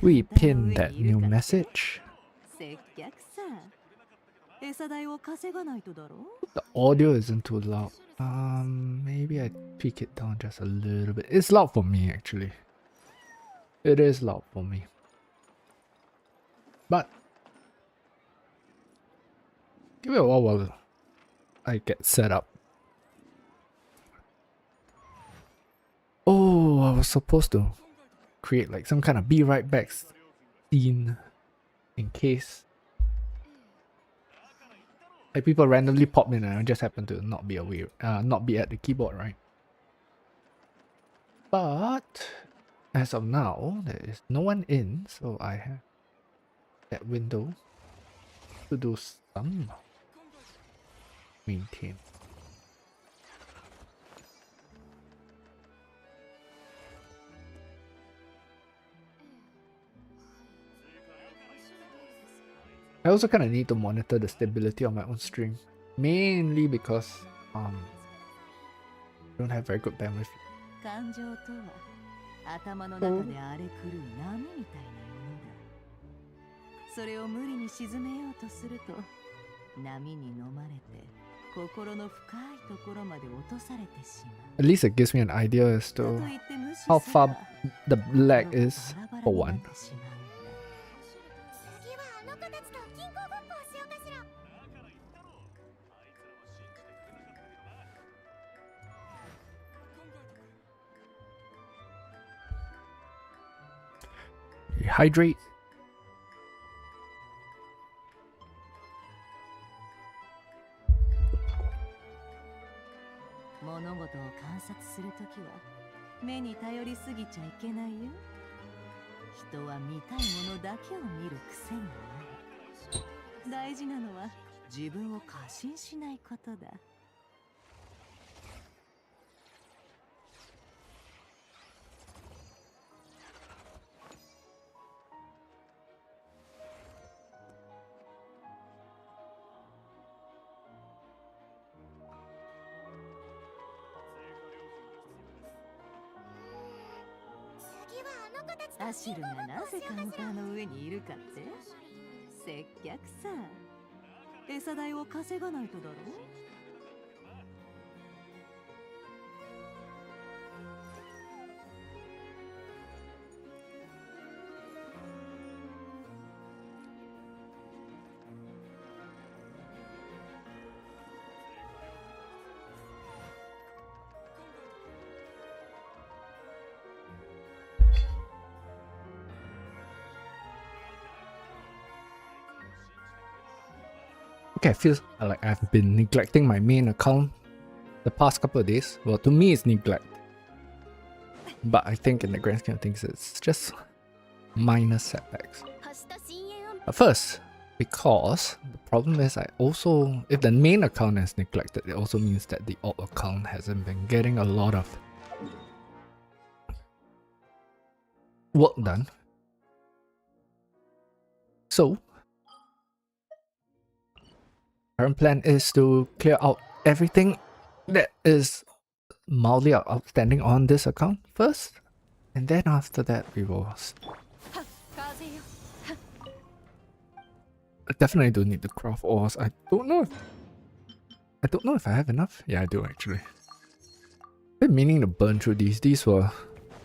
We pinned that new message. The audio isn't too loud. Maybe I tweak it down just a little bit. It's loud for me actually. It is loud for me. But give it a while I get set up. Oh, I was supposed to create like some kind of be right back scene in case like people randomly pop in and I just happen to not be aware, not be at the keyboard, right? But as of now, there is no one in, so I have that window to do some maintain. I also kind of need to monitor the stability of my own stream, mainly because I don't have very good bandwidth. At least it gives me an idea as to how far the lag is for one. Hydrate. Okay, I feel like I've been neglecting my main account the past couple of days. Well, to me it's neglect. But I think in the grand scheme of things, it's just minor setbacks. But first, because the problem is if the main account is neglected, it also means that the alt account hasn't been getting a lot of work done. So, current plan is to clear out everything that is mildly outstanding on this account first, and then after that we will. I definitely do need to craft ores. I don't know if I have enough. Yeah, I do actually. I've been meaning to burn through these. These were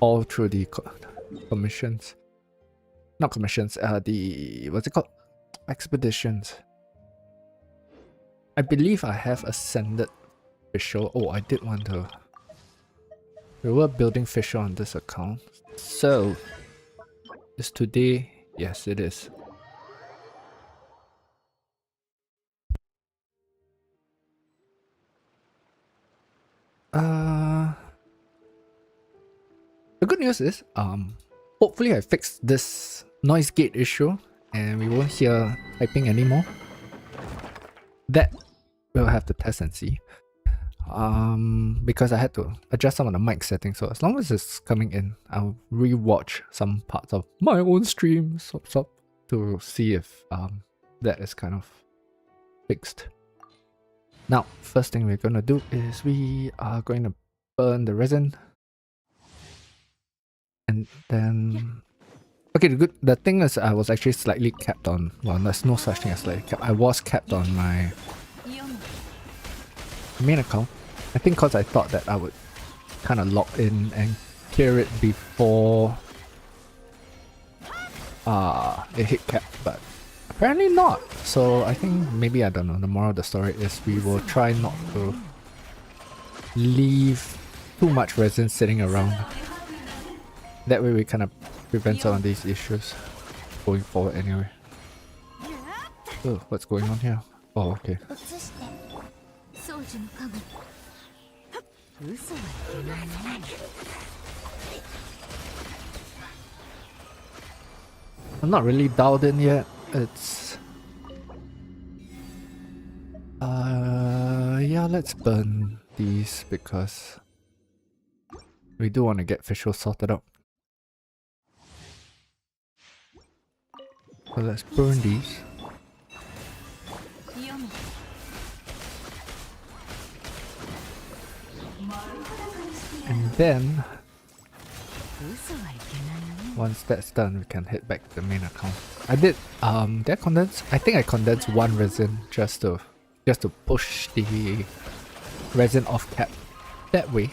all through the commissions. Not commissions, what's it called? Expeditions. I believe I have ascended Fischl. Oh, I did want to. We were building Fischl on this account. So, is today? Yes, it is. The good news is, hopefully I fixed this noise gate issue and we won't hear typing anymore. That we'll have to test and see. Because I had to adjust some of the mic settings, so as long as it's coming in, I'll re-watch some parts of my own stream to see if that is kind of fixed. Now, first thing we're gonna do is we are going to burn the resin, and then Okay, the thing is I was actually slightly capped on, well, there's no such thing as slightly capped. I was capped on my main account. I think because I thought that I would kind of lock in and clear it before it hit cap, but apparently not. So I think maybe, I don't know, the moral of the story is we will try not to leave too much resin sitting around. That way we kind of prevent some of these issues going forward anyway. Oh, what's going on here? Oh, okay. I'm not really dialed in yet. It's... yeah, let's burn these because we do want to get visuals sorted out. So let's burn these. And then, once that's done, we can head back to the main account. I did I condense? I think I condensed one resin just to push the resin off cap. That way.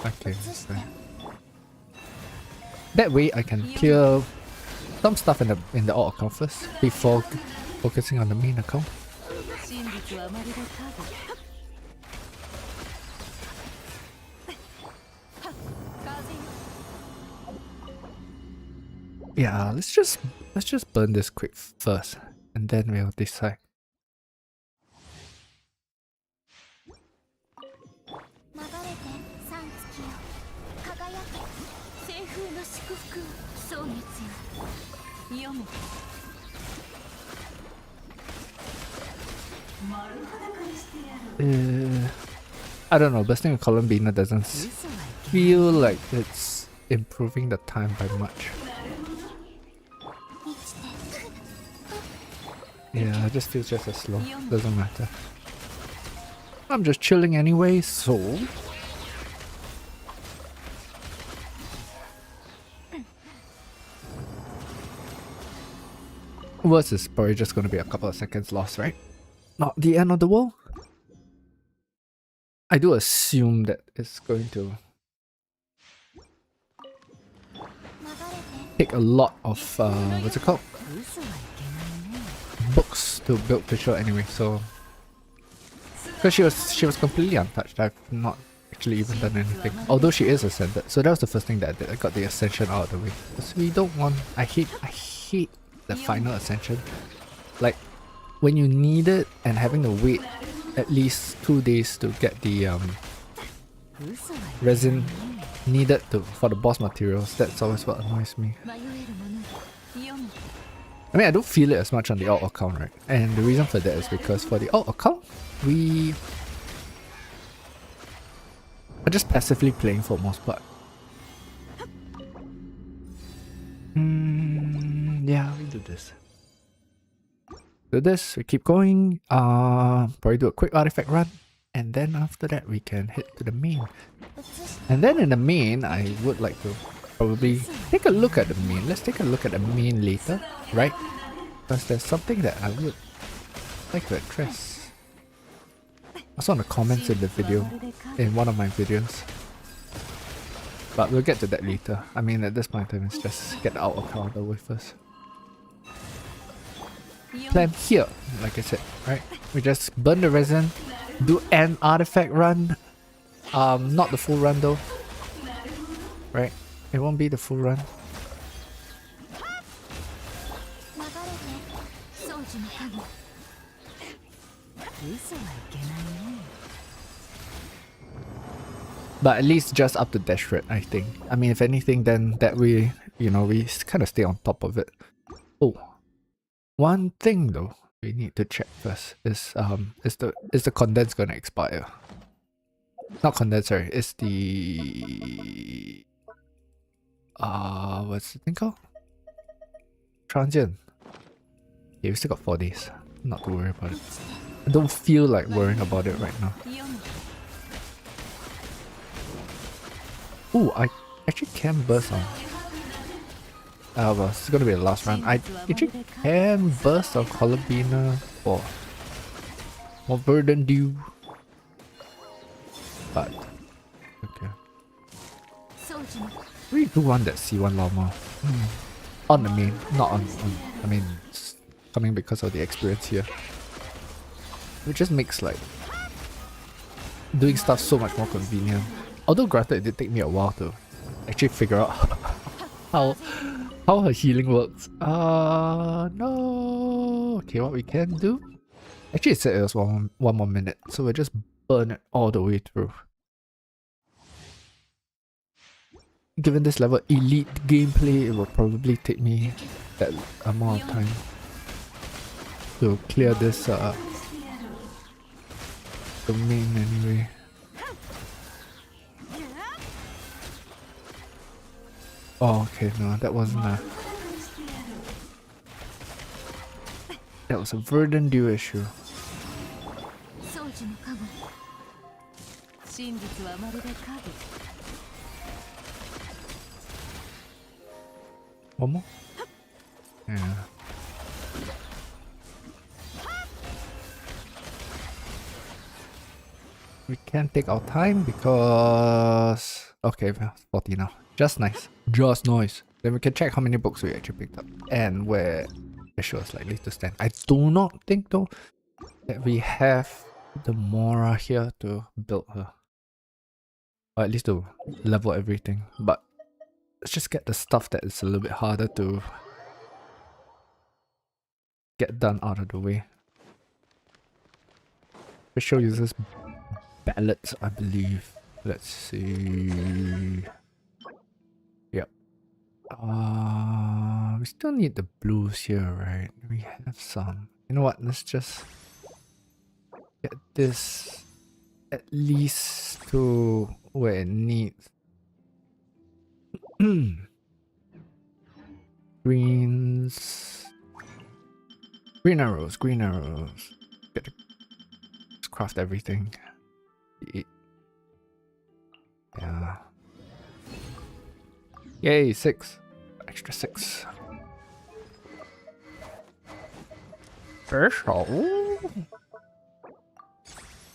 Okay, so that way I can clear some stuff in the alt account first before focusing on the main account. Yeah, let's just burn this quick first, and then we'll decide. I don't know, bursting a column beaner doesn't feel like it's improving the time by much. Yeah, it just feels just as slow. Doesn't matter. I'm just chilling anyway, so... Worst is probably just going to be a couple of seconds lost, right? Not the end of the world. I do assume that it's going to take a lot of, what's it called? Books to build visual anyway, so... Because she was completely untouched, I've not actually even done anything. Although she is ascended, so that was the first thing that I did. I got the ascension out of the way. Because we don't want... I hate the final ascension. Like, when you need it and having to wait at least 2 days to get the resin needed for the boss materials, that's always what annoys me. I mean, I don't feel it as much on the alt account, right? And the reason for that is because for the alt account, we are just passively playing for the most part. Yeah, we do this. We keep going, probably do a quick artifact run, and then after that we can head to the main. And then in the main, I would like to probably take a look at the main. Let's take a look at the main later, right? Because there's something that I would like to address. I saw in the comments in the video, in one of my videos. But we'll get to that later. I mean, at this point in time, it's just get the out account out of the way first. Plan here, like I said, right? We just burn the resin, do an artifact run. Not the full run though. Right? It won't be the full run. But at least just up to dash rate, I think. I mean, if anything, then that we, you know, we kind of stay on top of it. Oh, one thing though we need to check first is the condense gonna expire? Not condense, sorry. It's the what's the thing called? Transient. Yeah, we still got 4 days. Not to worry about it. I don't feel like worrying about it right now. Ooh, I actually can burst on. Well, it's gonna be the last round. I actually can burst on Colobina for Verdant Dew. But okay. We do want that C1 Llama. On the main, not on I mean it's coming because of the experience here. It just makes like doing stuff so much more convenient. Although granted it did take me a while to actually figure out how her healing works. No. Okay, what we can do? Actually it said it was one more minute, so we'll just burn it all the way through. Given this level elite gameplay, it will probably take me that amount of time to clear this domain anyway. Oh, okay, no, that wasn't a... That was a Verdant Dew issue. One more? Yeah. We can take our time because... Okay, 40 now. Just nice. Just nice. Then we can check how many books we actually picked up and where Fischl is likely to stand. I do not think though that we have the Mora here to build her. Or at least to level everything. But let's just get the stuff that is a little bit harder to get done out of the way. Fischl uses ballots, I believe. Let's see. Yep. We still need the blues here, right? We have some. You know what? Let's just get this at least to where it needs. Greens. Green arrows, green arrows. Get to let's craft everything. Yeah. Yay, 6. Extra 6. Fischl.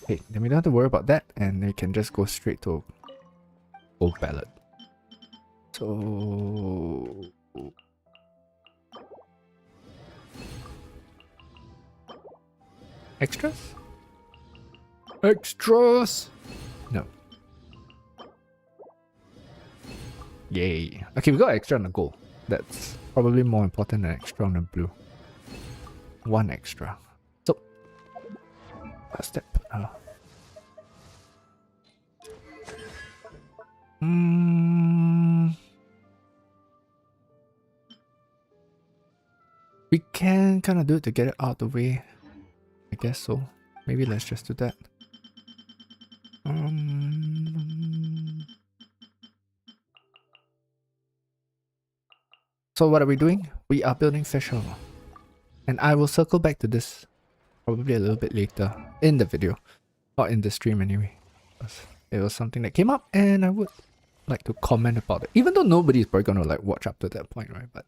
Okay, then we don't have to worry about that, and we can just go straight to gold ballot. So extras? Extras! No. Yay. Okay, we got extra on the gold. That's probably more important than extra on the blue. 1 extra. So, what's that? We can kind of do it to get it out of the way. I guess so. Maybe let's just do that. So what are we doing? We are building Fischl. And I will circle back to this probably a little bit later in the video. Or in the stream anyway. It was something that came up and I would like to comment about it. Even though nobody's probably gonna like watch up to that point, right? But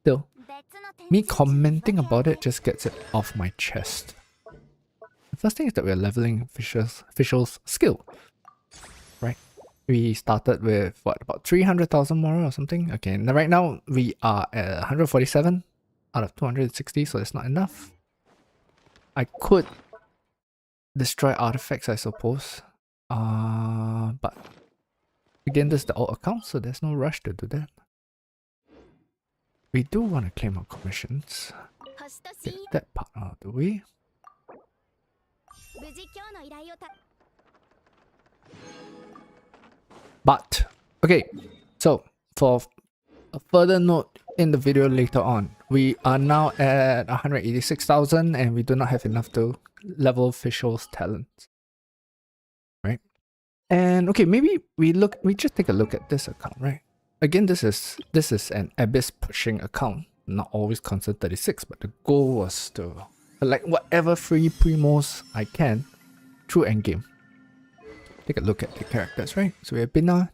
still, me commenting about it just gets it off my chest. The first thing is that we're leveling Fischl's skill. Right? We started with what, about 300,000 more or something? Okay, and right now we are at 147 out of 260, so that's not enough. I could destroy artifacts, I suppose. But again, this is the old account, so there's no rush to do that. We do want to claim our commissions. Get that part out of the way. But, okay, so for a further note in the video later on, we are now at 186,000 and we do not have enough to level Fischl's talents. Right? And okay, maybe we just take a look at this account, right? Again, this is an Abyss pushing account, not always constant 36, but the goal was to collect whatever free primos I can through endgame. Take a look at the characters, right? So we have Bina,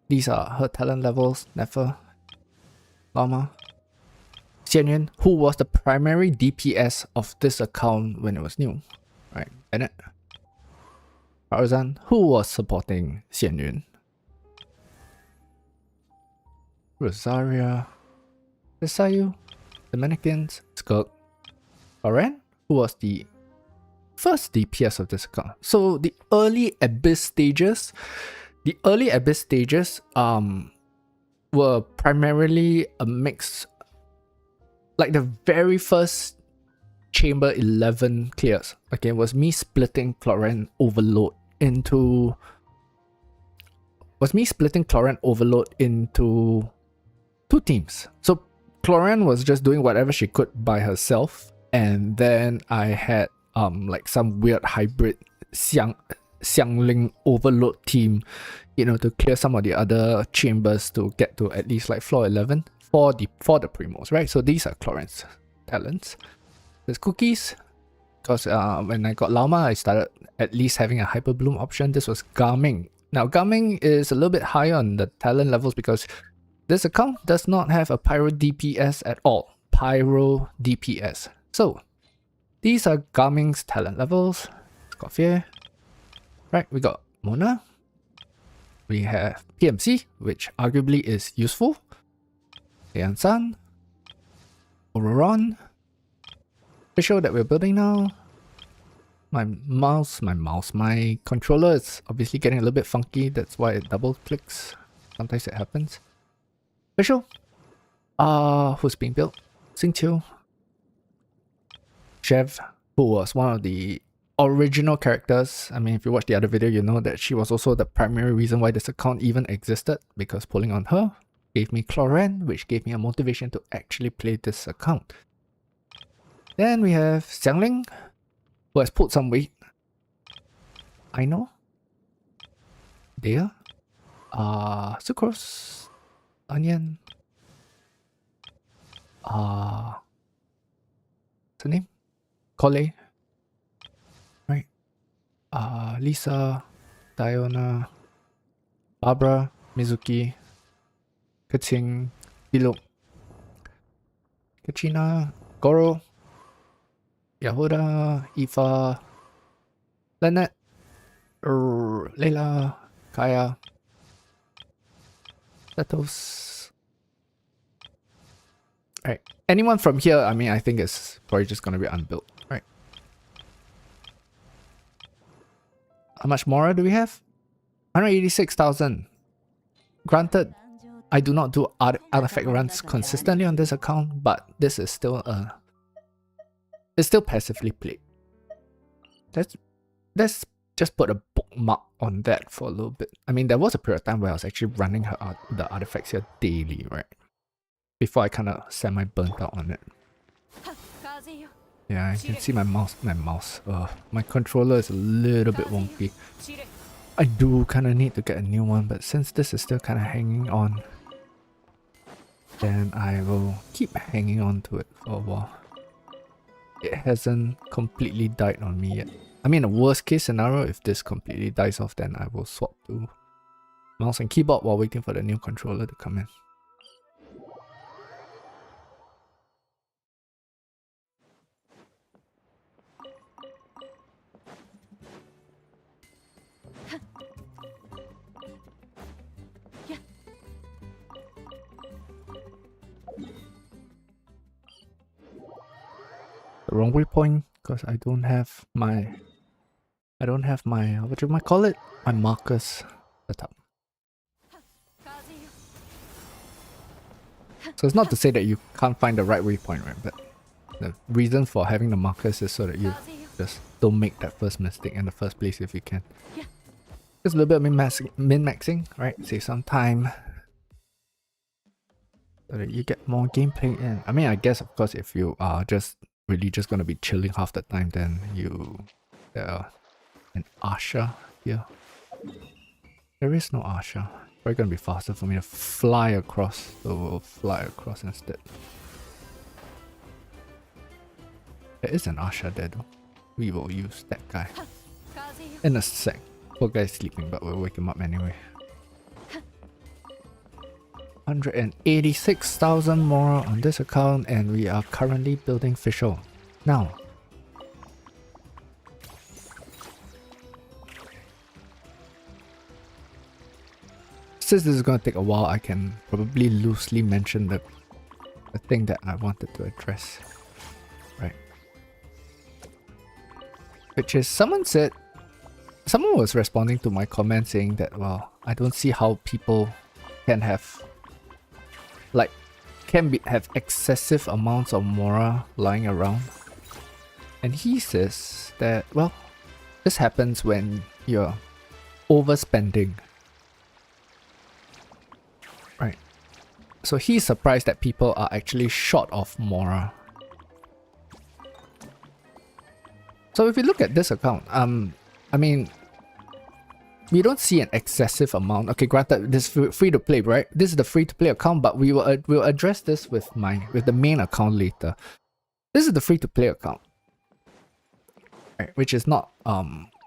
These are her talent levels. Nefer, Llama, Xianyuan, who was the primary DPS of this account when it was new. Right, Bennett. Tarzan, who was supporting Xianyuan. Rosaria, Desayu, the Mannequins, Skirk, Loren, who was the first DPS of this account. So the early Abyss stages, were primarily a mix. Like the very first Chamber 11 clears, okay, was me splitting Cloran Overload into two teams. So Cloran was just doing whatever she could by herself, and then I had like some weird hybrid Xiangling Overload team, you know, to clear some of the other chambers to get to at least like floor 11 for the primos, right? So these are Cloran's talents. There's Cookies, because when I got Llama, I started at least having a Hyper Bloom option. This was Garming. Now, Garming is a little bit higher on the talent levels because this account does not have a Pyro DPS at all. Pyro DPS. So, these are Garming's talent levels. Scofier. Right, we got Mona. We have PMC, which arguably is useful. Lian San. Ororon. Official that we're building now. My controller is obviously getting a little bit funky. That's why it double clicks. Sometimes it happens. Official. Who's being built? Xingqiu. Chev, who was one of the original characters. I mean, if you watch the other video, you know that she was also the primary reason why this account even existed, because pulling on her gave me Cloran, which gave me a motivation to actually play this account. Then we have Xiangling, who has pulled some weight. I know. Dea. Sucrose. Onion. What's her name? Kole. Right. Lisa. Diona. Barbara. Mizuki. Keqing. Biluk. Kachina. Goro. Yahuda, Aoife, Lynette, Layla, Kaya, Letos. Alright, anyone from here, I mean, I think it's probably just gonna be unbuilt, right? How much Mora do we have? 186,000. Granted, I do not do artifact runs consistently on this account, but this is still it's still passively played. Let's just put a bookmark on that for a little bit. I mean, there was a period of time where I was actually running the artifacts here daily, right? Before I kind of semi-burnt out on it. Yeah, I can see my mouse. My controller is a little bit wonky. I do kind of need to get a new one, but since this is still kind of hanging on, then I will keep hanging on to it for a while. It hasn't completely died on me yet. I mean, a worst case scenario, if this completely dies off, then I will swap to mouse and keyboard while waiting for the new controller to come in. The wrong waypoint, because I don't have my what do you call it? My markers set up. So it's not to say that you can't find the right waypoint, right? But the reason for having the markers is so that you just don't make that first mistake in the first place if you can. Just a little bit of min-maxing, right? Save some time so that you get more gameplay in. I mean, I guess of course if you are just really just gonna be chilling half the time, then an Asha here. There is no Asha. Probably gonna be faster for me to fly across, so we'll fly across instead. There is an Asha there though. We will use that guy in a sec. Poor guy's sleeping, but we'll wake him up anyway. 186,000 more on this account, and we are currently building Fischl. Now, since this is going to take a while, I can probably loosely mention the thing that I wanted to address. Right. Which is, someone was responding to my comment saying that, well, I don't see how people can have, like, have excessive amounts of Mora lying around. And he says that, well, this happens when you're overspending. Right. So he's surprised that people are actually short of Mora. So if you look at this account, I mean, we don't see an excessive amount. Okay, granted, this is free to play, right? This is the free to play account, but we'll address this with the main account later. This is the free to play account, right? Which is not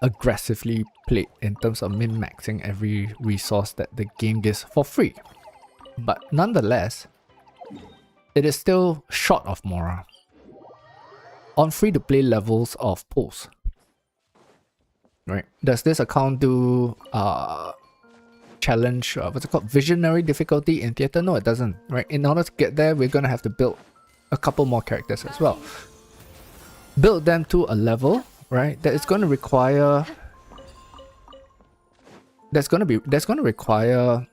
aggressively played in terms of min-maxing every resource that the game gives for free. But nonetheless, it is still short of Mora on free to play levels of pulls. Right? Does this account do challenge, what's it called, visionary difficulty in theater? No, it doesn't. Right? In order to get there, we're gonna have to build a couple more characters as well. Build them to a level, right? That is going to require. That's going to require.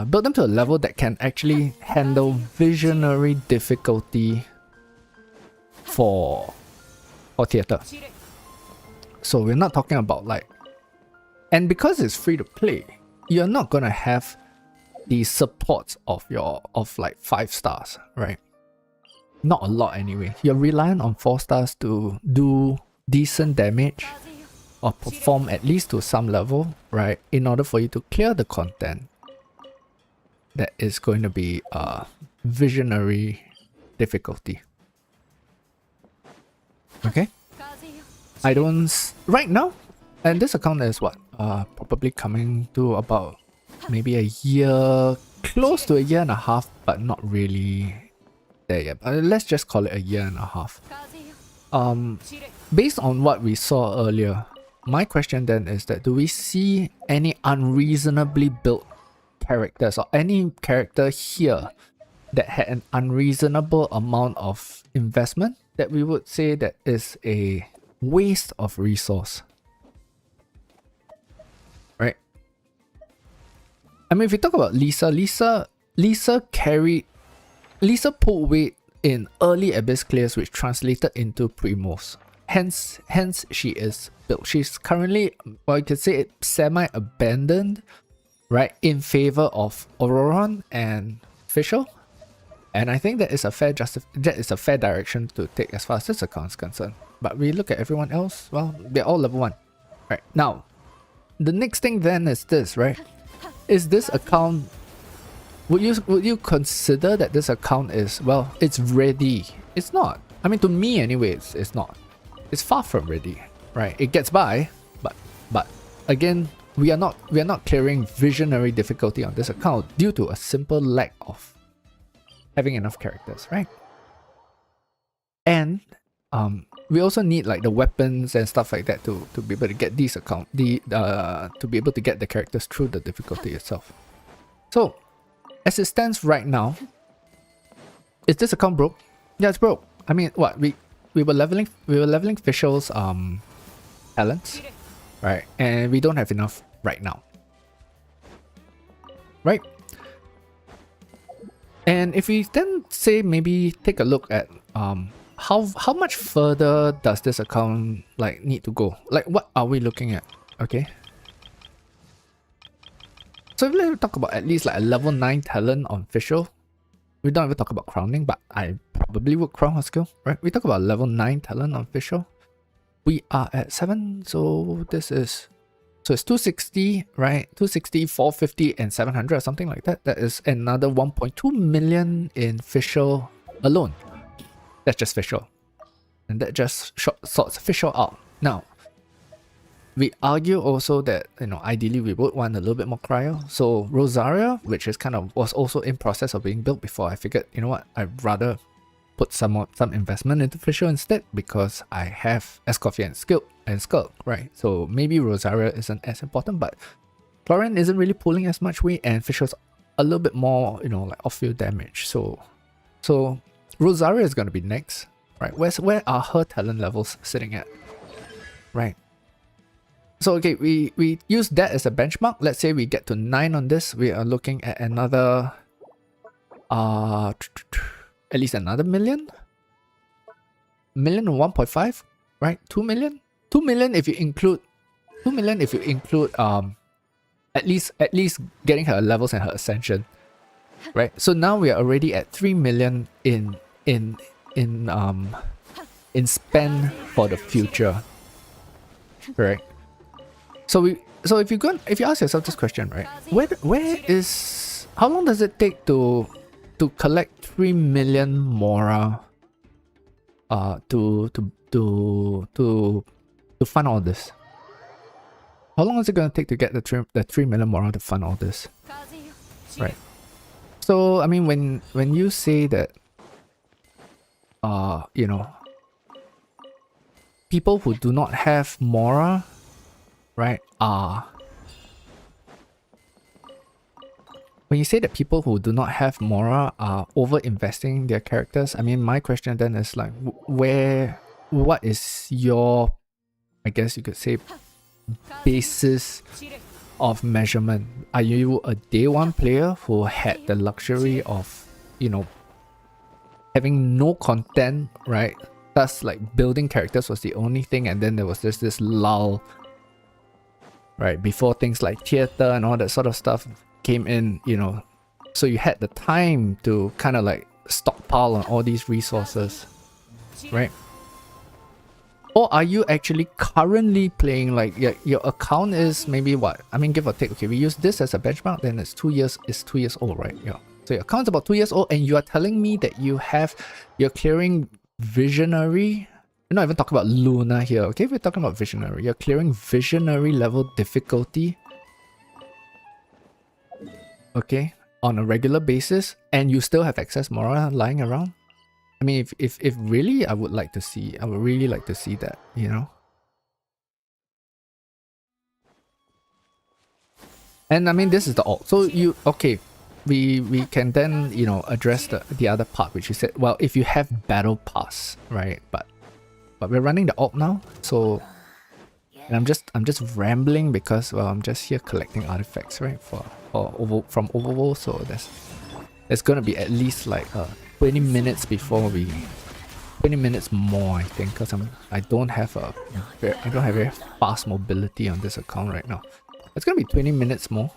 Build them to a level that can actually handle visionary difficulty for theater. So we're not talking about like, and because it's free to play, you're not gonna have the support of like 5 stars, right? Not a lot anyway. You're reliant on 4 stars to do decent damage or perform at least to some level, right? In order for you to clear the content that is going to be visionary difficulty. Okay? I don't right now, and this account is what, probably coming to about maybe a year, close to a year and a half, but not really there yet. Let's just call it a year and a half. Based on what we saw earlier, my question then is that, do we see any unreasonably built characters or any character here that had an unreasonable amount of investment that we would say that is a waste of resource? Right? I mean, if you talk about Lisa pulled weight in early Abyss clears, which translated into Primos. Hence she is built. She's currently, well, you could say it semi-abandoned, right, in favor of Auroron and Fischl. And I think that is a fair direction to take as far as this account is concerned. But we look at everyone else, well, they're all level 1. Right, now, the next thing then is this, right? Is this account, would you consider that this account is, well, it's ready? It's not. I mean, to me anyway, it's not. It's far from ready, right? It gets by, but again, we are not clearing visionary difficulty on this account due to a simple lack of having enough characters, right? And we also need like the weapons and stuff like that to be able to get these to be able to get the characters through the difficulty itself. So, as it stands right now, is this account broke? Yeah, it's broke. I mean, what we were leveling Fischl's talents, right? And we don't have enough right now, right? And if we then say maybe take a look at how much further does this account like need to go? Like, what are we looking at? Okay. So if we talk about at least like a level 9 talent on Fischl, we don't even talk about crowning, but I probably would crown her skill, right? We talk about level 9 talent on Fischl. We are at 7, so this is, so it's 260, right? 260, 450, and 700 or something like that. That is another 1.2 million in Fischl alone. That's just Fischl. And that just sorts Fischl out. Now, we argue also that, you know, ideally we would want a little bit more cryo. So Rosaria, which is kind of was also in process of being built before, I figured, you know what, I'd rather put some investment into Fischl instead, because I have Escoffier and Skirk, right? So maybe Rosaria isn't as important, but Florian isn't really pulling as much weight, and Fischl's a little bit more, you know, like off-field damage. So Rosaria is going to be next, right? Where are her talent levels sitting at, right? So okay, we use that as a benchmark. Let's say we get to 9 on this. We are looking at another at least another million and 1.5, right? 2 million? 2 million if you include at least getting her levels and her ascension. Right? So now we are already at 3 million in spend for the future. Right? So if you ask yourself this question, right? How long does it take to collect 3 million Mora to fund all this? How long is it gonna take to get the 3 million Mora to fund all this? Right. So I mean, when you say that you know, people who do not have Mora, right, when you say that people who do not have Mora are over investing their characters, I mean, my question then is like, what is your, I guess you could say, basis of measurement? Are you a day one player who had the luxury of, you know, having no content, right? Thus, like, building characters was the only thing, and then there was just this lull, right, before things like theater and all that sort of stuff came in, you know, so you had the time to kind of like stockpile on all these resources, right? Or are you actually currently playing, like, your account is maybe what? I mean, give or take, okay, we use this as a benchmark, then it's 2 years old, right? Yeah. So your account's about 2 years old, and you are telling me that you're clearing Visionary. We're not even talking about Luna here, okay? We're talking about Visionary. You're clearing Visionary level difficulty, okay, on a regular basis, and you still have excess Mora lying around. I mean, if really, I would really like to see that, you know. And I mean, this is the alt. So we can then, you know, address the other part, which you said, well, if you have battle pass, right? But we're running the alt now, so. And I'm just rambling because, well, I'm just here collecting artifacts, right, from Overworld. So there's gonna be at least like 20 minutes before 20 minutes more, I think, because I don't have very fast mobility on this account right now. It's gonna be 20 minutes more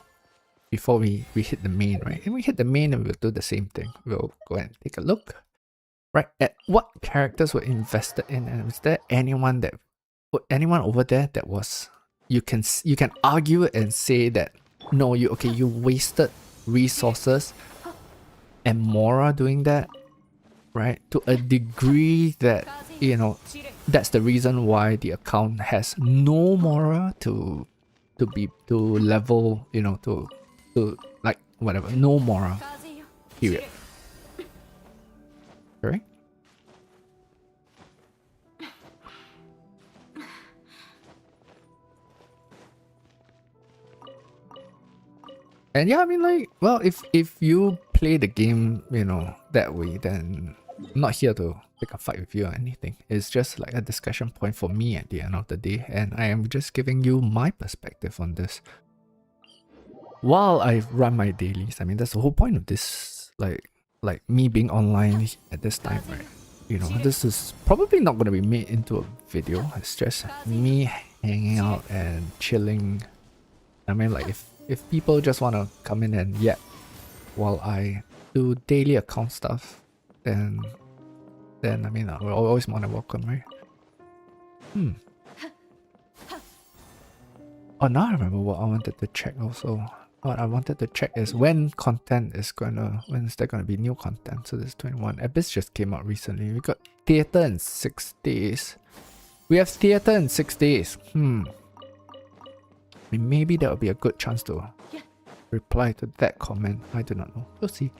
before we hit the main, right? And we hit the main and we'll do the same thing. We'll go and take a look, right, at what characters were invested in, and was there anyone over there that was, you can argue and say that no, you wasted resources and Mora doing that, right, to a degree that, you know, that's the reason why the account has no Mora to level, you know, to like whatever, no Mora, period. Right? And yeah, I mean, like, well, if you play the game, you know, that way, then I'm not here to pick a fight with you or anything. It's just like a discussion point for me at the end of the day, and I am just giving you my perspective on this while I run my dailies. I mean, that's the whole point of this, like me being online at this time, right? You know, this is probably not going to be made into a video. It's just me hanging out and chilling. I mean, like, if people just want to come in and yap while I do daily account stuff, then I mean, we're always more than welcome, right? Oh, now I remember what I wanted to check also. What I wanted to check is when is there gonna be new content. So this 21. Abyss just came out recently. We got theater in 6 days. We have theater in 6 days. mean, maybe that would be a good chance to reply to that comment. I do not know. We'll see.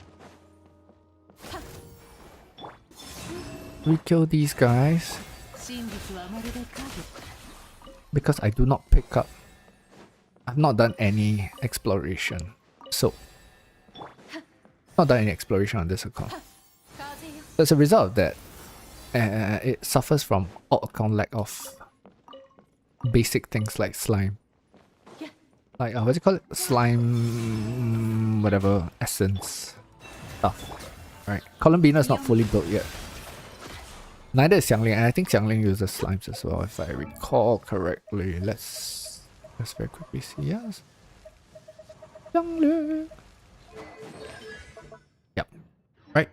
We kill these guys because I do not pick up. I've not done any exploration, so not done any exploration on this account. As a result of that, it suffers from all-account lack of basic things like slime. Like, what do you call it? Slime, whatever, essence stuff. Right. Columbina is not fully built yet. Neither is Xiangling, and I think Xiangling uses slimes as well, if I recall correctly. Let's very quickly see. Yes. Xiangling. Yep. Right.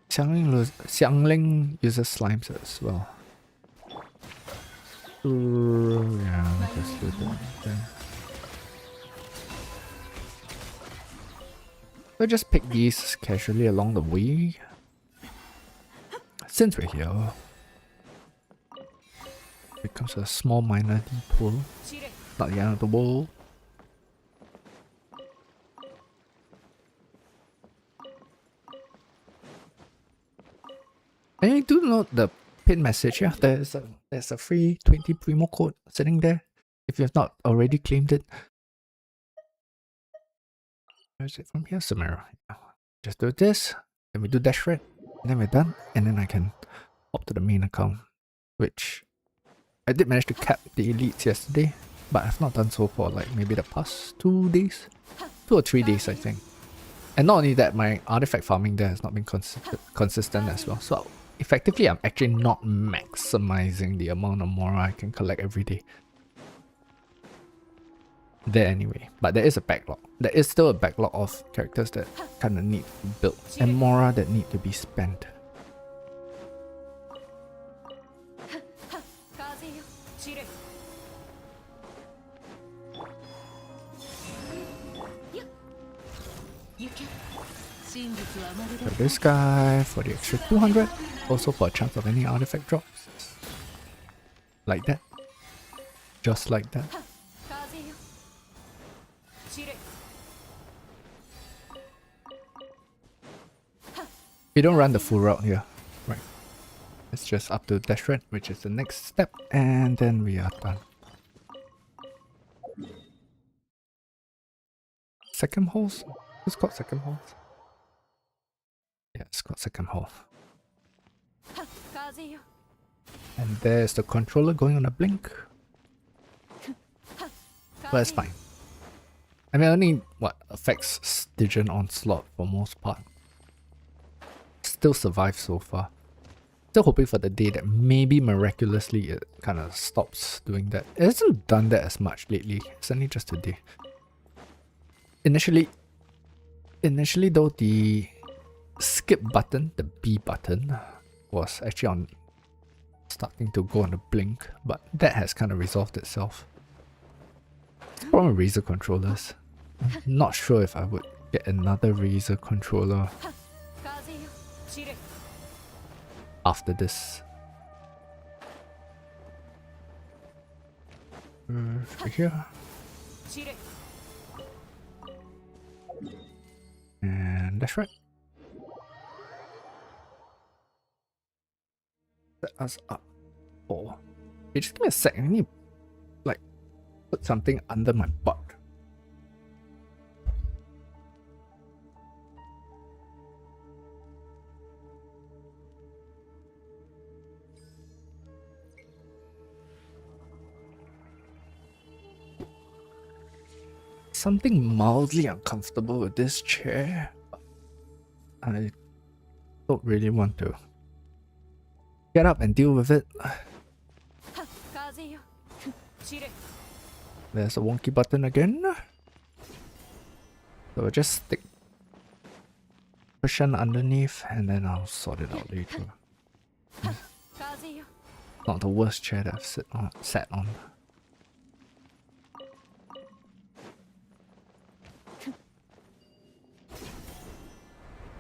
Xiangling uses slimes as well. Yeah, just do that. So just pick these casually along the way. Since we're here, becomes a small minor pool. Not the end of the world. And you do note the pin message, yeah? There's a free 20 promo code sitting there if you have not already claimed it. Where's it from here? Samara. Yeah. Just do this, then we do dash red, and then we're done, and then I can hop to the main account, which I did manage to cap the elites yesterday, but I've not done so for like maybe the past 2 days. 2 or 3 days, I think. And not only that, my artifact farming there has not been consistent as well. So effectively, I'm actually not maximizing the amount of Mora I can collect every day. There anyway, but there is a backlog. There is still a backlog of characters that kind of need to be built and Mora that need to be spent. So this guy for the extra 200, also for a chance of any artifact drops. Like that. Just like that. You don't run the full route here, right? It's just up to dash red, which is the next step, and then we are done. Second holes? It's called second holes. Yeah, it's called second hole. And there's the controller going on a blink. But it's fine. I mean, only what affects Stygian Onslaught for most part. Still survived so far. Still hoping for the day that maybe miraculously it kind of stops doing that. It hasn't done that as much lately. It's only just today. Initially though, the skip button, the B button, was actually on starting to go on a blink, but that has kind of resolved itself. From Razer controllers. I'm not sure if I would get another Razer controller after this. Right here. And that's right. Set us up for. Hey, just give me a sec. I need to, like, put something under my butt. Something mildly uncomfortable with this chair. I don't really want to get up and deal with it. There's a wonky button again. So I'll just stick cushion underneath and then I'll sort it out later. Not the worst chair that I've sat on.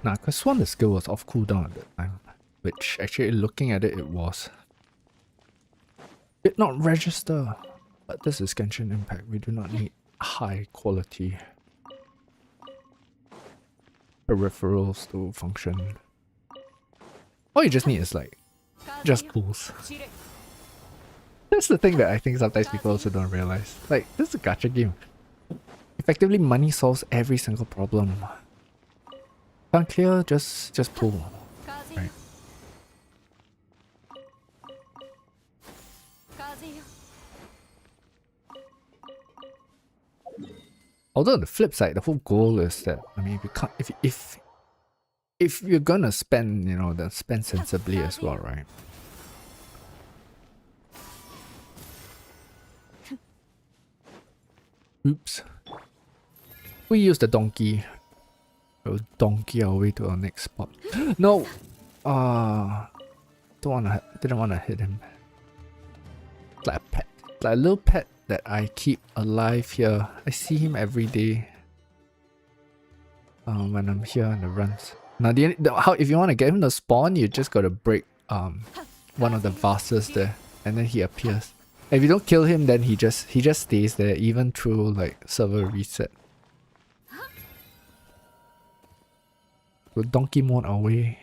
Nah, because Swan the skill was off cooldown at that time, which actually looking at it, it was. Did not register. But this is Genshin Impact. We do not need high quality peripherals to function. All you just need is like just pools. That's the thing that I think sometimes people also don't realize. Like, this is a gacha game. Effectively, money solves every single problem. Can't clear, just pool. Right. Although on the flip side, the whole goal is that, I mean, we can't, if you're gonna spend, you know, then spend sensibly as well, right? Oops. We use the donkey. We'll donkey our way to our next spot. No! Didn't wanna hit him. It's like a pet. It's like a little pet that I keep alive here. I see him every day. When I'm here on the runs. Now, if you want to get him to spawn, you just gotta break one of the vases there, and then he appears. If you don't kill him, then he just stays there even through like server reset. We'll donkey mode our way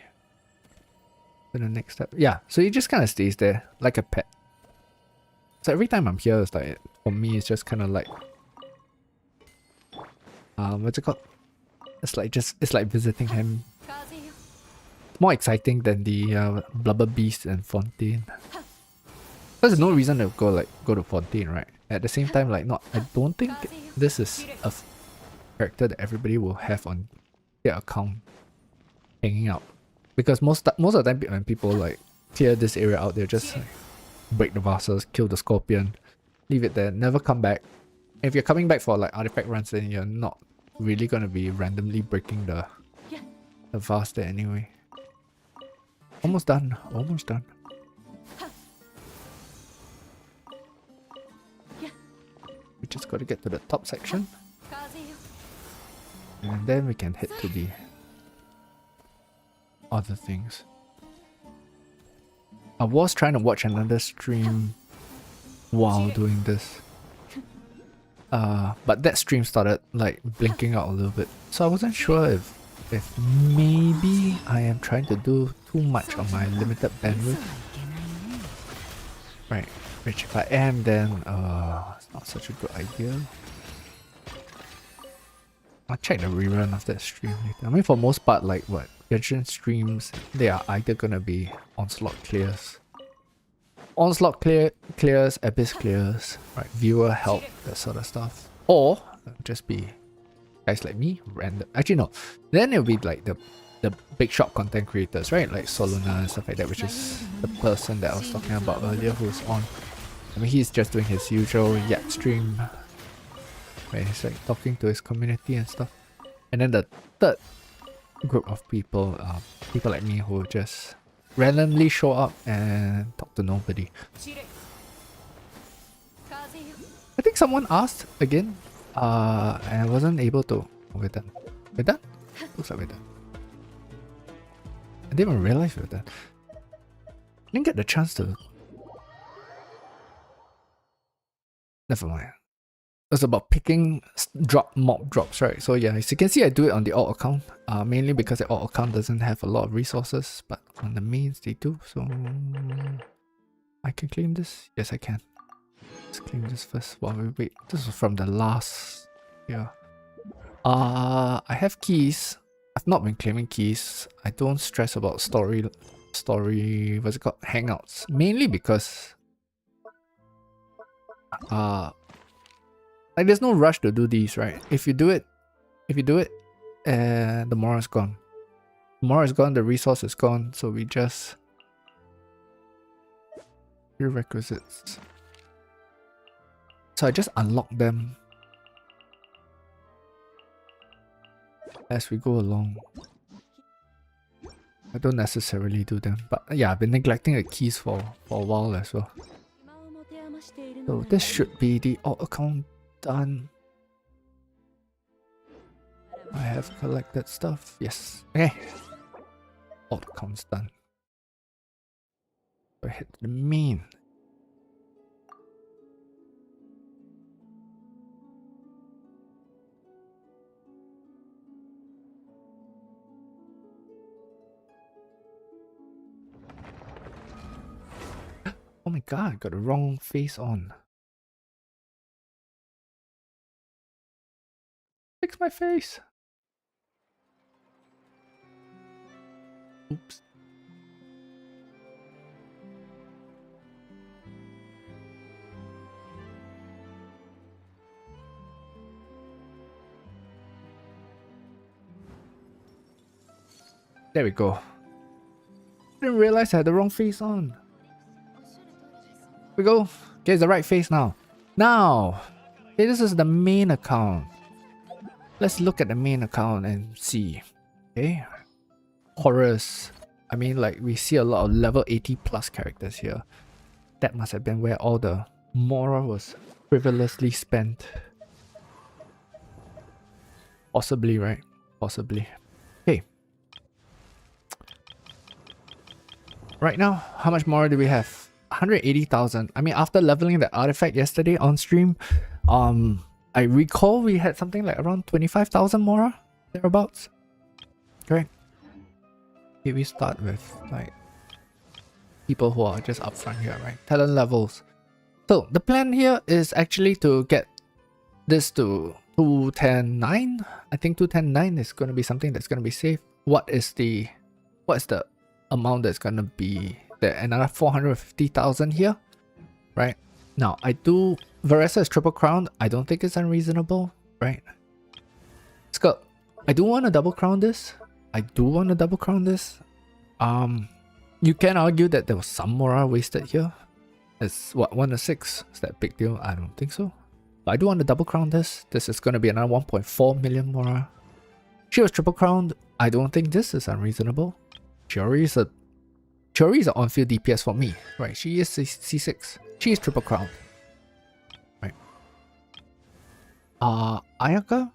to the next step. Yeah, so he just kind of stays there like a pet. So every time I'm here, it's like, for me, it's just kind of like, what's it called? It's like visiting him. More exciting than the Blubber Beast and Fontaine. There's no reason to go to Fontaine, right? At the same time, like, I don't think this is a character that everybody will have on their account hanging out, because most of the time when people like clear this area out, they'll just like, break the vases, kill the scorpion, leave it there, never come back. If you're coming back for like artifact runs, then you're not really gonna be randomly breaking the vase there anyway. Almost done. Almost done. We just gotta get to the top section. And then we can head to the other things. I was trying to watch another stream while doing this. But that stream started like blinking out a little bit. So I wasn't sure if maybe I am trying to do too much on my limited bandwidth. Right, which if I am, then it's not such a good idea. I'll check the rerun of that stream later. I mean, for most part, like what Genshin streams, they are either gonna be Onslaught clears, Abyss clears, right? Viewer help, that sort of stuff, or just be guys like me, random. Actually, no. Then it'll be like the big shot content creators, right? Like Soluna and stuff like that, which is the person that I was talking about earlier who's on. I mean, he's just doing his usual Yak stream, where he's like talking to his community and stuff. And then the third group of people, people like me who just randomly show up and talk to nobody. I think someone asked again, and I wasn't able to. Oh, we're done. We're done? Looks like we're done. I didn't even realize we were done. I didn't get the chance to. Never mind. It's about picking mob drops, right? So yeah, as you can see, I do it on the alt account, mainly because the alt account doesn't have a lot of resources, but on the mains they do. So I can claim this. Yes, I can. Let's claim this first while we wait. This is from the last. Yeah. I have keys. I've not been claiming keys. I don't stress about story. What's it called? Hangouts. Mainly because like there's no rush to do these, right? If you do it, the Mora is gone. Mora is gone, the resource is gone, so we just prerequisites. So I just unlock them as we go along. I don't necessarily do them, but yeah, I've been neglecting the keys for a while as well. So this should be the alt account done. I have collected stuff. Yes. Okay. Alt account's done. I hit the main. Oh my god, I got the wrong face on. Fix my face. Oops. There we go. Didn't realize I had the wrong face on. Here we go. Okay, it's the right face now. Now, okay, this is the main account. Let's look at the main account and see. Okay. Horus. I mean, like, we see a lot of level 80 plus characters here. That must have been where all the Mora was frivolously spent. Possibly, right? Possibly. Okay. Right now, how much more do we have? 180,000. I mean, after leveling the artifact yesterday on stream, I recall we had something like around 25,000 Mora, thereabouts. Correct. Okay, we start with like people who are just up front here, right? Talent levels. So the plan here is actually to get this to 210.9. I think 210.9 is going to be something that's going to be safe. What's the amount that's going to be there? Another 450,000 here, right? Now I do Veressa is triple crowned. I don't think it's unreasonable, right? Scott, I do want to double crown this. You can argue that there was some Mora wasted here. It's what, 1 to 6? Is that a big deal? I don't think so. But I do want to double crown this. This is going to be another 1.4 million Mora. She was triple crowned. I don't think this is unreasonable. Chiori is an on-field DPS for me, right? She is C6. She is triple crowned, right? Ayaka,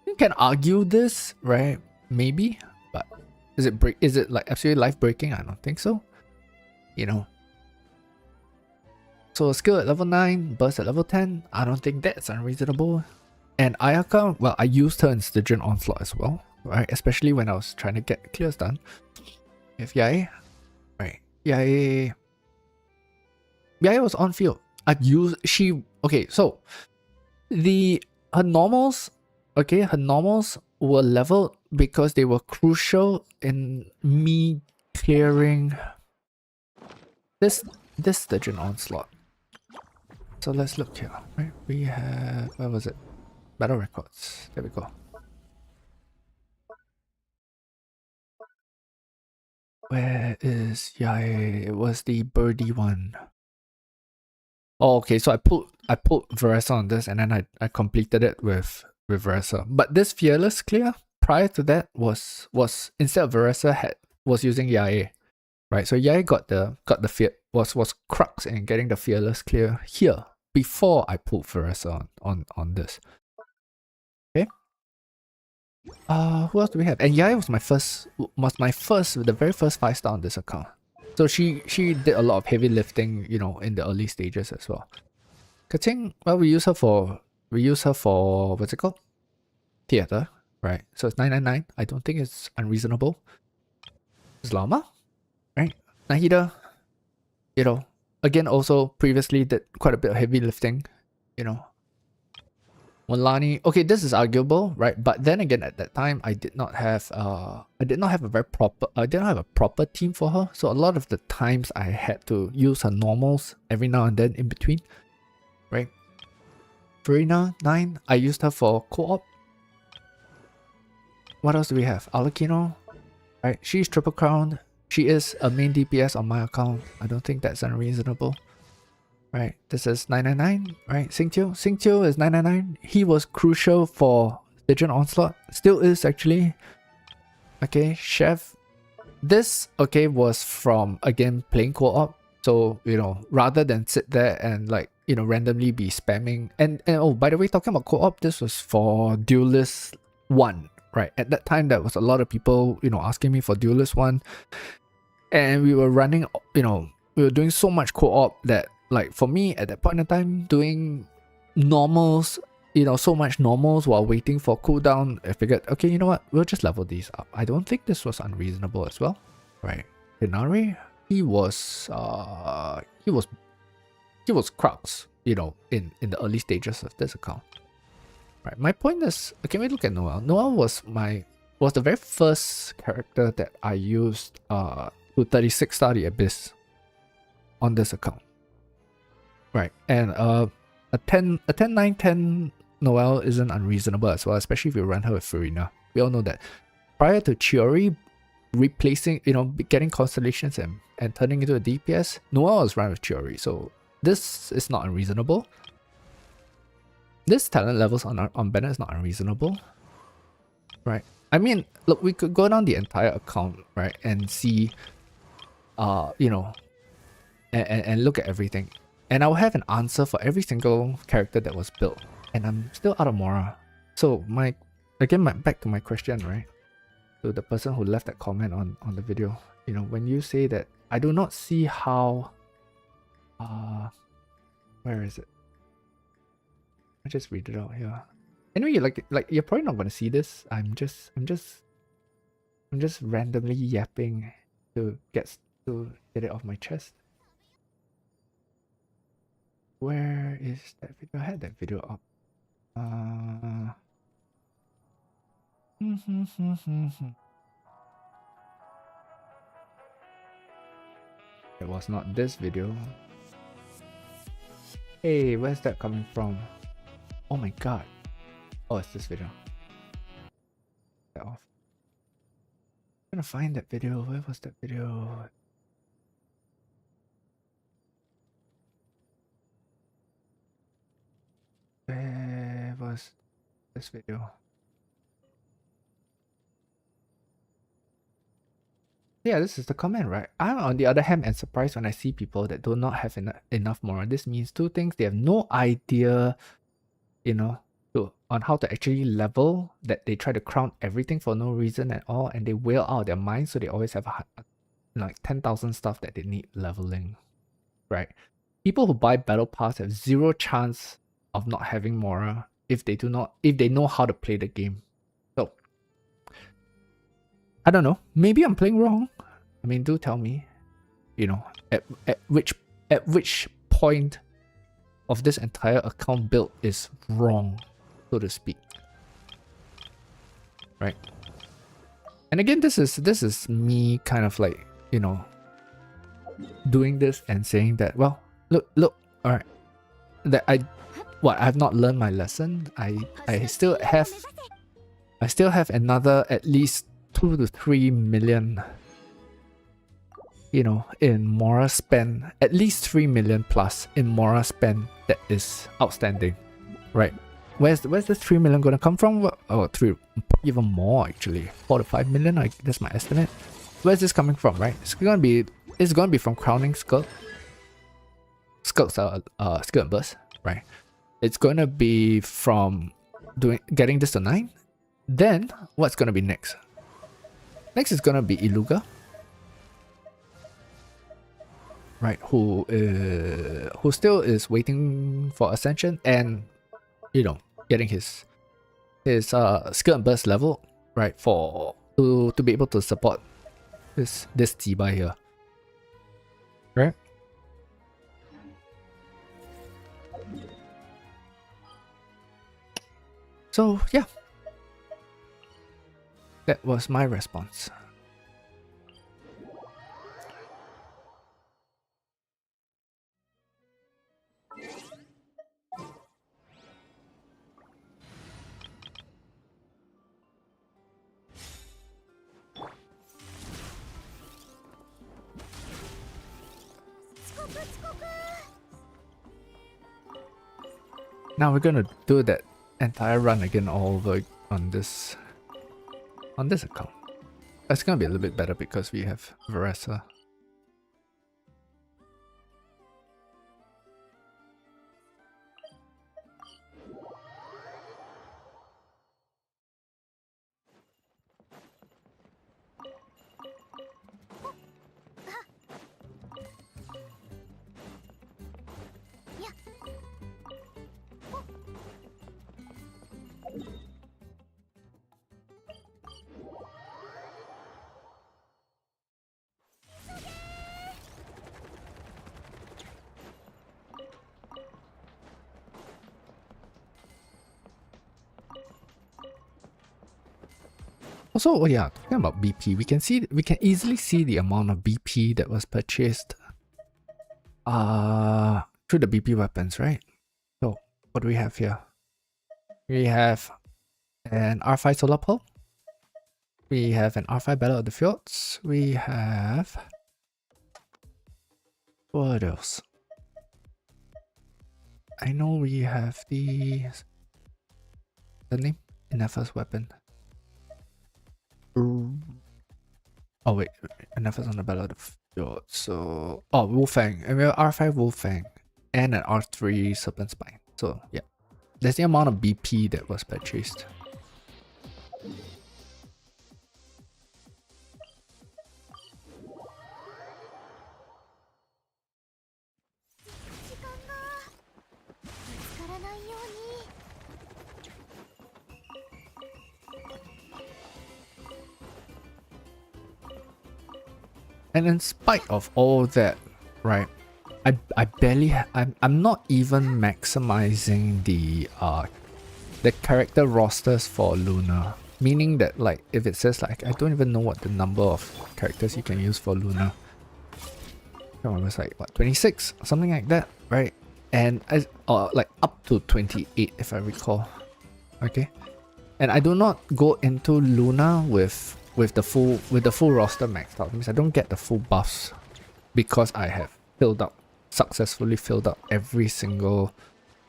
you can argue this, right? Maybe, but is it like absolutely life breaking? I don't think so. You know. So skill at level 9, burst at level 10. I don't think that's unreasonable. And Ayaka, well, I used her in Stygian Onslaught as well, right? Especially when I was trying to get clears done. If Yae, right? Yae was on field. Okay, so her normals were leveled because they were crucial in me clearing this Stygian Onslaught. So let's look here, right? We have, where was it? Battle records. There we go. Where is Yae? It was the birdie one. Oh, okay. So I put Veressa on this, and then I completed it with Veressa. But this fearless clear prior to that was instead of Veressa was using Yae, right? So Yae got the was crux in getting the fearless clear here before I pulled Veressa on this. Okay. Who else do we have? And Yae was the very first 5-star on this account. So she did a lot of heavy lifting, you know, in the early stages as well. Kating, well, we use her for what's it called? Theater, right? So it's 999. I don't think it's unreasonable. Zlama, right? Nahida, you know, again also previously did quite a bit of heavy lifting, you know. Mulani, okay, this is arguable, right? But then again, at that time, I did not have a proper team for her. So a lot of the times I had to use her normals every now and then in between, right? Verena 9, I used her for co-op. What else do we have? Alakino, right? She's triple crowned. She is a main DPS on my account. I don't think that's unreasonable. Right, this is 999, right? Xingqiu is 999. He was crucial for Stygian Onslaught. Still is actually. Okay, Chef. This, okay, was from, again, playing co-op. So, you know, rather than sit there and like, you know, randomly be spamming. And oh, by the way, talking about co-op, this was for Duelist 1, right? At that time, there was a lot of people, you know, asking me for Duelist 1. And we were running, you know, we were doing so much co-op that, like, for me at that point in time, doing normals, you know, so much normals while waiting for cooldown, I figured, okay, you know what, we'll just level these up. I don't think this was unreasonable as well, right? Hinari, he was Crux, you know, in the early stages of this account. Right. My point is, can we look at Noel? Noel was the very first character that I used to 36 star the Abyss on this account. Right. And a 10-9-10 Noel isn't unreasonable as well, especially if you run her with Furina. We all know that prior to Chiori replacing, you know, getting constellations and turning into a DPS, Noel was run with Chiori, so this is not unreasonable. This talent levels on Banner is not unreasonable, right? I mean, look, we could go down the entire account, right, and see, you know, and look at everything, and I'll have an answer for every single character that was built, and I'm still out of Mora. So back to my question, right? To the person who left that comment on the video, you know, when you say that, I do not see how, where is it? I just read it out here. Anyway, like you're probably not gonna see this. I'm just randomly yapping to get it off my chest. Where is that video? I had that video up. It was not this video. Hey, where's that coming from? Oh my god. Oh, it's this video. Get off. I'm gonna find that video. Where was that video? Where was this video? Yeah, this is the comment, right? I'm on the other hand and surprised when I see people that do not have enough moral. This means two things. They have no idea, you know, on how to actually level, that they try to crown everything for no reason at all, and they wail out their minds, so they always have like 10,000 stuff that they need leveling, right? People who buy Battle Pass have zero chance of not having Mora if they know how to play the game. So I don't know. Maybe I'm playing wrong. I mean, do tell me, you know, at which point of this entire account build is wrong, so to speak. Right? And again, this is me kind of like, you know, doing this and saying that, well, look, all right, that I have not learned my lesson. I still have another at least 2 to 3 million, you know, in Mora spend, at least 3 million plus in Mora spend that is outstanding, right? Where's the 3 million gonna come from? Oh, 3, even more actually, 4 to 5 million. That's my estimate. Where's this coming from, right? It's gonna be from crowning Skirks are Skirt and Burst, right? It's gonna be from getting this to 9. Then what's gonna be next? Next is gonna be Iluga, right? Who still is waiting for Ascension and, you know, getting his Skill and Burst level, right? To be able to support this Ziba here, right? So yeah, that was my response. Now we're gonna do that entire run again all over on this account. That's gonna be a little bit better because we have Veressa. Also, oh yeah, talking about BP, we can easily see the amount of BP that was purchased through the BP weapons, right? So what do we have here? We have an R5 Solar Pole. We have an R5 Battle of the Fjords. We have... what else? I know we have the name? Ineffa's weapon. Oh wait, Ineffa's on the Battle of the Fjords. So... oh, Wolfang. And we have R5 Wolfang. And an R3 Serpent Spine. So yeah. That's the amount of BP that was purchased. And in spite of all that, right, I barely I'm not even maximizing the character rosters for Luna. Meaning that, like, if it says, like, I don't even know what the number of characters you can use for Luna. I can't remember, it's like what, 26 or something like that, right? And like up to 28 if I recall. Okay. And I do not go into Luna with the full roster maxed out. It means I don't get the full buffs because I have successfully filled up every single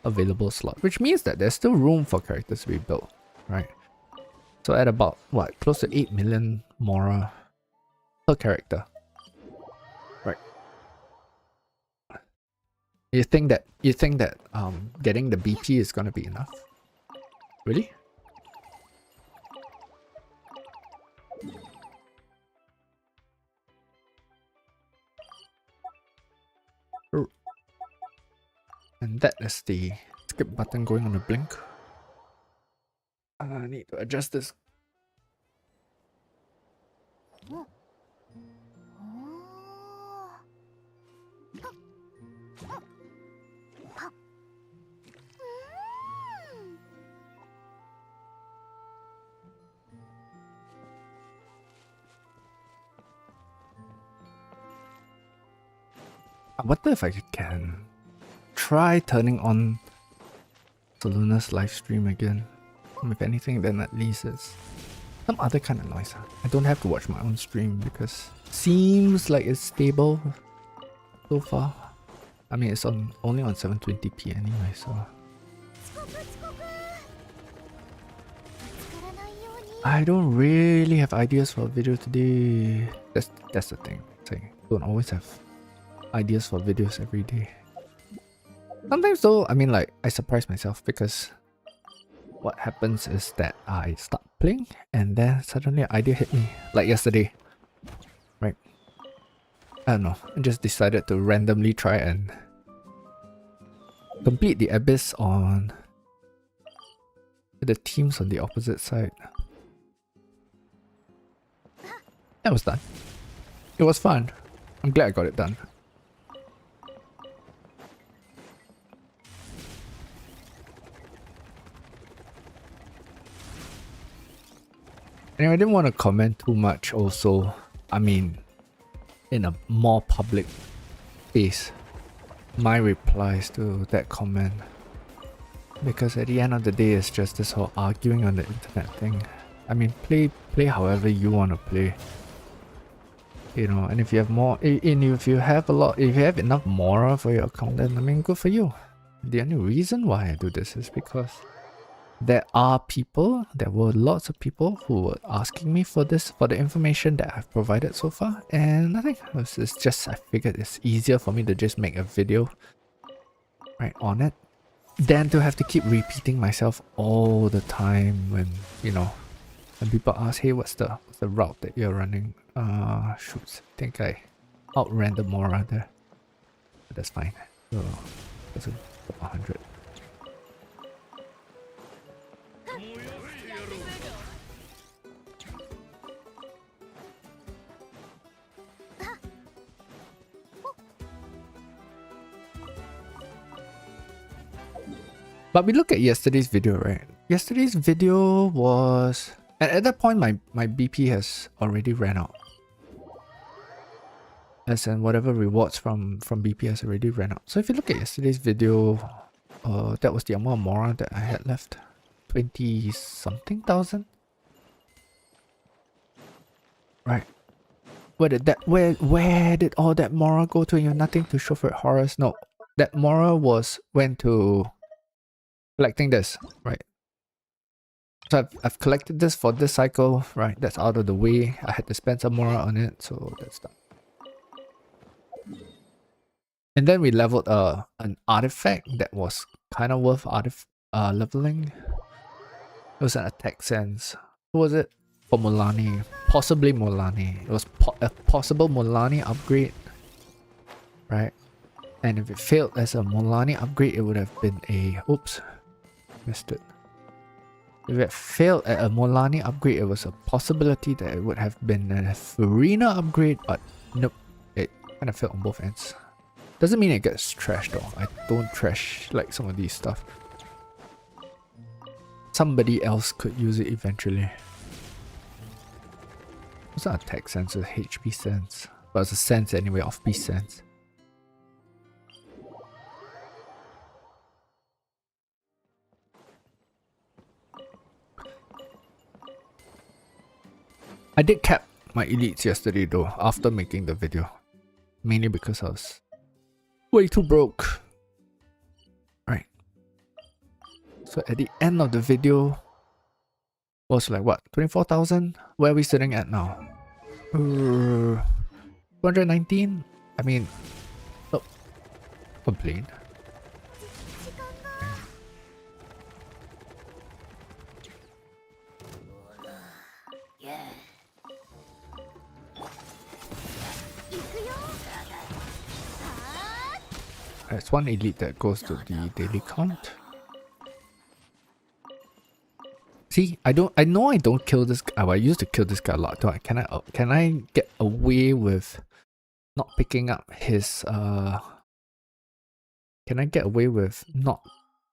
available slot, which means that there's still room for characters to be built, right? So at about what, close to 8 million Mora per character, right? You think that getting the BP is gonna be enough? Really? And that is the skip button going on a blink. I need to adjust this. I wonder if I can try turning on Soluna's live stream again. If anything, then at least it's some other kind of noise. I don't have to watch my own stream because it seems like it's stable so far. I mean, it's only on 720p anyway, so I don't really have ideas for a video today. That's the thing. I don't always have ideas for videos every day. Sometimes though, I mean, like, I surprise myself because what happens is that I start playing and then suddenly an idea hit me. Like yesterday, right? I don't know, I just decided to randomly try and complete the Abyss on the teams on the opposite side. That was done. It was fun. I'm glad I got it done. Anyway, I didn't want to comment too much also. I mean, in a more public space, my replies to that comment. Because at the end of the day, it's just this whole arguing on the internet thing. I mean, play however you want to play. You know, and if you have more, and if you have enough Mora for your account, then I mean, good for you. The only reason why I do this is because there were lots of people who were asking me for the information that I've provided so far, and nothing. It's just, I figured it's easier for me to just make a video right on it than to have to keep repeating myself all the time when, you know, when people ask, hey, what's the route that you're running? Shoots, I think I outran the Mora there. But that's fine. So that's 100. But we look at yesterday's video, right? Yesterday's video was And at that point, my BP has already ran out. As in whatever rewards from BP has already ran out. So if you look at yesterday's video, that was the amount of Mora that I had left. 20 something thousand. Right. Where did all that Mora go to? You have nothing to show for it, Horus. No. That Mora went to collecting this, right? So I've collected this for this cycle, right? That's out of the way. I had to spend some Mora on it, so that's done. And then we leveled an artifact that was kind of worth leveling. It was an attack sense. Who was it? For Mulanni. Possibly Mulanni. It was a possible Mulanni upgrade. Right? And if it failed as a Mulanni upgrade, it would have been a... Oops. Missed it. If it failed at a Mulanni upgrade, it was a possibility that it would have been a Furina upgrade, but nope. It kind of failed on both ends. Doesn't mean it gets trashed though. I don't trash like some of these stuff. Somebody else could use it eventually. It's not attack sense, it's HP sense. But it's a sense anyway, off-beat sense. I did cap my elites yesterday though, after making the video. Mainly because I was way too broke. Right. So at the end of the video was like what? 24,000? Where are we sitting at now? 219? I mean, no complain. There's one elite that goes to the daily count. See, I know I don't kill this guy. I used to kill this guy a lot. Do I? Can I get away with not picking up his Can I get away with not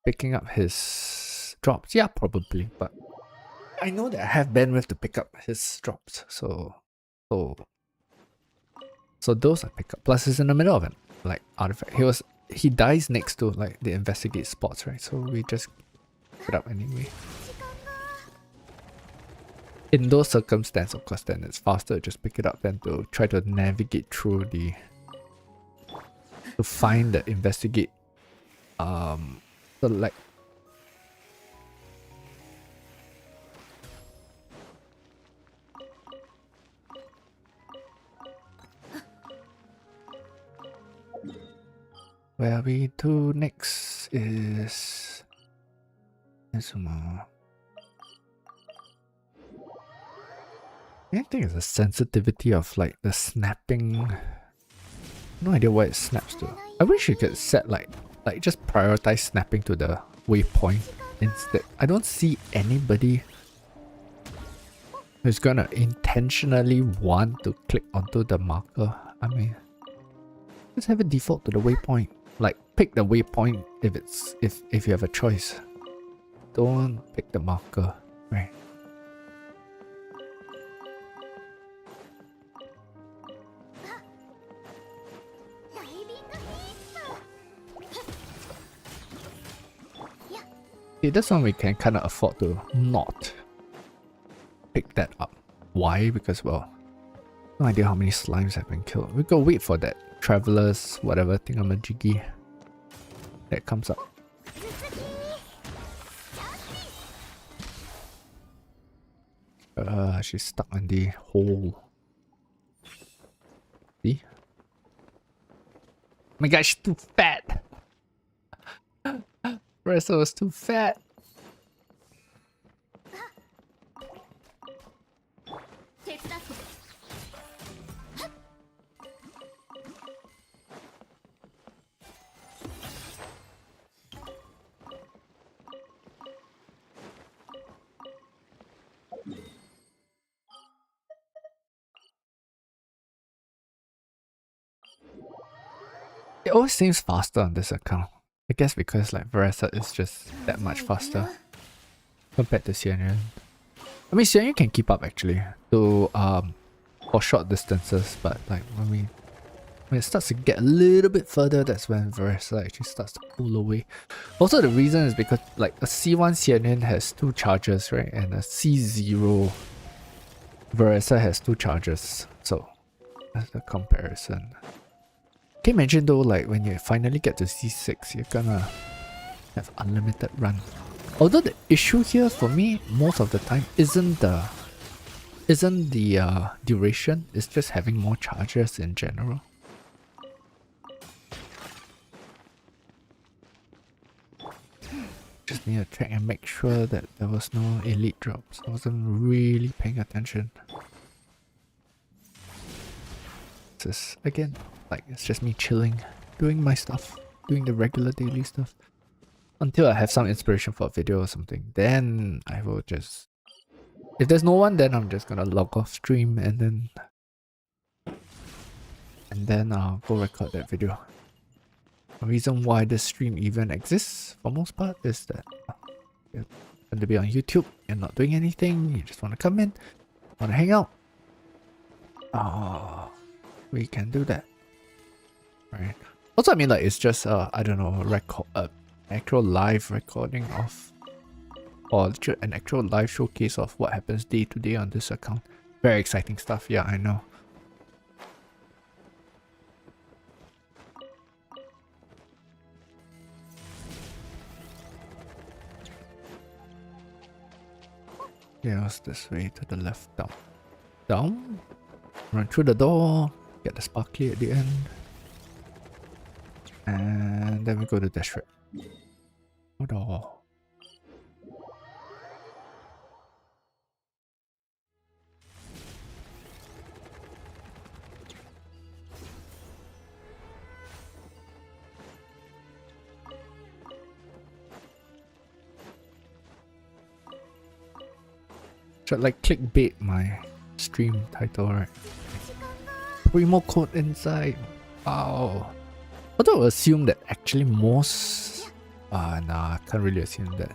picking up his drops? Yeah, probably, but I know that I have bandwidth to pick up his drops, so those I pick up. Plus he's in the middle of it. Like artifact. He dies next to like the investigate spots, right? So we just pick it up anyway. In those circumstances, of course, then it's faster to just pick it up than to try to navigate through to find the investigate select. Where we to next is Inazuma. I think it's the sensitivity of like the snapping. No idea what it snaps to. I wish you could set like just prioritize snapping to the waypoint instead. I don't see anybody who's gonna intentionally want to click onto the marker. I mean, just have it default to the waypoint. Like pick the waypoint if you have a choice. Don't pick the marker, right? See, this one we can kind of afford to not pick that up. Why? Because, well, no idea how many slimes have been killed. We go wait for that travelers, whatever thingamajiggy that comes up. She's stuck in the hole. See? Oh my god, she's too fat! Ressa was too fat. It always seems faster on this account. I guess because like Veresa is just that much faster compared to Xianren. I mean, Xianyu can keep up actually to for short distances, but like when it starts to get a little bit further, that's when Veresa actually starts to pull away. Also, the reason is because like a C1 Xianyun has 2 charges, right? And a C0 Veresa has 2 charges. So that's the comparison. Can you imagine though, like when you finally get to C6, you're gonna have unlimited run. Although the issue here for me most of the time isn't the duration, it's just having more charges in general. Just need to check and make sure that there was no elite drops. I wasn't really paying attention. This is, again, like it's just me chilling, doing my stuff, doing the regular daily stuff. Until I have some inspiration for a video or something, then I will just... If there's no one, then I'm just gonna log off stream and then I'll go record that video. The reason why this stream even exists, for most part, is that you're going to be on YouTube, you're not doing anything, you just want to come in, want to hang out. We can do that. Right. Also, I mean, like, it's just, I don't know, actual live recording of, or an actual live showcase of what happens day to day on this account. Very exciting stuff, yeah, I know. Yeah, it's this way to the left, down. Down, run through the door, get the sparkly at the end. And then we go to dash right. Hold on. Should like clickbait my stream title, right? Promo code inside. Wow. Although I assume that actually most... nah, I can't really assume that.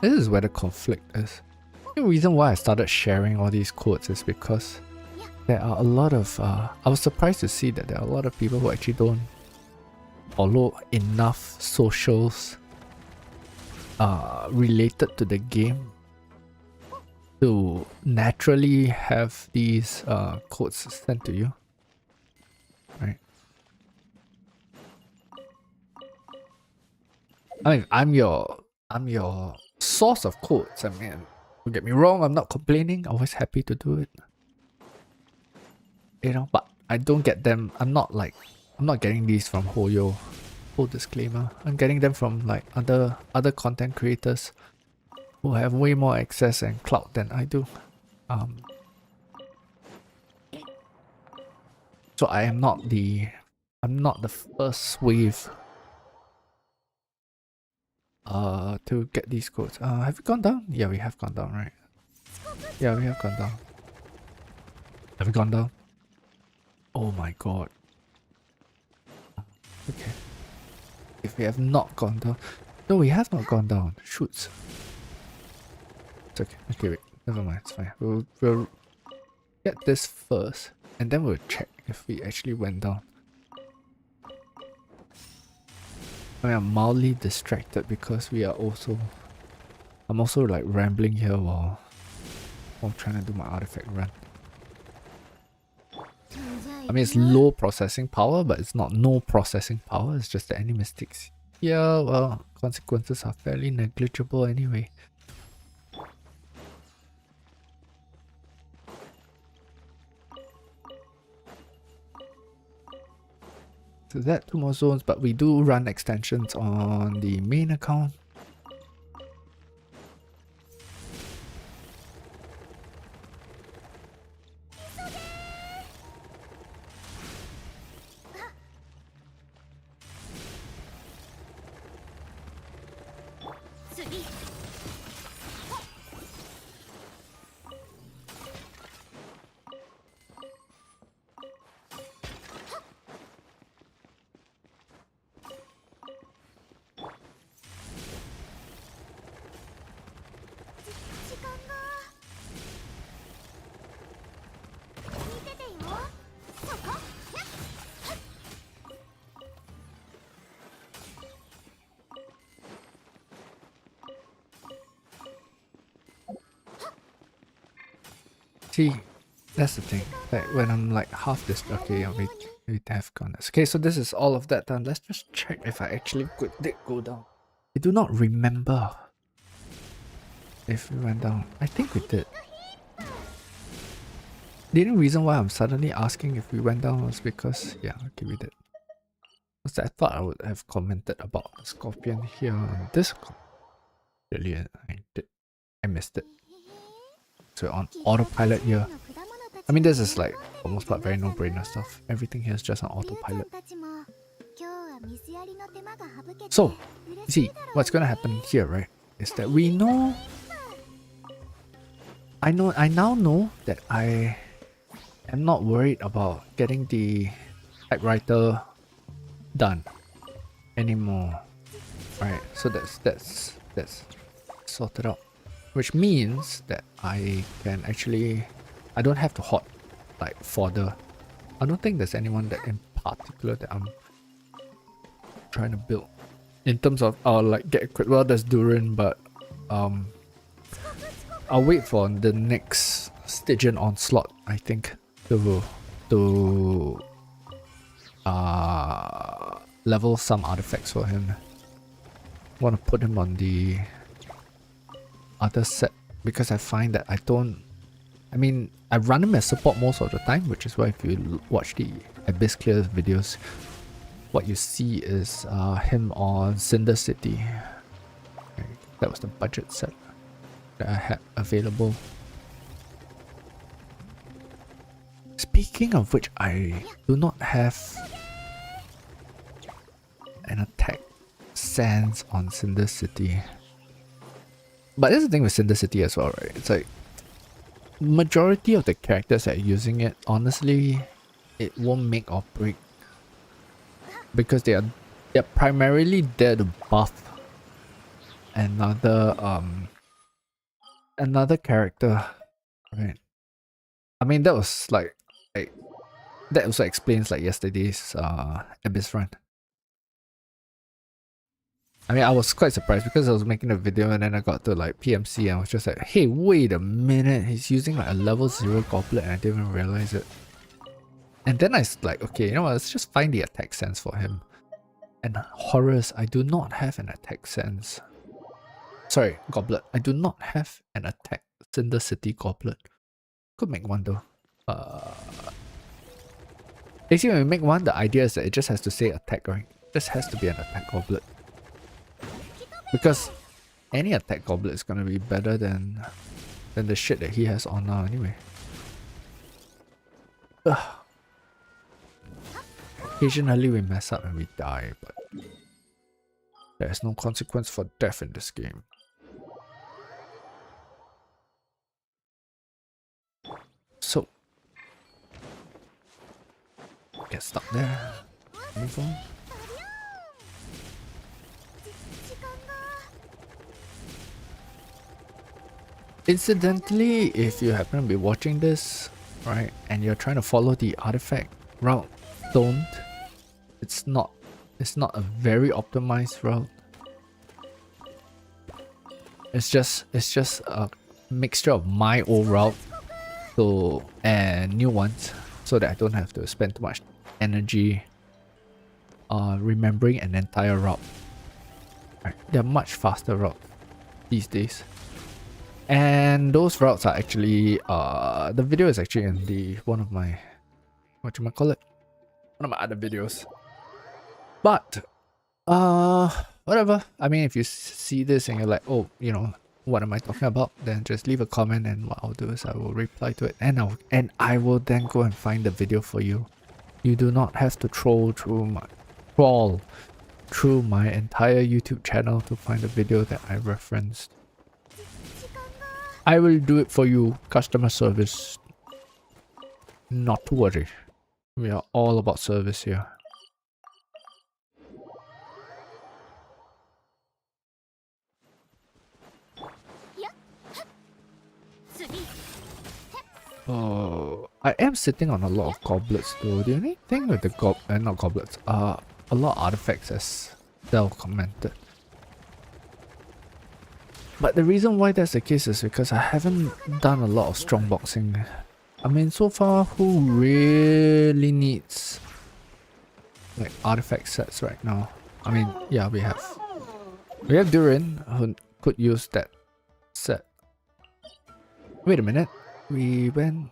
This is where the conflict is. The reason why I started sharing all these codes is because there are a lot of... I was surprised to see that there are a lot of people who actually don't follow enough socials related to the game to naturally have these codes sent to you, right? I mean, I'm your source of codes. I mean, don't get me wrong, I'm not complaining. Always happy to do it. You know, but I don't get them. I'm not getting these from Hoyo. Full disclaimer. I'm getting them from like other content creators who have way more access and clout than I do. So I'm not the first wave to get these codes. Have we gone down? Yeah, we have gone down, right? Yeah, we have gone down. Have we gone down? Oh my god. Okay. If we have not gone down... No, we have not gone down. Shoots. It's okay. Okay, wait. Never mind. It's fine. We'll get this first. And then we'll check if we actually went down. I mean, I'm mildly distracted because we are also... I'm also like rambling here while I'm trying to do my artifact run. I mean, it's low processing power, but it's not no processing power. It's just that any mistakes here, well, consequences are fairly negligible anyway. So that 2 more zones, but we do run extensions on the main account. See, that's the thing. Like when I'm like half this, okay, yeah, we have gone this. Okay, so this is all of that done. Let's just check if I actually did go down. I do not remember if we went down. I think we did. The only reason why I'm suddenly asking if we went down was because, yeah, okay, we did. Because I thought I would have commented about the scorpion here on this. Really, I missed it. So on autopilot here. I mean, this is like, for the most part, very no-brainer stuff. Everything here is just on autopilot. So, you see, what's gonna happen here, right, is that we know... I now know that I am not worried about getting the typewriter done anymore. Right, so that's sorted out. Which means that I can actually... I don't have to hoard like fodder. I don't think there's anyone that in particular that I'm trying to build. In terms of like get equipped. Well, there's Durin, but I'll wait for the next Stygian onslaught, I think, to level some artifacts for him. Want to put him on the other set because I find that I mean, I run him as support most of the time, which is why if you watch the Abyss Clear videos, what you see is him on Cinder City. Okay, that was the budget set that I had available. Speaking of which, I do not have an attack sense on Cinder City. But that's the thing with Cinder City as well, right? It's like majority of the characters that are using it, honestly, it won't make or break because they're primarily there to buff another character, right? I mean, that was like that also explains like yesterday's Abyss run. I mean, I was quite surprised because I was making a video and then I got to like PMC and I was just like, hey, wait a minute, he's using like a level 0 goblet and I didn't even realize it. And then I was like, okay, you know what, let's just find the attack sense for him. And Horus, I do not have an attack sense. Sorry, goblet. I do not have an attack Cinder City goblet. Could make one though. Basically, when we make one, the idea is that it just has to say attack, right? It just has to be an attack goblet. Because any attack goblet is gonna be better than the shit that he has on now anyway. Ugh. Occasionally we mess up and we die, but there's no consequence for death in this game. So get stuck there. Move on. Incidentally, if you happen to be watching this, right, and you're trying to follow the artifact route, don't. It's not a very optimized route. It's just a mixture of my old route and new ones, so that I don't have to spend too much energy remembering an entire route. Right, they're much faster routes these days. And those routes are actually the video is actually in one of my other videos. But whatever. I mean, if you see this and you're like, oh, you know, what am I talking about? Then just leave a comment and what I'll do is I will reply to it and I will then go and find the video for you. You do not have to crawl through my entire YouTube channel to find the video that I referenced. I will do it for you, customer service. Not to worry. We are all about service here. Oh, I am sitting on a lot of goblets though. The only thing with the not goblets, a lot of artifacts as Del commented. But the reason why that's the case is because I haven't done a lot of strong boxing I mean, so far, who really needs like artifact sets right now? I mean, yeah, we have Durin who could use that set. Wait a minute, we went.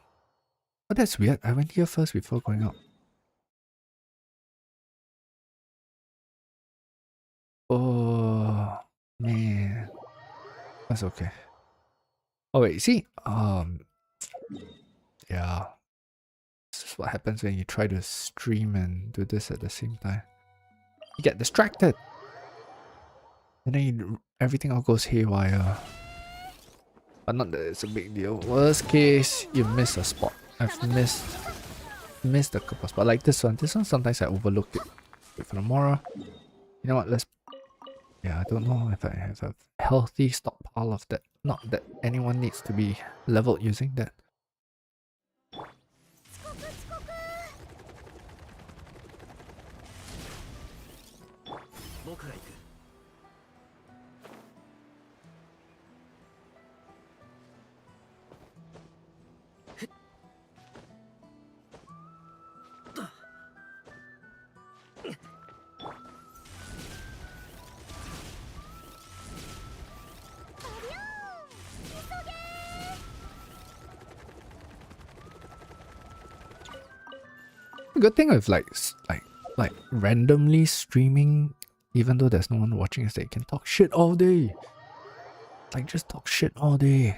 Oh, that's weird. I went here first before going out. Oh man, that's okay. Oh wait, see, yeah, this is what happens when you try to stream and do this at the same time. You get distracted, and then everything all goes haywire. But not that it's a big deal. Worst case, you miss a spot. I've missed a couple spots. Like this one. This one sometimes I overlook it. Wait for tomorrow. You know what? Let's. Yeah, I don't know if I have a healthy stockpile of that. Not that anyone needs to be leveled using that. The good thing with like randomly streaming, even though there's no one watching, is that you can talk shit all day. Like just talk shit all day.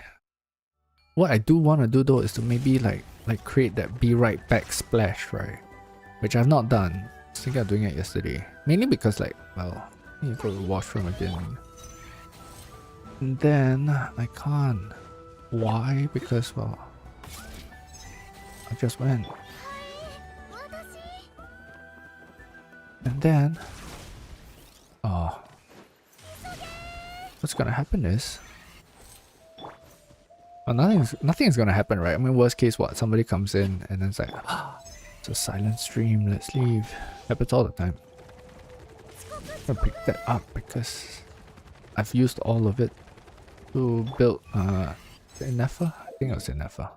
What I do want to do though is to maybe like create that be right back splash, right? Which I've not done. I was thinking of doing it yesterday. Mainly because like, well, I need to go to the washroom again. And then I can't. Why? Because, well, I just went. And then, oh, what's gonna happen is, well, nothing's gonna happen, right? I mean, worst case, what? Somebody comes in and then it's like, ah, it's a silent stream, let's leave. Happens all the time. I'm gonna pick that up because I've used all of it to build Inefa? I think it was Inefa.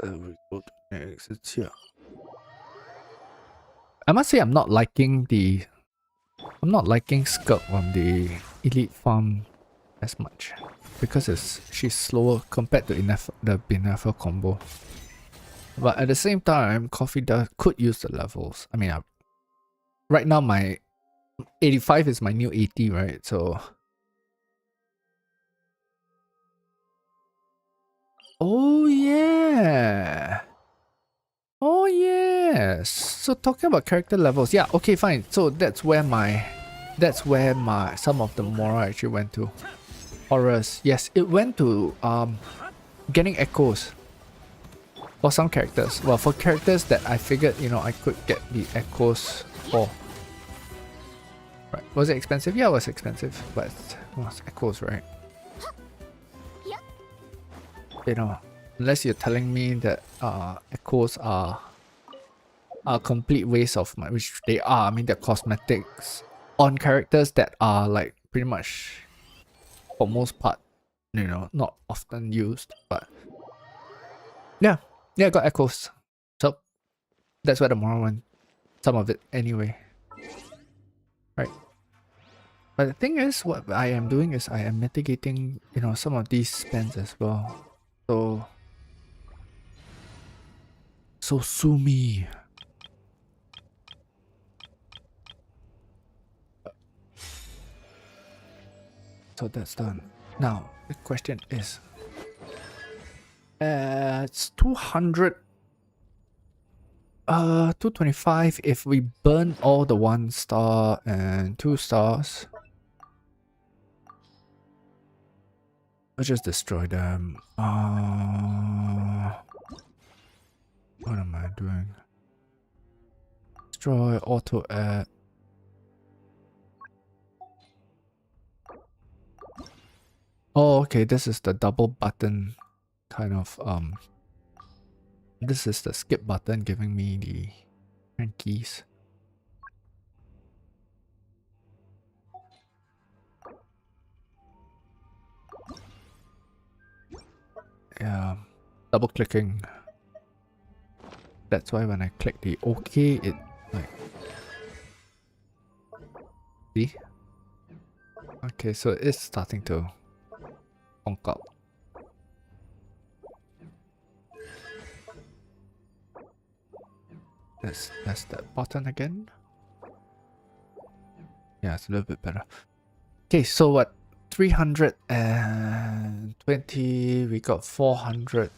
We go to next, it's here. I must say I'm not liking Skirk on the Elite Farm as much. Because she's slower compared to the Inefa combo. But at the same time, Coffee could use the levels. I mean, right now my 85 is my new 80, right? So... Oh yeah! Oh yes! So talking about character levels, yeah, okay, fine. So that's where some of the Mora actually went to. Horrors, yes, it went to getting echoes for some characters. Well, for characters that I figured, you know, I could get the echoes for. Right. Was it expensive? Yeah, it was expensive, but it was echoes, right? You know, unless you're telling me that echoes are a complete waste of money, which they are. I mean, they're cosmetics on characters that are like pretty much, for most part, you know, not often used. But yeah, I got echoes. So that's where the moral went. Some of it anyway. Right. But the thing is, what I am doing is I am mitigating, you know, some of these spends as well. So sue me. So that's done. Now the question is, it's 200. 225 if we burn all the 1 star and 2 stars. Let's just destroy them. What am I doing? Destroy, auto add. Oh, okay, this is the double button kind of, this is the skip button giving me the different keys. Yeah. double clicking. That's why when I click the OK, it like... See? Okay, so it's starting to honk up. That's that button again. Yeah, it's a little bit better. Okay, so what? 320, we got 400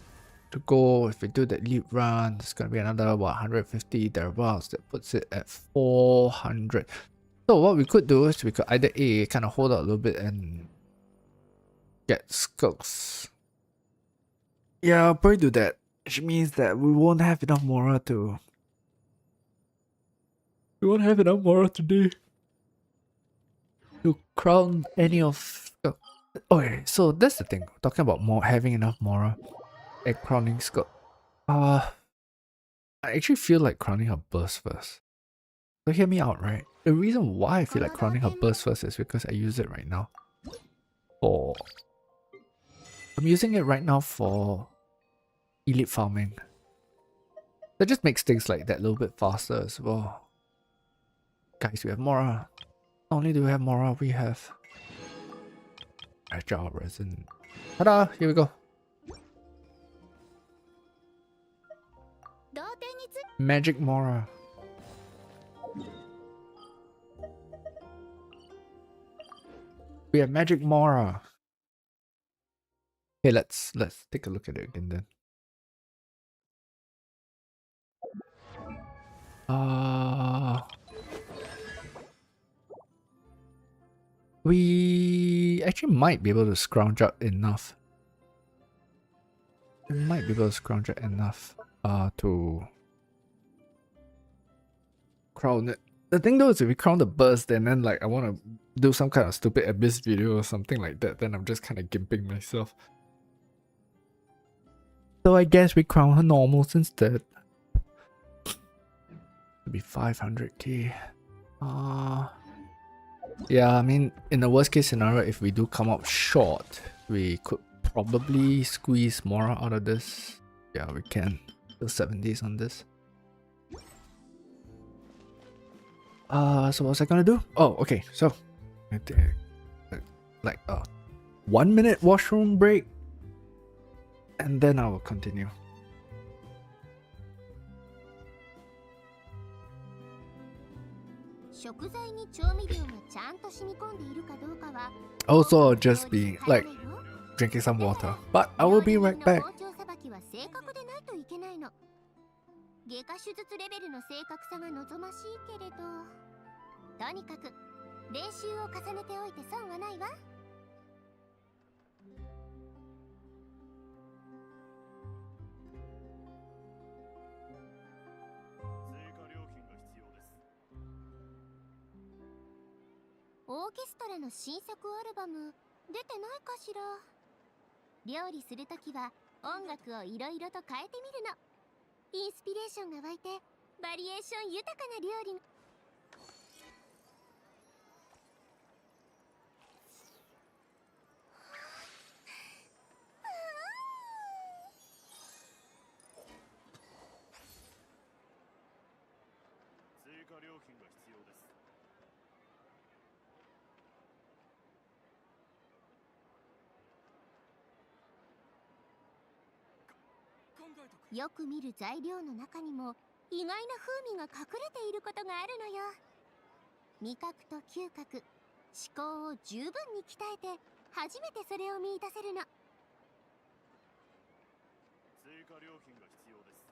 to go. If we do that leap run, it's gonna be another, what, 150 thereabouts. That puts it at 400. So what we could do is we could either A, kind of hold out a little bit and get skulks. Yeah, I'll probably do that. Which means that we won't have enough Mora to... We won't have enough Mora today to crown any of... Okay, so that's the thing. Talking about more having enough Mora and crowning skull. I actually feel like crowning her burst first. So hear me out, right? The reason why I feel like crowning her burst first is because I use it right now for... I'm using it right now for elite farming. That just makes things like that a little bit faster as well. Guys, we have Mora. Not only do we have Mora, we have Agile Resin. Ta-da! Here we go. Magic Mora. We have Magic Mora. Okay, let's take a look at it again then. We actually might be able to scrounge up enough. We might be able to scrounge up enough to crown it. The thing though is if we crown the burst and then like I want to do some kind of stupid abyss video or something like that, then I'm just kind of gimping myself. So I guess we crown her normals instead. It'll be 500k. Yeah, I mean, in the worst case scenario, if we do come up short, we could probably squeeze more out of this. Yeah, we can. Still 7 days on this. So what was I gonna do? Oh, okay, so like 1 minute washroom break and then I will continue. Also, I'll just be like drinking some water, but I will be right back. 外科手術レベルの正確さが望ましいけれど、とにかく練習を重ねておいて損はないわ。追加料金が必要です。オーケストラの新作アルバム出てないかしら。料理するときは音楽をいろいろと変えてみるの。 インスピレーションが湧いてバリエーション豊かな料理。追加料金が必要です。よく見る材料の中にも意外な風味が隠れていることがあるのよ。味覚と嗅覚、思考を十分に鍛えて初めてそれを見出せるの。追加料金が必要です。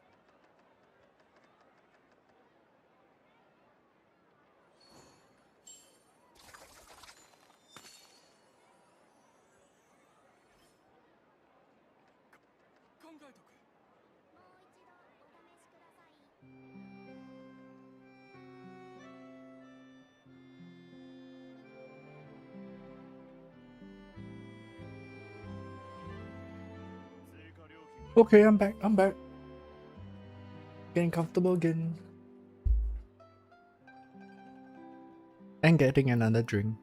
考えとく。 Okay, I'm back. Getting comfortable again. And getting another drink.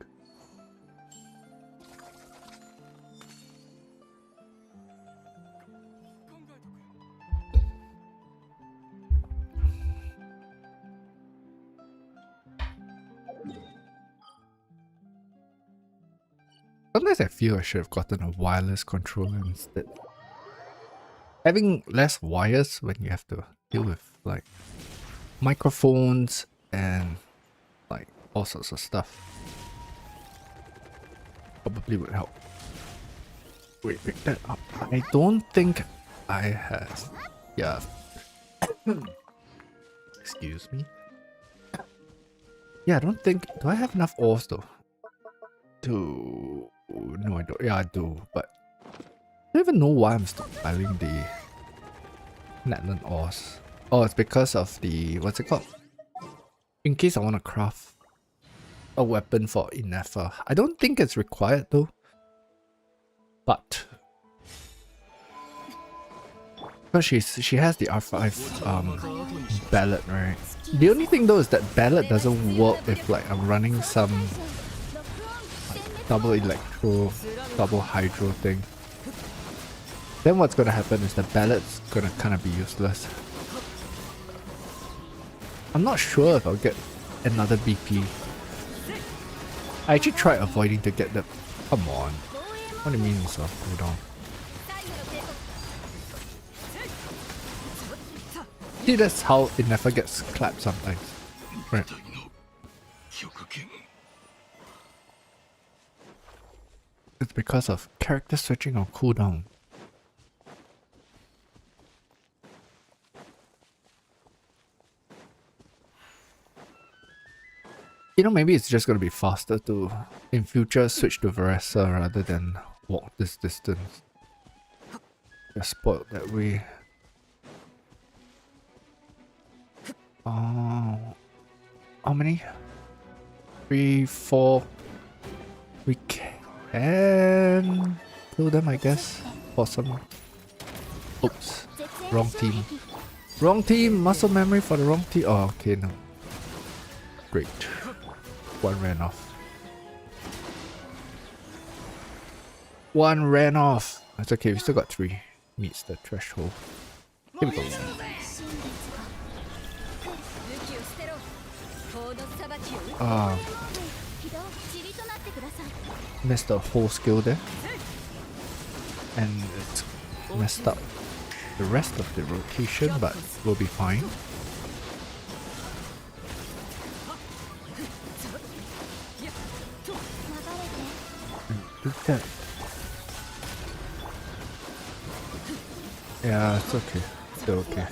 Sometimes I feel I should have gotten a wireless controller instead. Having less wires when you have to deal with like microphones and like all sorts of stuff probably would help. Wait, pick that up. I don't think I have. Yeah. Excuse me. Yeah, I don't think. Do I have enough ores though? No, I don't. Yeah, I do, but I don't even know why I'm stockpiling the Natlan ores. Oh, it's because of the, what's it called? In case I want to craft a weapon for Innefa. I don't think it's required though. But because she has the R5 ballot, right? The only thing though is that ballot doesn't work if like I'm running some double electro, double hydro thing. Then what's gonna happen is the ballot's gonna kind of be useless. I'm not sure if I'll get another BP. I actually tried avoiding to get the. Come on. What do you mean so? Hold on. See, that's how it never gets clapped sometimes. Right. It's because of character switching on cooldown. You know, maybe it's just gonna be faster to, in future, switch to Veressa rather than walk this distance. They're spoiled that way. How many? 3, 4. We can kill them, I guess. Awesome. Oops. Wrong team. Wrong team! Muscle memory for the wrong team. Oh, okay, no. Great. One ran off. One ran off. That's okay, we still got 3. Meets the threshold. Here we go. Missed the whole skill there. And it's messed up the rest of the rotation, but we'll be fine. Do that. Yeah, it's okay. Still okay.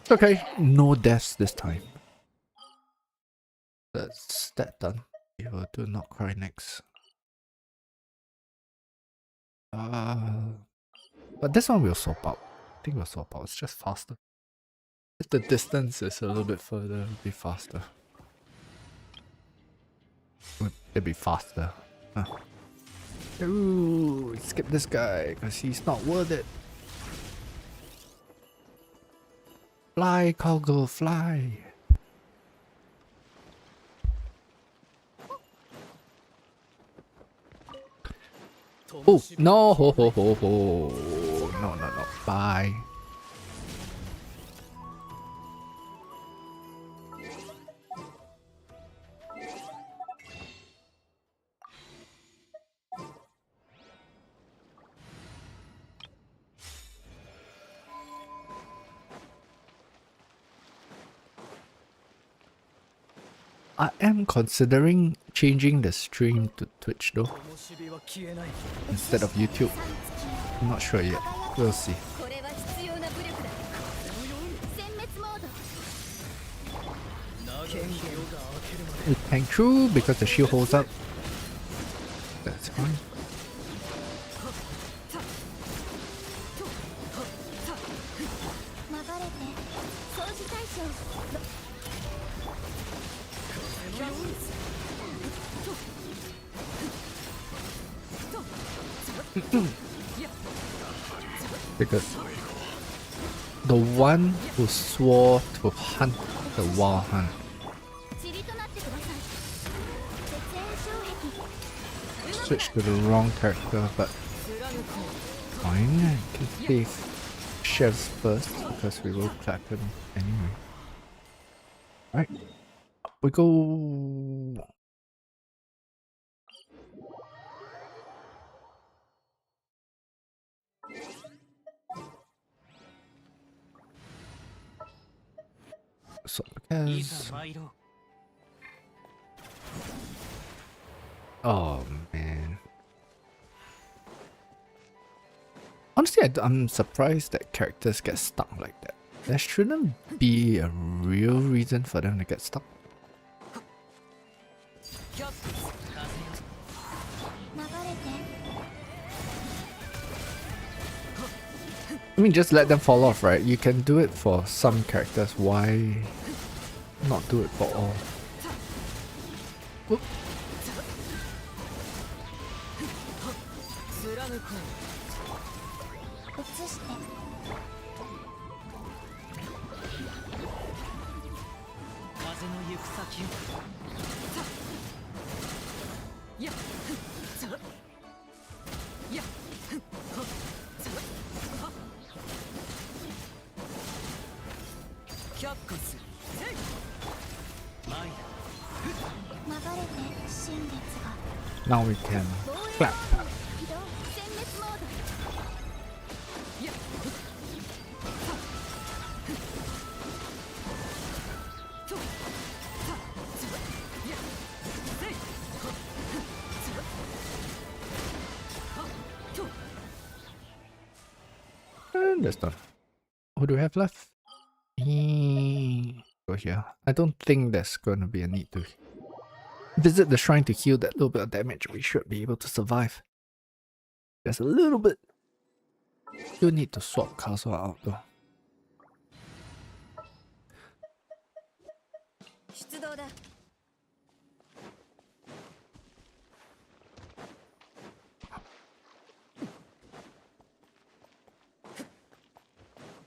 It's okay. No deaths this time. That's that done. We will do Not Cry next. But this one we'll swap out. I think we'll swap out. It's just faster. If the distance is a little bit further, it'll be faster. It'll be faster. Huh. Ooh, skip this guy because he's not worth it. Fly, Cowgirl, fly. Oh, no, ho, ho, ho, ho. No, no, no. Bye. I am considering changing the stream to Twitch though, instead of YouTube. I'm not sure yet. We'll see. We tank through because the shield holds up. That's fine. Because the one who swore to hunt the wild hunt switched to the wrong character, but fine. I can save Chefs first because we will clap him anyway. Right, we go. So because oh man, honestly, I'm surprised that characters get stuck like that. There shouldn't be a real reason for them to get stuck. I mean, just let them fall off, right? You can do it for some characters. Why not do it for all? Whoop. Now we can clap. And that's done. Who do we have left? Go here. I don't think there's gonna be a need to visit the shrine to heal that little bit of damage. We should be able to survive. There's a little bit. Still need to swap castle out though.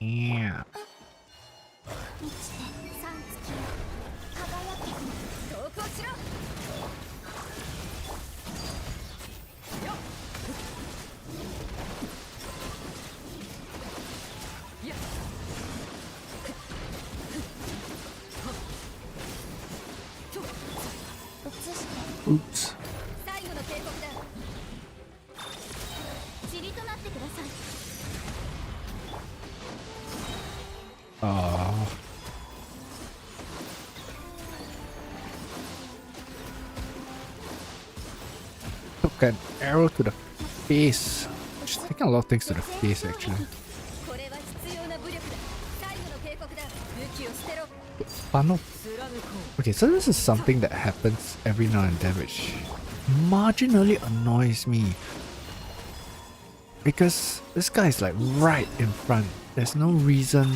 Yeah. Oops. Took an arrow to the face. She's taking a lot of things to the face actually. Funnel. Okay, so this is something that happens every now and then which marginally annoys me. Because this guy is like right in front. There's no reason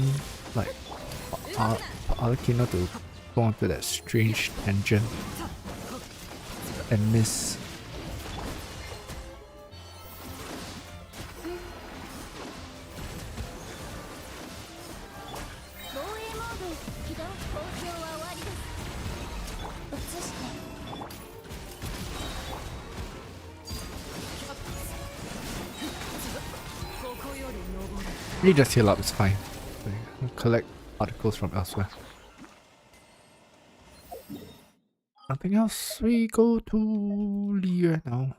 like for Arlecchino to go onto that strange tangent and miss. You just heal up, it's fine. Collect articles from elsewhere. Nothing else. We go to Liu now.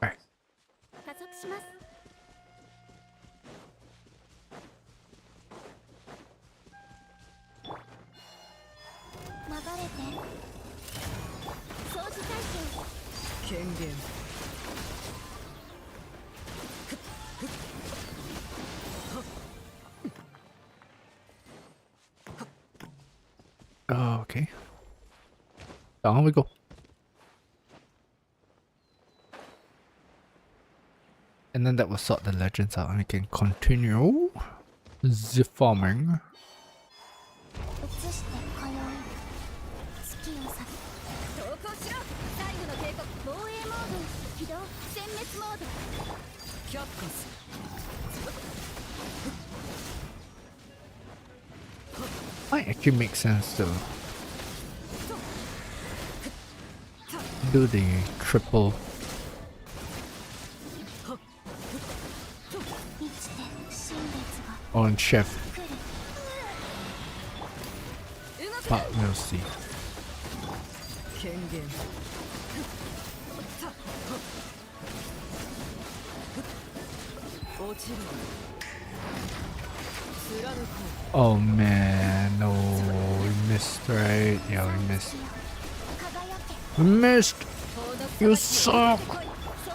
Alright. Okay. Down we go. And then that will sort the legends out and we can continue the farming. Might actually make sense to do the triple on chef, but we'll see. Oh man, no, we missed, right? Yeah, we missed. We missed! You suck!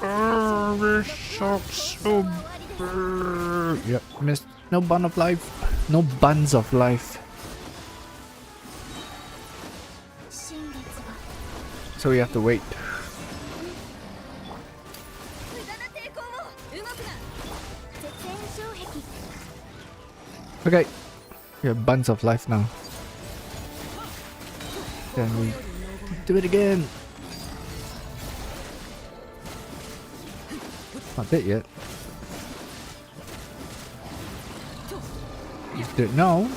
This sucks so bad. Yep, missed. No bun of life. No buns of life. So we have to wait. Okay. We have buns of life now. Then we do it again. Not dead yet. He's dead now.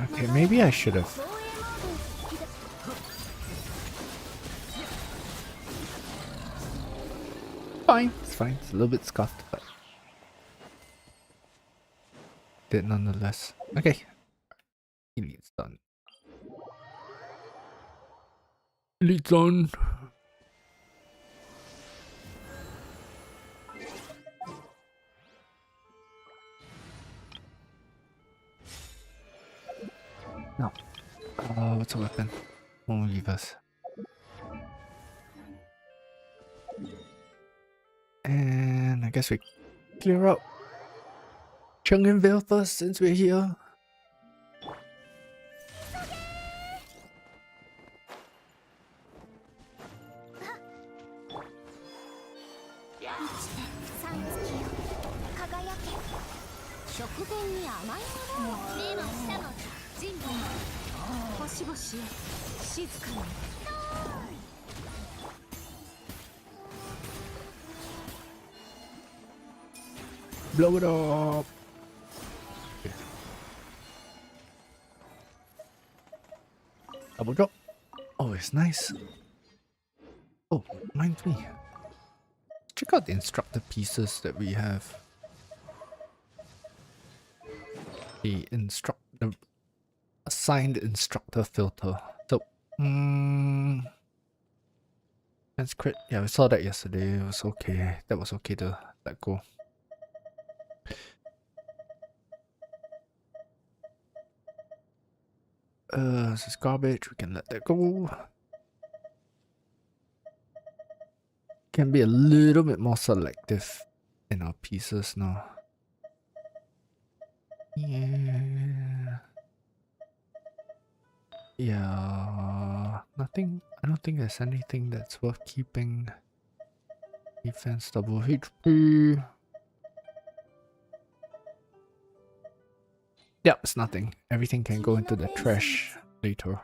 Okay, maybe I should have. Fine, it's fine. It's a little bit scuffed, but did nonetheless. Okay. Elite's done. Elite's done. No. What's a weapon? Won't leave us. And I guess we clear out Chang'e first since we're here. Blow it up. Okay. Double drop. Oh, it's nice. Oh, reminds me. Check out the instructor pieces that we have. The assigned instructor filter. So, that's crit. Yeah, we saw that yesterday. It was okay. That was okay to let go. This is garbage. We can let that go. Can be a little bit more selective in our pieces now. Yeah. Yeah. Nothing. I don't think there's anything that's worth keeping. Defense double HP. Yep, it's nothing. Everything can go into the trash later.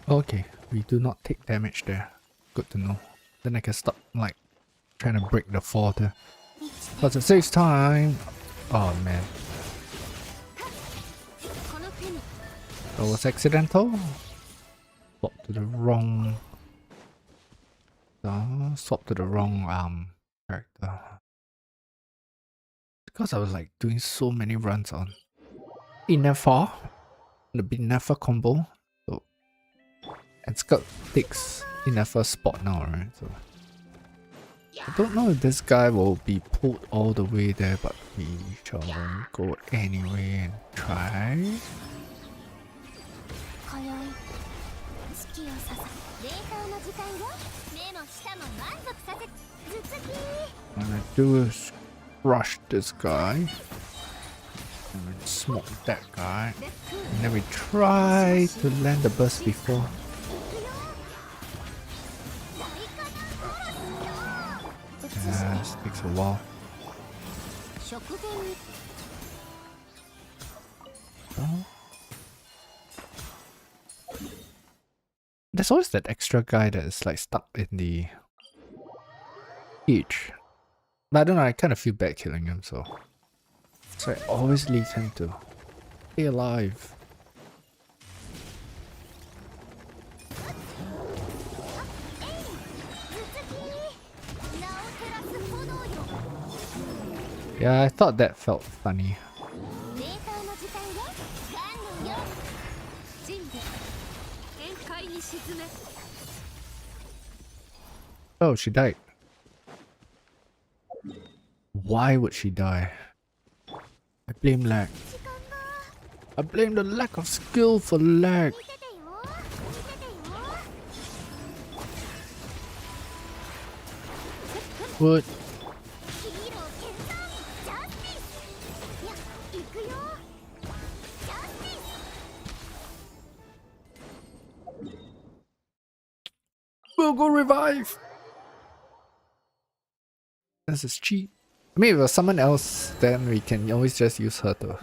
Okay, we do not take damage there. Good to know. Then I can stop like trying to break the fort there. But it saves time. Oh man. That was accidental. Swap to the wrong. Swap to the wrong character. Because I was like doing so many runs on Innefa, the Binnefa combo. And Scud takes Innefa's spot now, right? So I don't know if this guy will be pulled all the way there, but we shall go anyway and try. 今宵月をささ冷凍の時間よ目も舌も満足させ頭突き What I do is crush this guy. And then smoke that guy. And then we try to land the burst before. Yeah, this takes a while. 食前に Oh. There's always that extra guy that is like stuck in the cage. But I don't know, I kind of feel bad killing him, so I always leave him to stay alive. Yeah, I thought that felt funny. 冷凍の時間よガンノンよ準備宴会に沈め Oh, she died. Why would she die? I blame lag. I blame the lack of skill for lag. 見ててよ見ててよ What? ヒーロー決断ジャスティスいや行くよジャスティス We'll go revive. This is cheap. I mean, if it was someone else, then we can always just use her to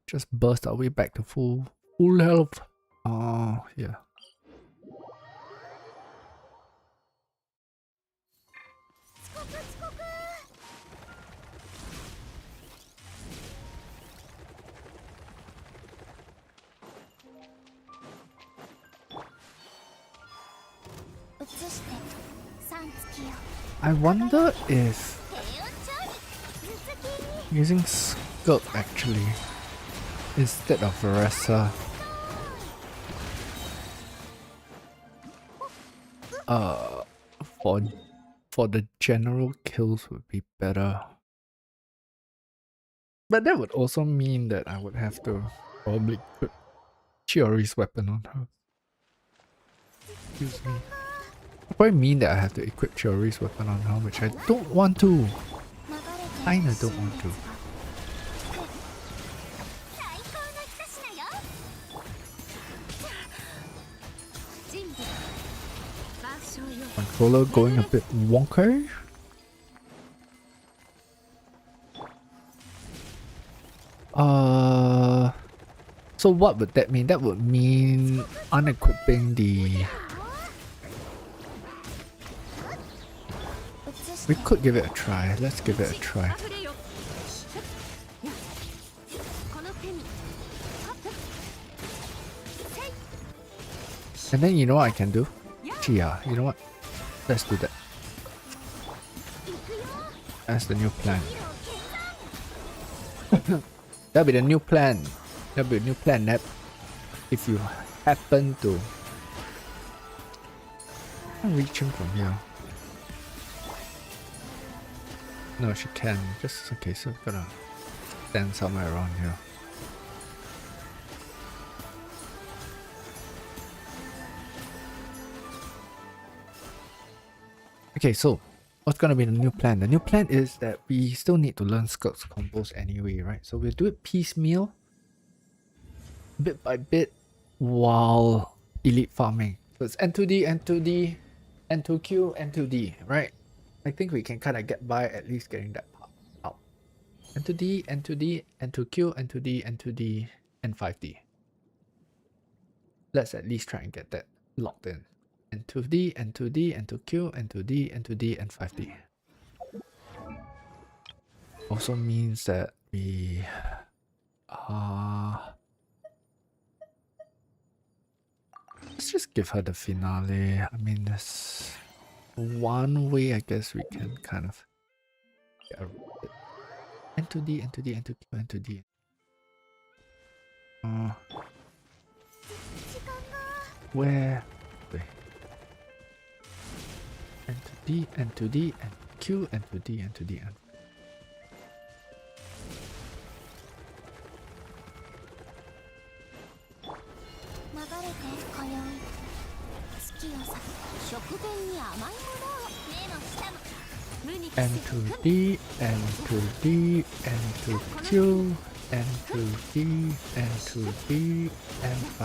just burst our way back to full health. Oh, yeah. 遅刻遅刻 移して3月よ I wonder if 手をちょい頭突き using Skulk actually instead of Veressa for the general kills would be better. But that would also mean that I would have to probably put Chiori's weapon on her. Excuse me. It probably mean that I have to equip Chiori's weapon on her, which I don't want to. 流れて Kinda don't want to. 最高の一品よ準備万象よ Controller going a bit wonky. So what would that mean? That would mean unequipping the... 移して We could give it a try. Let's give it a try. 溢れよこの手にハップせい And then you know what I can do? Chia, you know what? Let's do that. 行くよ That's the new plan. ヒーロー決断 That'll be the new plan. That'll be a new plan, Nep. If you happen to... I'm reaching from here. No, she can. Just okay, so I'm gonna stand somewhere around here. Okay, so what's gonna be the new plan? The new plan is that we still need to learn Skulk's combos anyway, right? So we'll do it piecemeal, bit by bit, while elite farming. So it's N2D, N2D, N2Q, N2D, right? I think we can kind of get by at least getting that part out. N2D, N2D, N2Q, N2D, N2D, N5D. Let's at least try and get that locked in. N2D, N2D, N2Q, N2D, N2D, N5D. Also means that we let's just give her the finale. I mean, there's one way I guess we can kind of get around it. N2D, N2D, N2Q, N2D. 時間が Where? Wait. N2D, N2D, and Q, N to D, N to D, N. 流れて今宵月夜さ食前に甘いものを目の下も無に N to D, N to D, N to Q, N to D, N to D, N5,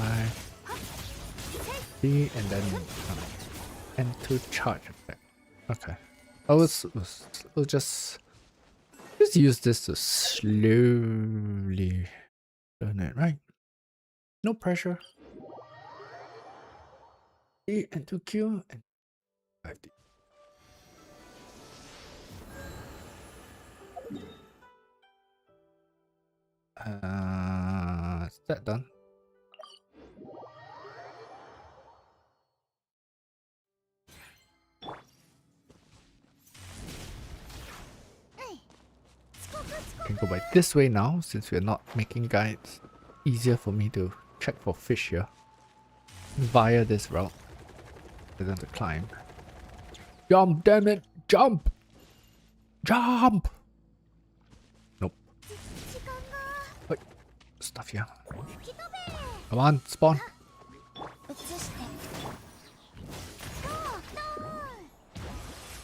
D, and then N to charge effect. Okay. We'll just use this to slowly learn it, right? No pressure. D, N to Q, and 5D. Is that done? Can go by this way now since we're not making guides. Easier for me to check for fish here via this route rather than to climb. Jump, damn it! Jump! Jump! Nope. Wait, stuff here. Come on, spawn.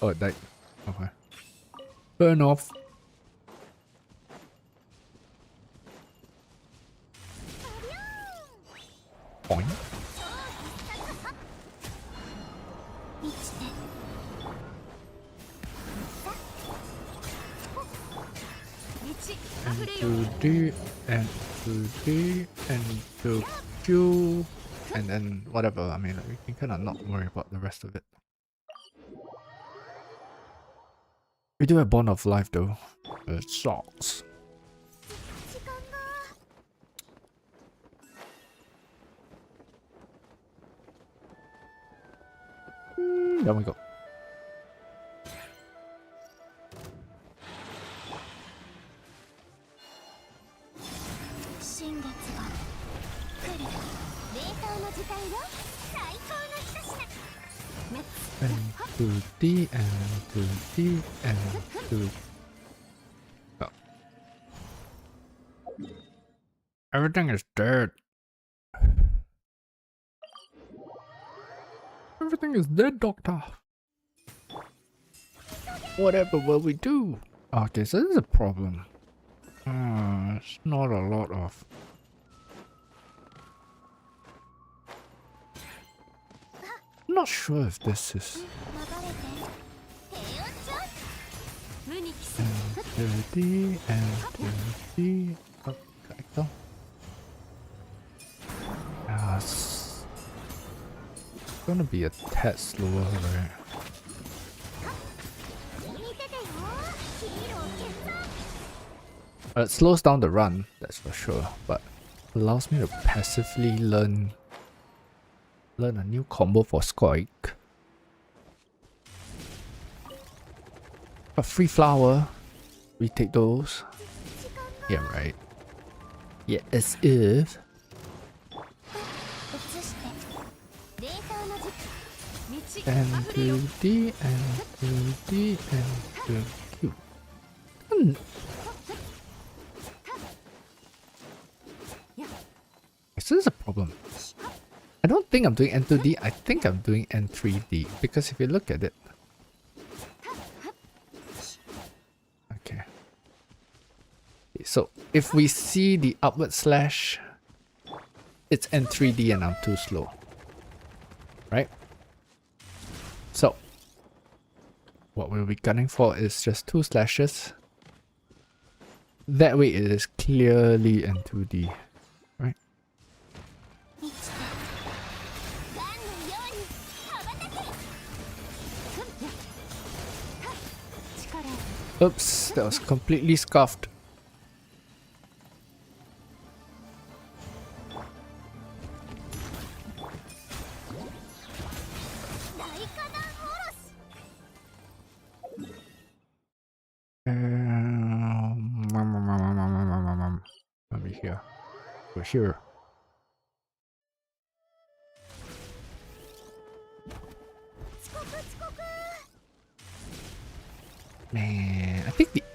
Oh, it died. Okay. Burn off. Point. And to D, and to D, and to Q, and then whatever. I mean, we can kind of not worry about the rest of it. We do have Bond of Life though. It sucks. There we go. And to D, and to D, and to... Oh. Everything is dead. Everything is dead, Doctor. Whatever will we do? Okay, so this is a problem. It's not a lot of... I'm not sure if this is... And to D, and to D... Okay, go. It's gonna be a tad slower, right? It slows down the run, that's for sure, but allows me to passively learn a new combo for Skoik. A free flower, we take those. Yeah, right. Yeah, as if. And to D, and to D, and to Q. This is a problem. I don't think I'm doing N2D, I think I'm doing N3D. Because if you look at it... Okay. So, if we see the upward slash, it's N3D and I'm too slow. Right? So, what we'll be gunning for is just 2 slashes. That way it is clearly N2D. Right? Oops, that was completely scuffed. Let me here. We're here.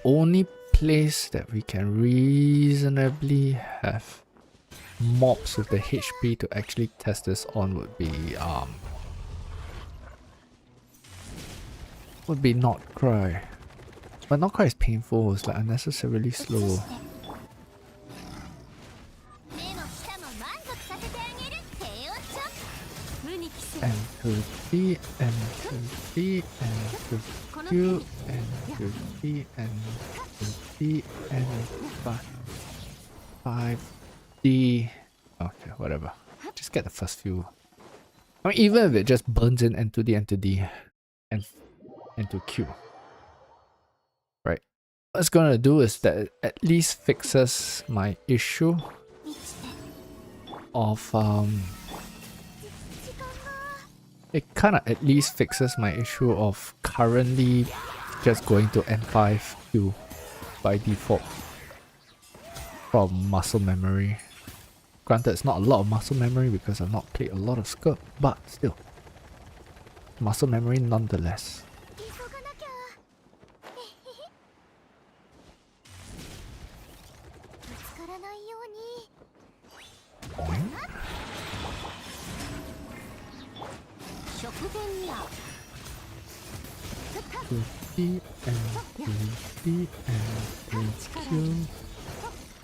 only place that we can reasonably have mobs with the HP to actually test this on would be Not Cry. But Not Cry is painful, it's like unnecessarily slow. And to B, and to B, and to Q, and to B, and to B, and 5D. Okay, whatever. Just get the first few. I mean, even if it just burns in N to D, N to D, and to Q. Right. What it's gonna do is that it at least fixes my issue of it kind of at least fixes my issue of currently just going to N5Q by default from muscle memory. Granted, it's not a lot of muscle memory because I've not played a lot of Skirk, but still, muscle memory nonetheless.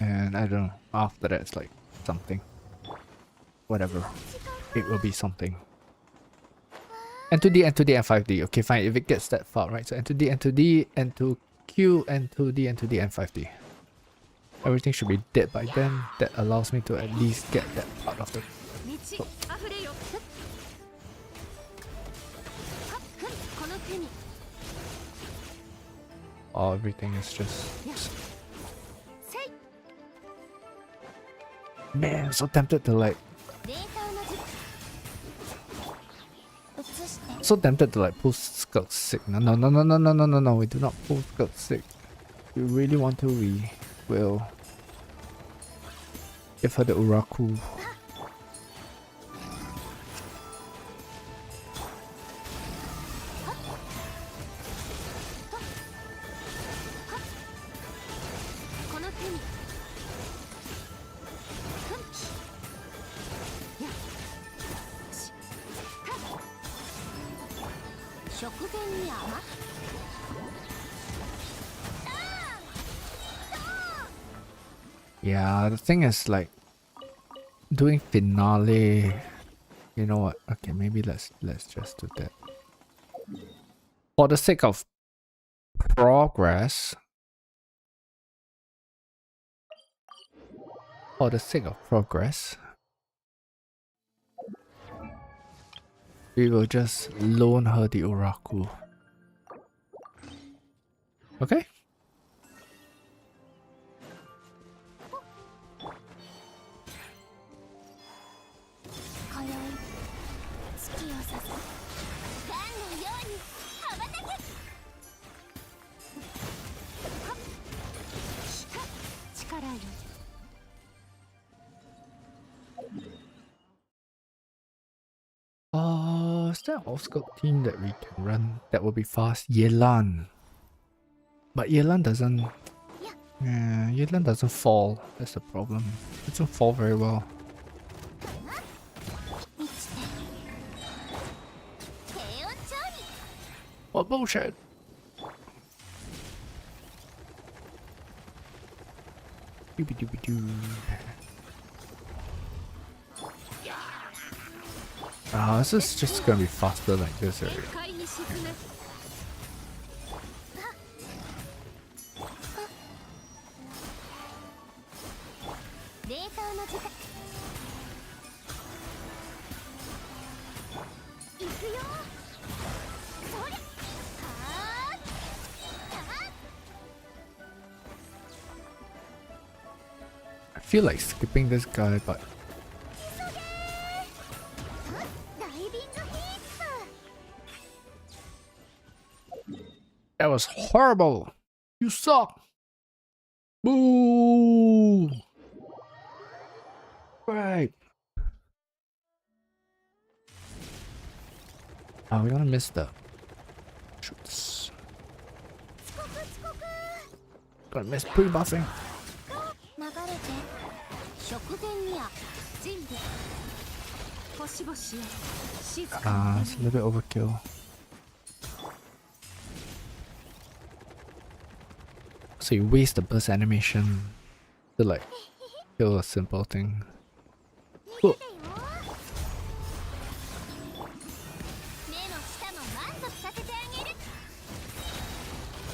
And I don't know, after that it's like something. Whatever. It will be something. N2D, N2D, N5D. Okay, fine, if it gets that far, right? So N2D, N2D, N2Q, N2D, N2D, N5D. Everything should be dead by then. That allows me to at least get that part of the... Oh. Oh, everything is just... Man, I'm so tempted to like... So tempted to like pull Skirk Sick. No, we do not pull Skirk Sick. If we really want to, we will give her the Uraku. Yeah, the thing is like doing finale. You know what? Okay, maybe let's just do that. For the sake of progress. For the sake of progress. We will just loan her the Uraku. Okay? Is there an off-scope team that we can run that will be fast? Yelan. But Yelan doesn't... Yeah, Yelan doesn't fall. That's the problem. It doesn't fall very well. What bullshit! Doobie-doobie-doo. This is just gonna be faster like this area. I feel like skipping this guy, but that was horrible. You suck. Boo. Right. We're gonna miss the shoots. Gonna miss pre-buffing. 流れて食前には準備星々よ静か Ah, に it's a little bit overkill. So you waste the burst animation to like kill a simple thing. Cool. 目の下も満足させてあげる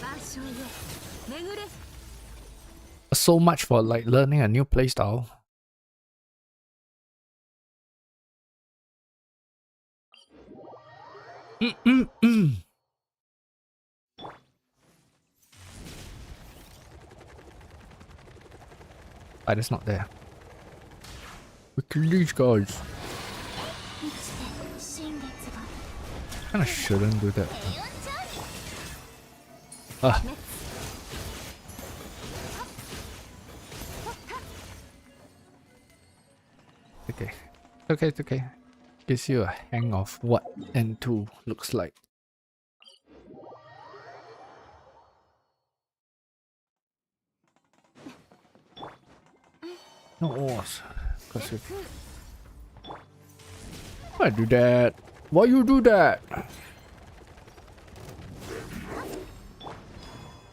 万象よ巡れ So much for like learning a new playstyle. But it's not there. We kill these guys. 生きて新月が Kinda shouldn't do that. 平穏調理 Ah, okay. Okay, it's okay. Gives you a hang of what N2 looks like. No ores. Cause you... Why do that? Why you do that?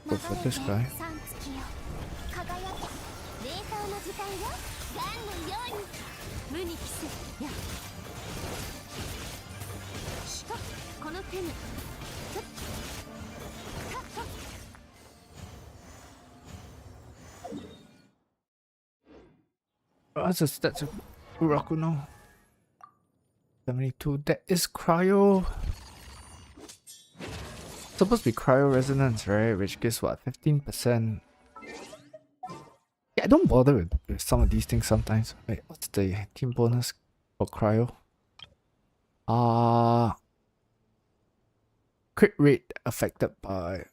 Go for this guy. 三月よ輝け冷凍の時間よガンのように無に帰すやひとこの手にふっはっはっ That's a stats of Urakuno. 72. That is cryo. Supposed to be cryo resonance, right? Which gives what, 15%. Yeah, I don't bother with some of these things sometimes. Wait, what's the team bonus for cryo? Crit rate affected by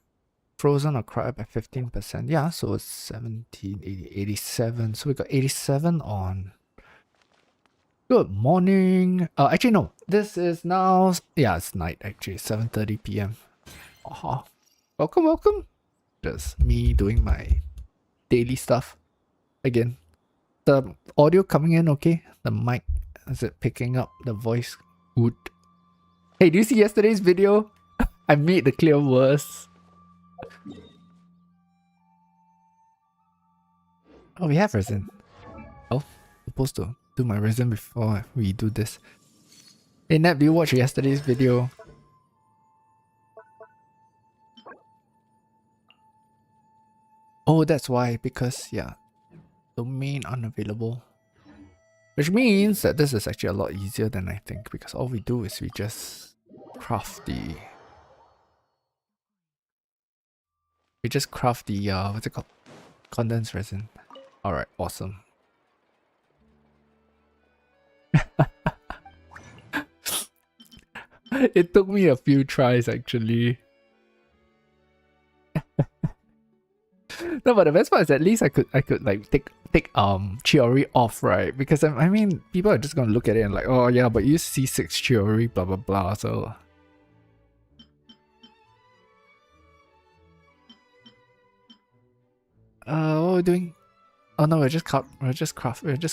frozen or cryo by 15%. Yeah, so it's 17, 80, 87. So we got 87 on. Good morning. Actually no. This is now, yeah, it's night actually. 7:30 p.m. Welcome, welcome. Just me doing my daily stuff again. The audio coming in okay? The mic, is it picking up the voice? Good. Hey, do you see yesterday's video? I made the clear worse. Oh, we have resin. Oh, supposed to do my resin before we do this. Hey Nap, do you watch yesterday's video? Oh, that's why, because yeah, domain unavailable. Which means that this is actually a lot easier than I think, because all we do is we just craft the... what's it called? Condensed resin. Alright, awesome. It took me a few tries actually. No, but the best part is at least I could like take Chiori off, right? Because I mean people are just gonna look at it and like, oh yeah, but you C6 Chiori, blah blah blah. So what are we doing? Oh no, we're just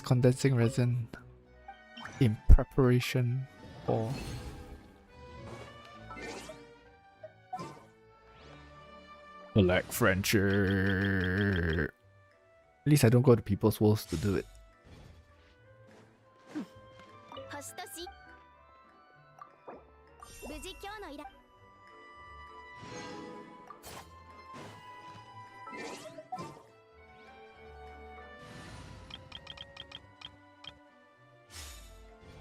condensing resin in preparation for Black Frencher. At least I don't go to people's walls to do it. 星とし無事今日の依頼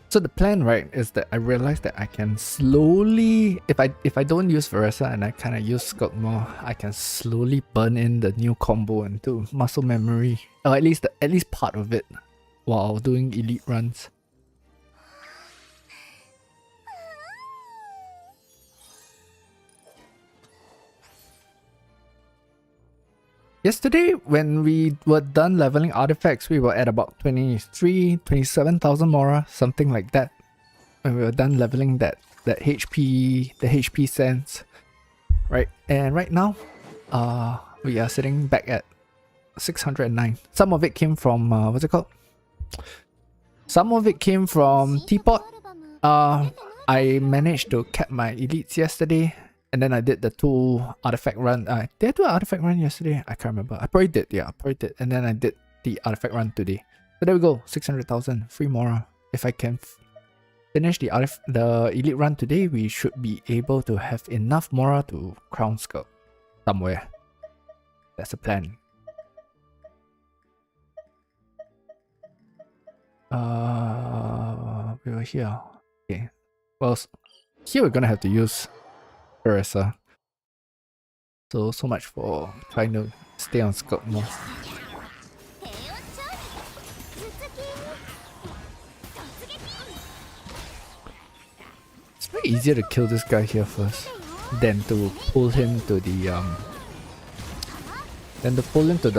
So the plan, right, is that I realized that I can slowly, if I don't use Veresa and I kind of use Skulk more, I can slowly burn in the new combo into muscle memory, or at least part of it, while doing elite runs. Yesterday, when we were done leveling artifacts, we were at about 27,000 Mora, something like that. When we were done leveling the HP sense, right? And right now, we are sitting back at 609. Some of it came from what's it called? Some of it came from Teapot. I managed to cap my elites yesterday, and then I did the 2 artifact run. Did I do an artifact run yesterday? I can't remember. I probably did. Yeah, I probably did. And then I did the artifact run today. So there we go. 600,000 free Mora. If I can finish the elite run today, we should be able to have enough Mora to crown Sculpt somewhere. That's the plan. We were here. Okay. Well, here we're gonna have to use Teresa. So much for trying to stay on Sculpt more. It's very easier to kill this guy here first than to pull him to the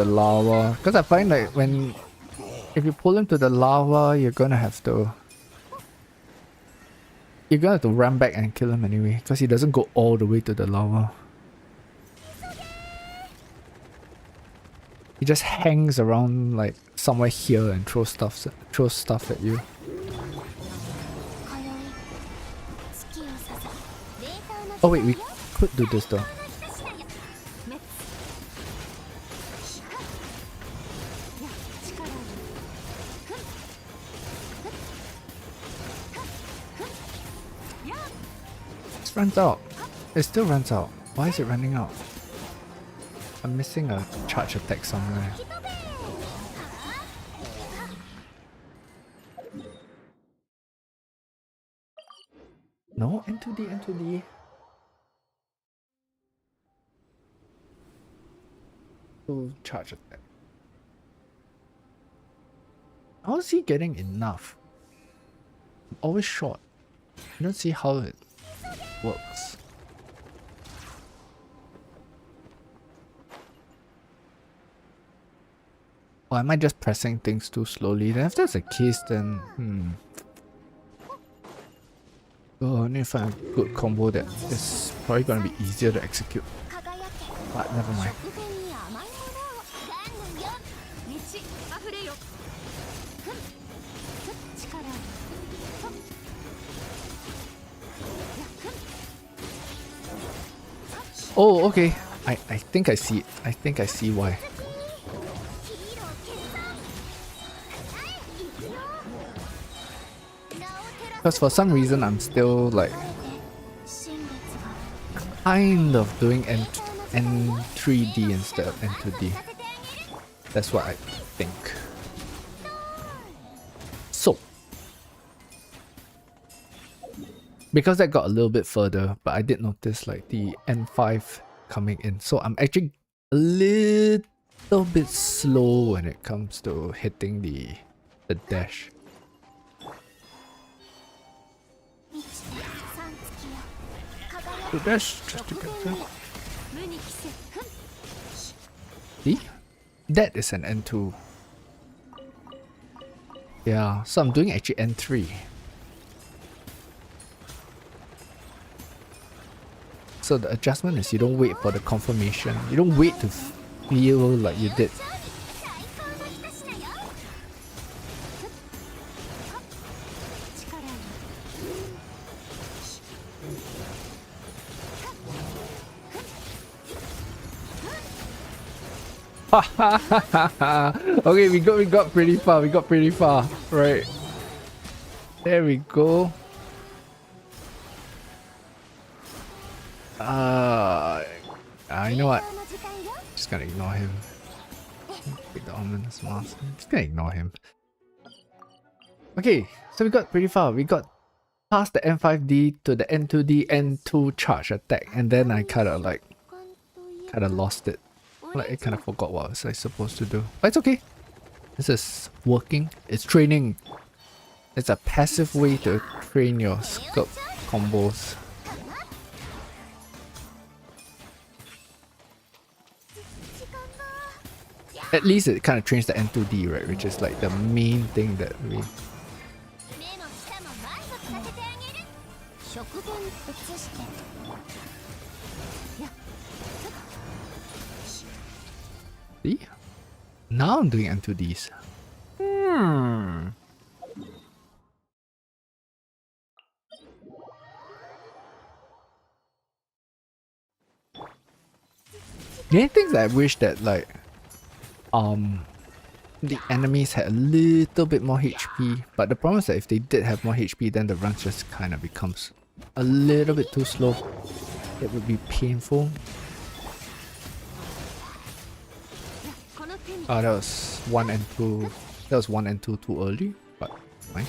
lava. Because I find like if you pull him to the lava, you're gonna have to run back and kill him anyway, because he doesn't go all the way to the lava. He just hangs around like somewhere here and throws stuff at you. Oh wait, we could do this though. It runs out. It still runs out. Why is it running out? I'm missing a charge attack somewhere. No, N2D. Oh, charge attack. How is he getting enough? I'm always short. I don't see how it works. Or am I just pressing things too slowly? Then if that's the case, then oh, I need to find a good combo that is probably gonna be easier to execute. But never mind. Oh, okay. I think I see it. I think I see why. Because for some reason I'm still like kind of doing N3D instead of N2D. That's what I think. So because that got a little bit further, but I did notice like the N5 coming in. So I'm actually a little bit slow when it comes to hitting the dash. The dash just to get there. See? That is an N2. Yeah, so I'm doing actually N3. So the adjustment is you don't wait for the confirmation. You don't wait to feel like you did. Okay, we got pretty far. We got pretty far. Right. There we go. You know what? Just gonna ignore him. Take the ominous mask. Just gonna ignore him. Okay, so we got pretty far. We got past the N5D to the N2D N2 charge attack, and then I kind of lost it. Like I kind of forgot what was I supposed to do. But it's okay. This is working. It's training. It's a passive way to train your Sculpt combos. At least it kind of trains the N2D, right? Which is like the main thing that we... See? Now I'm doing N2Ds. The only things I wish that like the enemies had a little bit more HP, but the problem is that if they did have more HP, then the run just kind of becomes a little bit too slow. It would be painful. That was 1 and 2. That was 1 and 2 too early, but fine.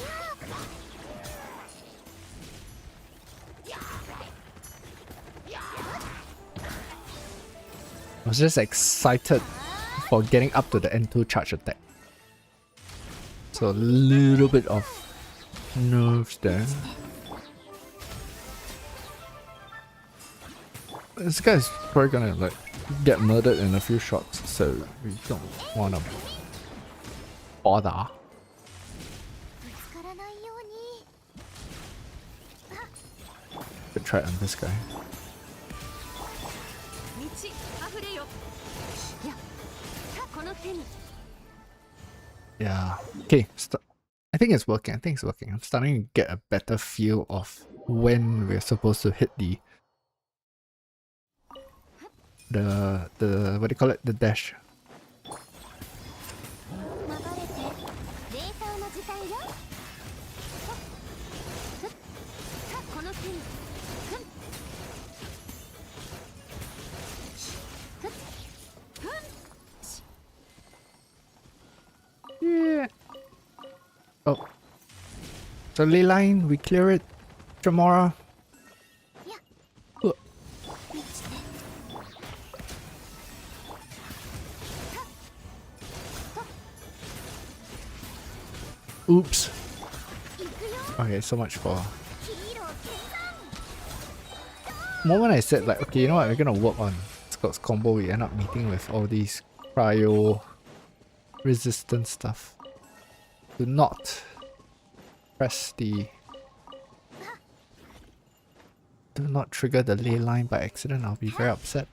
I was just excited for getting up to the N2 charge attack. So a little bit of nerves there. This guy's probably gonna like get murdered in a few shots, so we don't wanna bother. Good try on this guy. Yeah. Okay. I think it's working. I think it's working. I'm starting to get a better feel of when we're supposed to hit the what do you call it? The dash. Yeah. Oh. So ley line, we clear it. Jamora. Oops. Okay, so much for... The moment I said like, okay, you know what, we're gonna work on Scott's combo, we end up meeting with all these cryo resistance stuff. Do not press the... Do not trigger the ley line by accident, I'll be very upset.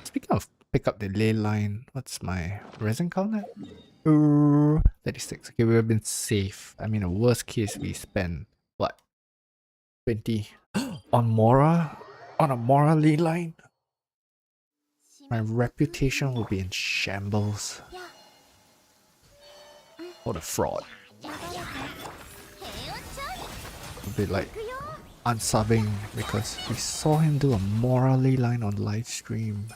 Speaking of pick up the ley line, what's my resin count at? 36. Okay, we have been safe. I mean, the worst case, we spend what? 20 on Mora? On a Mora ley line? My reputation will be in shambles. What a fraud. I'll be like unsubbing because we saw him do a Mora ley line on live stream.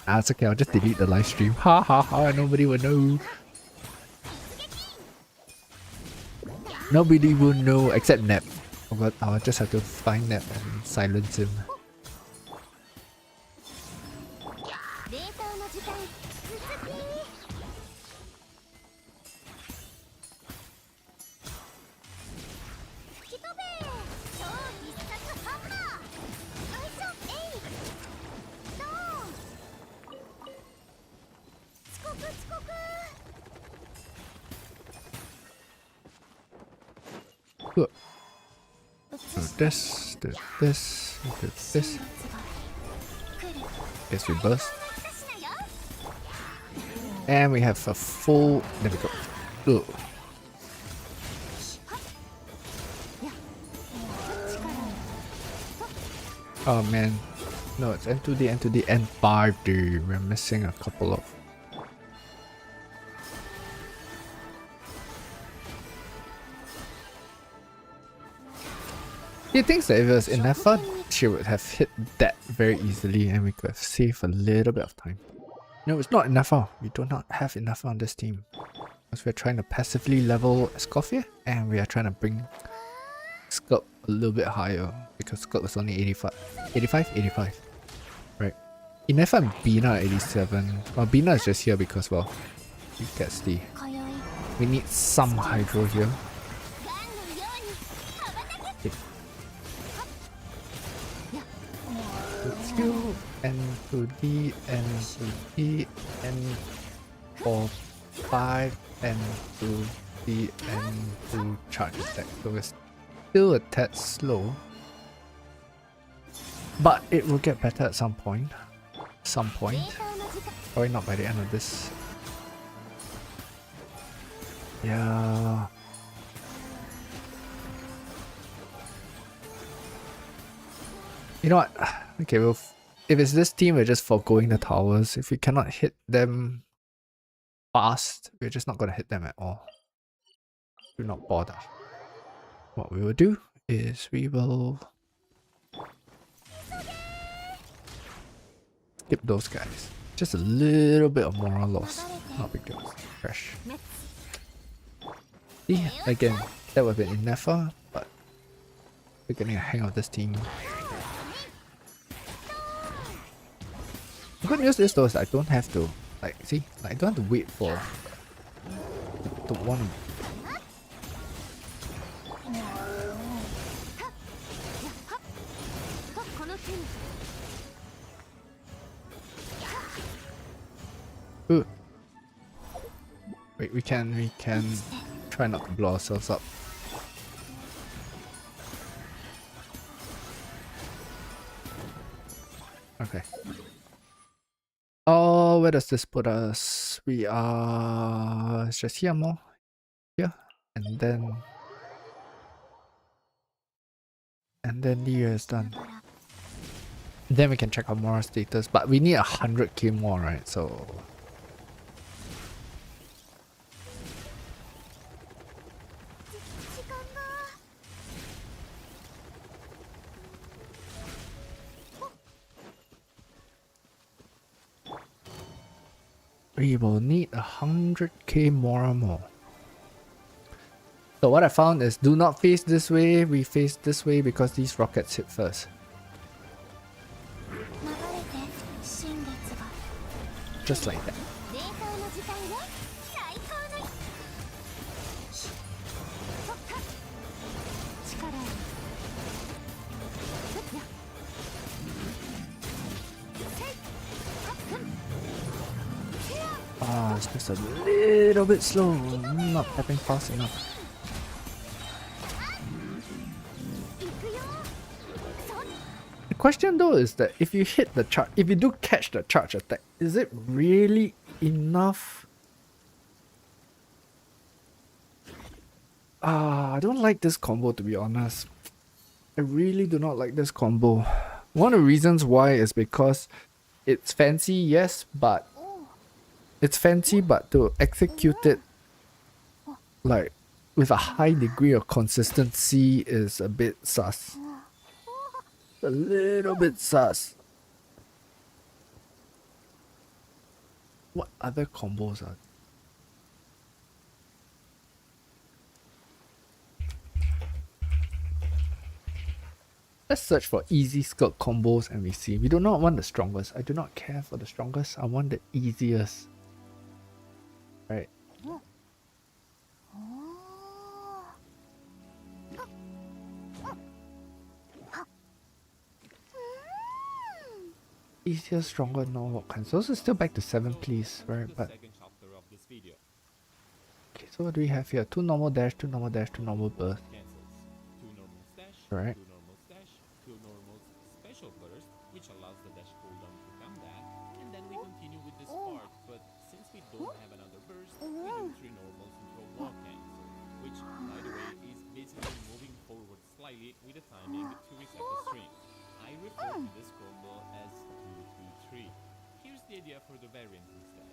Ah, it's okay, I'll just delete the live stream. Ha ha ha, nobody will know. Nobody will know except Nep. But I'll just have to find Nep and silence him. Good. Do this, do this, do this. Guess we burst. And we have a full... There we go. Ugh. Oh man. No, it's N2D, N2D, N5D. We're missing a couple of... He thinks that if it was Ineffa, she would have hit that very easily and we could have saved a little bit of time. No, it's not Ineffa. We do not have Ineffa on this team. Because we're trying to passively level Escoffier and we are trying to bring Scott a little bit higher because Scott was only 85. 85? Right. Ineffa and Bina at 87. Well, Bina is just here because, well, he gets the... We need some hydro here. Q and to D and to D and for 5 and to D and to charge attack. So it's still a tad slow. But it will get better at some point. Some デ point. ータの時間 Probably not by the end of this. Yeah. You know what? Okay, if it's this team, we're just foregoing the towers. If we cannot hit them fast, we're just not gonna hit them at all. Do not bother. What we will do is we will skip those guys. Just a little bit of moral loss. Not big deal. Fresh. 滅 See, again, that would have been enough, but we're getting a hang of this team. The good news is though is I don't have to see, I don't have to wait for the one. この手に Ooh. Wait, we can try not to blow ourselves up. Okay. Oh, where does this put us? We are it's just here more. Here. And then the year is done. Then we can check our moral status. But we need 100k more, right? So 時間が we will need 100k more. So what I found is do not face this way, we face this way because these rockets hit first. 流れて新月が Just like that. データの時間が最高のそっか力をふっやせいはっふんせや Ah, it's just a little bit slow, not tapping fast enough. 行くよそん The question though is that if you hit the charge, if you do catch the charge attack, is it really enough? I don't like this combo to be honest. I really do not like this combo. One of the reasons why is because it's fancy, yes, but おう it's fancy, but to execute it like with a high degree of consistency is a bit sus. A little bit sus. What other combos are? Let's search for easy skill combos and we see. We do not want the strongest. I do not care for the strongest. I want the easiest. Right. おお Easier, stronger, no lock cancels. It's still back to 7, please. Right, but Second chapter of this video. okay, so what do we have here? 2 normal dash, 2 normal dash, 2 normal burst. Cancels. 2 normal stash, Right. 2 normal stash, 2 normal special burst, which allows the dash cooldown to come back, and then we continue with this part. But since we don't have another burst, we do 3 normals into a wall cancel, which, by the way, is basically moving forward slightly with the timing to reset the string. I refer to this combo as 2-2-3. Here's the idea for the variant instead.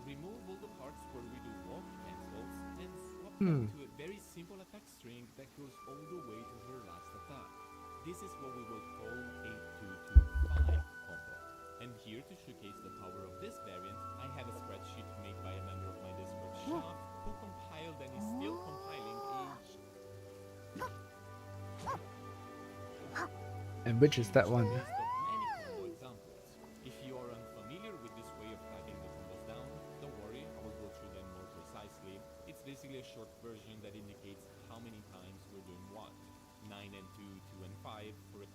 Remove all the parts where we do walk cancels and swap them to a very simple attack string that goes all the way to her last attack. This is what we will call a 2-2-5 combo. And here to showcase the power of this variant, I have a spreadsheet made by a member of my Discord, Shaf, who compiled and is still compiling a And which is that one? list of many combo examples. If you are unfamiliar with this way of typing the combos down, don't worry, I will go through them more precisely. It's basically a short version that indicates how many times we're doing what. 9 and 2, 2 and 5 for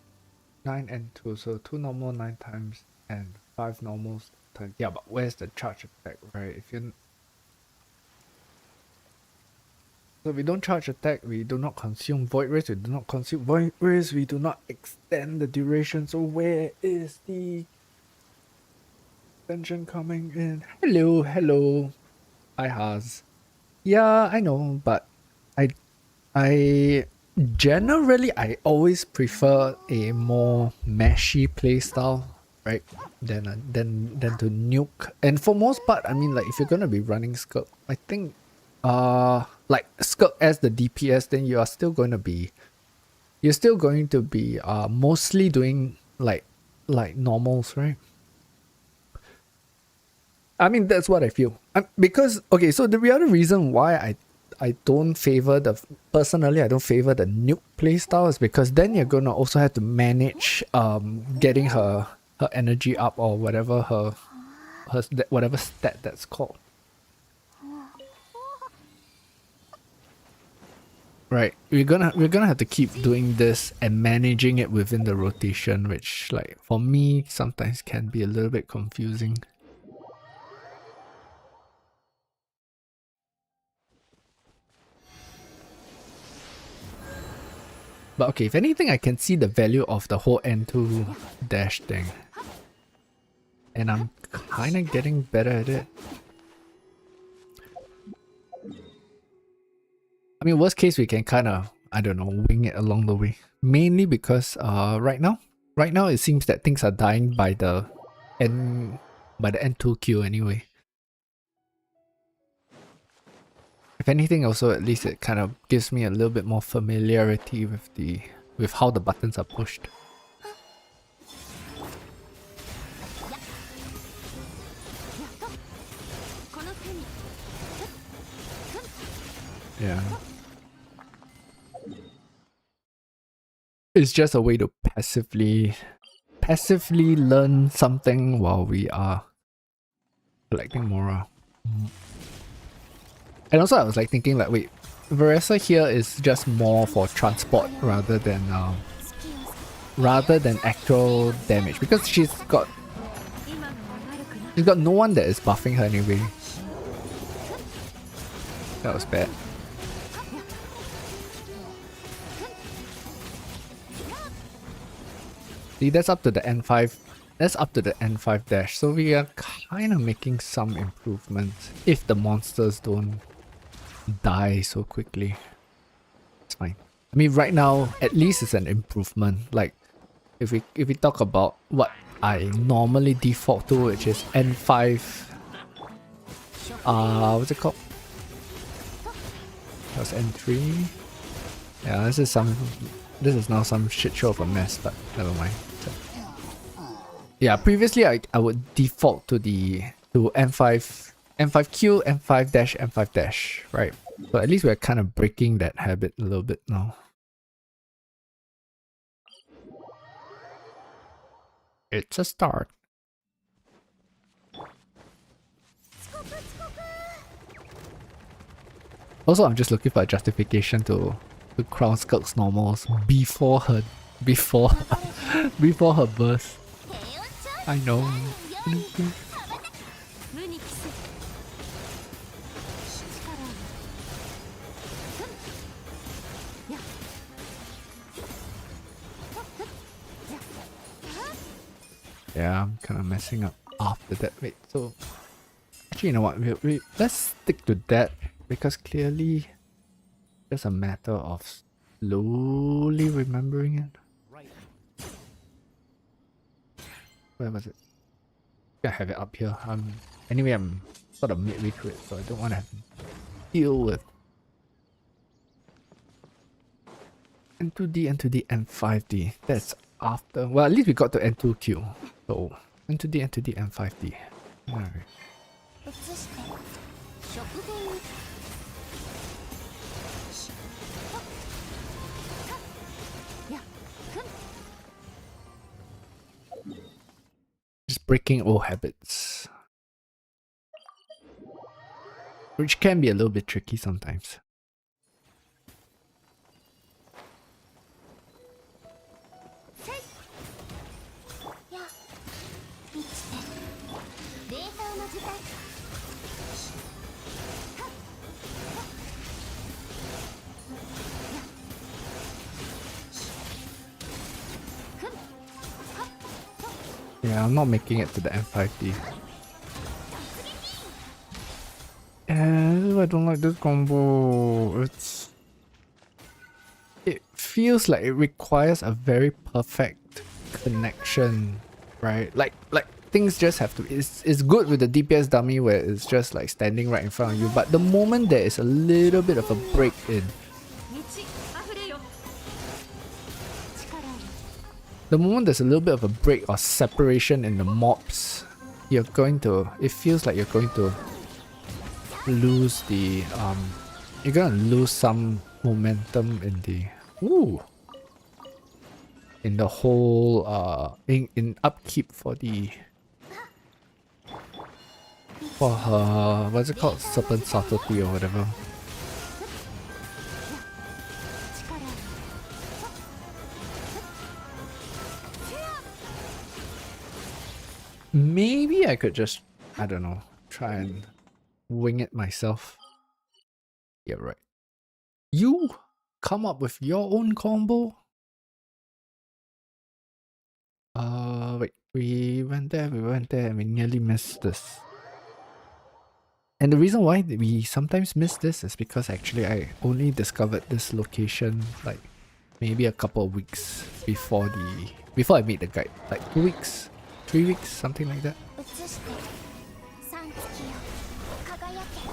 9 and 2, so 2 normal 9 times and 5 normals. Yeah, but where's the charge effect, right? If you So we don't charge attack, we do not consume void rays, we do not consume void rays, we do not extend the duration. So where is the extension coming in? Hello, hello. Hi Haz. Yeah, I know, but I generally I always prefer a more meshy playstyle, right? Than to nuke. And for most part, I mean, like if you're gonna be running Skirk, I think like Skirk as the DPS, then you're still going to be mostly doing like normals, right? I mean, that's what I feel. Because okay, so the other reason why I don't favor personally I don't favor the nuke playstyle is because then you're gonna also have to manage getting her energy up or whatever her whatever stat that's called. Right. We're gonna have to keep doing this and managing it within the rotation, which like for me sometimes can be a little bit confusing. But okay, if anything, I can see the value of the whole N2 dash thing. And I'm kind of getting better at it. I mean, worst case, we can kind of, I don't know, wing it along the way. Mainly because right now it seems that things are dying by the N2Q anyway. If anything, also at least it kind of gives me a little bit more familiarity with how the buttons are pushed. Yeah. It's just a way to passively learn something while we are collecting Mora. And also I was like thinking like, wait, Veressa here is just more for transport rather than actual damage, because she's got no one that is buffing her anyway. That was bad. See, that's up to the N5. That's up to the N5 dash. So we are kind of making some improvements if the monsters don't die so quickly. It's fine. I mean, right now, at least it's an improvement. Like, if we talk about what I normally default to, which is N5. What's it called? That was N3. Yeah, this is now some shit show of a mess, but never mind. Yeah, previously I would default to N5Q, N5 dash, N5 dash, right? So at least we're kind of breaking that habit a little bit now. It's a start. Also, I'm just looking for a justification to crown Skirk's normals before her burst. I know. Yeah, I'm kind of messing up after that. Wait, so actually, you know what? We let's stick to that, because clearly it's a matter of slowly remembering it. Where was it? I have it up here. Anyway, I'm sort of midway through it, so I don't want to deal with N2D, N2D, N5D. That's after. Well, at least we got to N2Q. So N2D, N2D, N5D. Alright. Just breaking old habits, which can be a little bit tricky sometimes. Yeah, I'm not making it to the M5D. I don't like this combo. It feels like it requires a very perfect connection, right? Like things just have to. It's good with the DPS dummy where it's just like standing right in front of you, but the moment there is a little bit of a break in, the moment there's a little bit of a break or separation in the mobs, you're going to. It feels like you're going to lose the you're gonna lose some momentum in the in the whole in upkeep for the for her, what's it called, serpent subtlety or whatever. Maybe I could just, I don't know, try and wing it myself. Yeah, right. You come up with your own combo? Wait, we went there, and we nearly missed this. And the reason why we sometimes miss this is because actually I only discovered this location like maybe a couple of weeks before I made the guide. Like 2 weeks, 3 weeks, something like that. 映して三月よ輝け平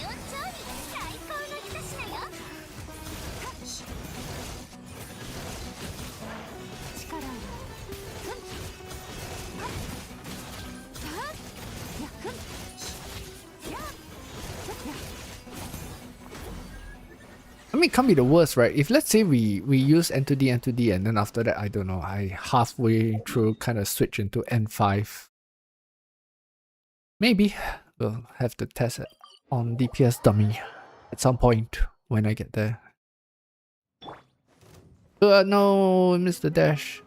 穏調理最高の一品よ力をI mean, it can't be the worst, right? If let's say we use N2D and then after that, I don't know, I halfway through kind of switch into N5. Maybe we'll have to test it on DPS dummy at some point when I get there. No, I missed the dash.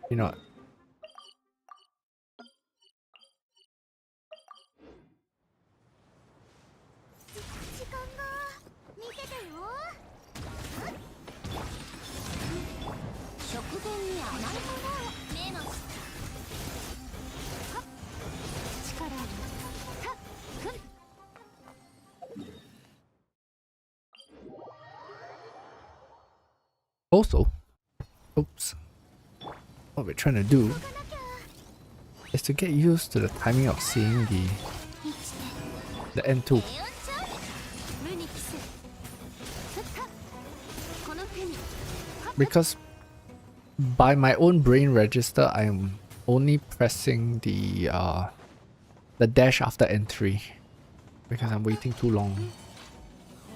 You know what? 時間が見ててよ食前に甘いものを目の下はっ力をはっふん Also, oops, what we're trying to do is to get used to the timing of seeing the N2. 平穏調理無に帰すふっはっこの手に Because by my own brain register, I am only pressing the dash after N3 because I'm waiting too long.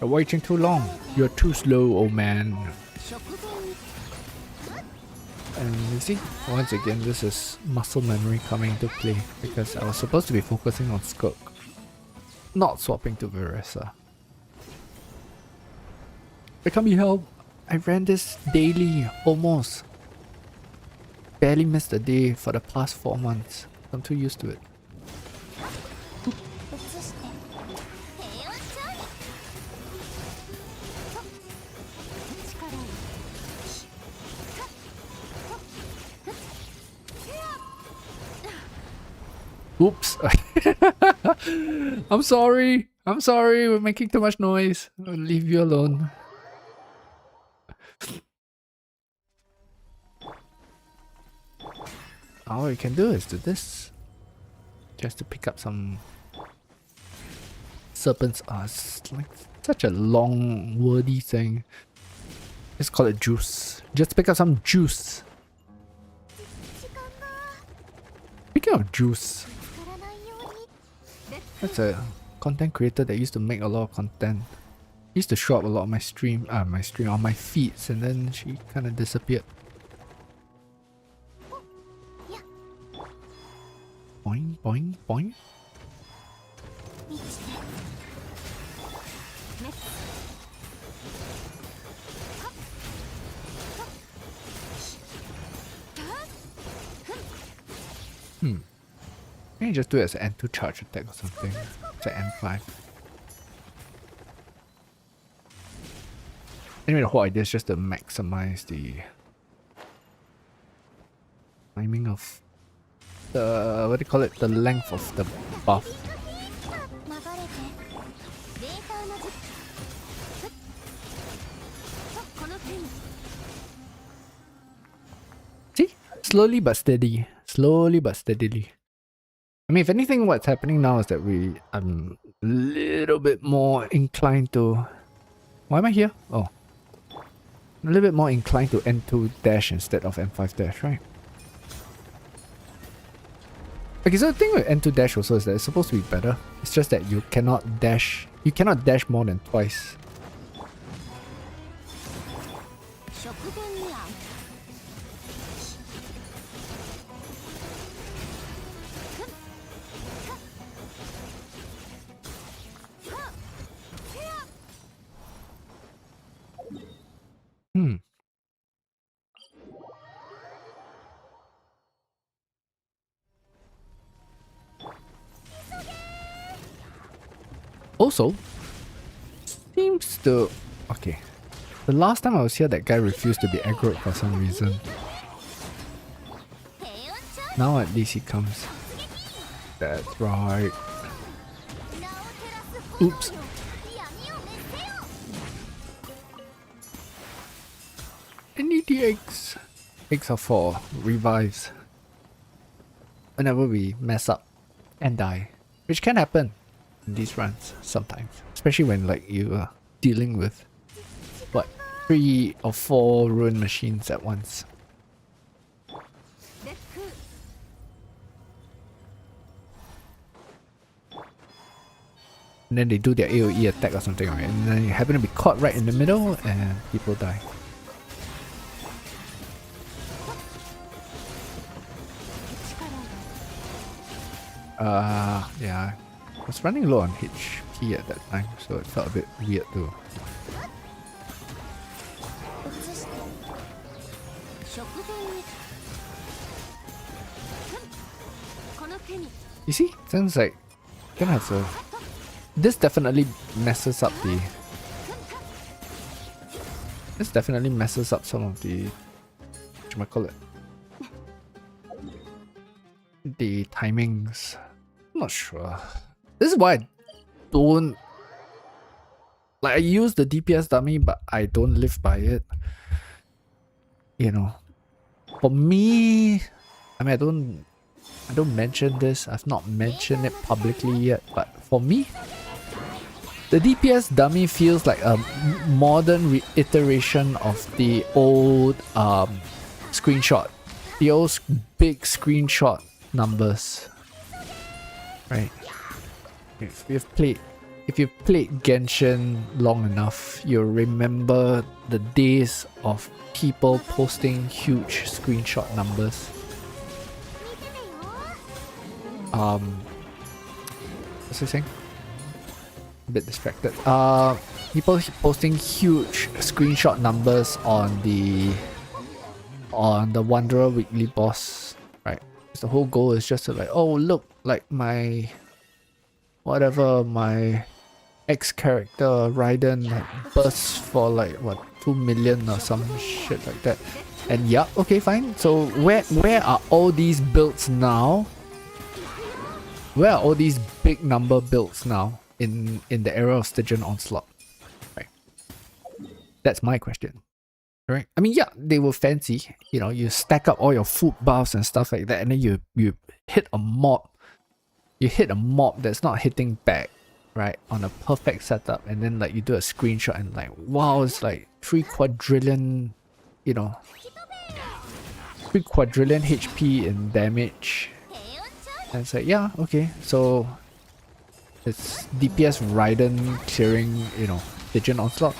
You're waiting too long. You're too slow, old man. 食前に And you see, once again, this is muscle memory coming into play because I was supposed to be focusing on Skirk, not swapping to Veresa. It can't be helped. I ran this daily, almost. Barely missed a day for the past 4 months. I'm too used to it. 移して平穏調理と力を Oops. I'm sorry. I'm sorry. We're making too much noise. I'll leave you alone. All we can do is do this. Just to pick up some serpents. It's like such a long, wordy thing. Let's call it juice. Just pick up some juice. 時間が Speaking of juice, 足らないように that's a content creator that used to make a lot of content. Used to show up a lot on my stream, on my feeds, and then she kind of disappeared. Boing, boing, boing. 満ちて滅 Maybe just do it as an N2 charge attack or something. It's an N5. Anyway, the whole idea is just to maximize the timing of the what do you call it? The length of the buff. 流れてデータの術とこの手に See? Slowly but steady. Slowly but steadily. I mean, if anything, what's happening now is that I'm a little bit more inclined to... Why am I here? Oh. I'm a little bit more inclined to N2 dash instead of N5 dash, right? Okay, so the thing with N2 dash also is that it's supposed to be better. It's just that you cannot dash more than twice. 食前に合う Hmm. Also, seems to... Okay. The last time I was here, that guy refused to be aggroed for some reason. 平穏調 Now at least he comes. That's right. 名を照らす炎よ Oops. 闇を滅せよ I need the eggs. Eggs are for revives. Whenever we mess up and die. Which can happen in these runs sometimes. Especially when like you are dealing with what, 3 or 4 rune machines at once. 烈風 And then they do their AoE attack or something, right? And then you happen to be caught right in the middle and people die. 力 Yeah. I was running low on HP at that time, so it felt a bit weird to... 移して食前にこの手に You see? Sounds like gonna have to... This definitely messes up the... This definitely messes up some of the... Whatchamacallit? The timings. I'm not sure. This is why I don't... Like, I use the DPS dummy, but I don't live by it. You know. For me... I mean, I don't mention this. I've not mentioned it publicly yet, but for me, the DPS dummy feels like a modern reiteration of the old screenshot. The old big screenshot numbers. Right? If you've played Genshin long enough, you'll remember the days of people posting huge screenshot numbers. 見ててよ What's he saying? A bit distracted. People posting huge screenshot numbers on the Wanderer weekly boss, right? The whole goal is just to like, oh look, like my X character Raiden like bursts for like what 2 million or some shit like that. And yeah, okay, fine. So where are all these builds now? Where are all these big number builds now in the era of Stygian Onslaught? Right. That's my question. Right? I mean, yeah, they were fancy. You know, you stack up all your food buffs and stuff like that, and then you hit a mob. You hit a mob that's not hitting back, right? On a perfect setup, and then like you do a screenshot and like, wow, it's like 3 quadrillion, you know, 3 quadrillion HP in damage. 平穏調 And it's like, yeah, okay, so it's DPS Raiden clearing, you know, Stygian Onslaught.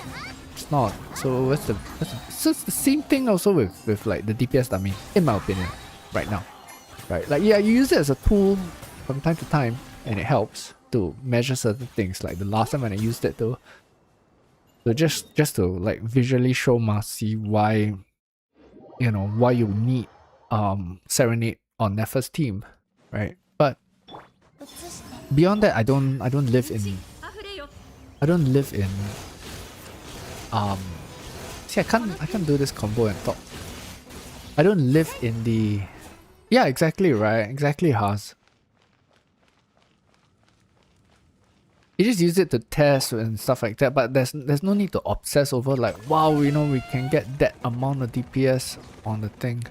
It's not. So so it's the same thing also with like the DPS dummy, in my opinion, right now. Right? Like yeah, you use it as a tool from time to time and it helps to measure certain things. Like the last time when I used it to just to like visually show Marcy why, you know, why you need Serenade on Nepha's team, right? But 移して beyond that, I don't live in see, I can't do this combo and talk. I don't live in the Yeah, exactly right. Exactly, Haas. You just use it to test and stuff like that, but there's no need to obsess over like, wow, you know, we can get that amount of DPS on the thing.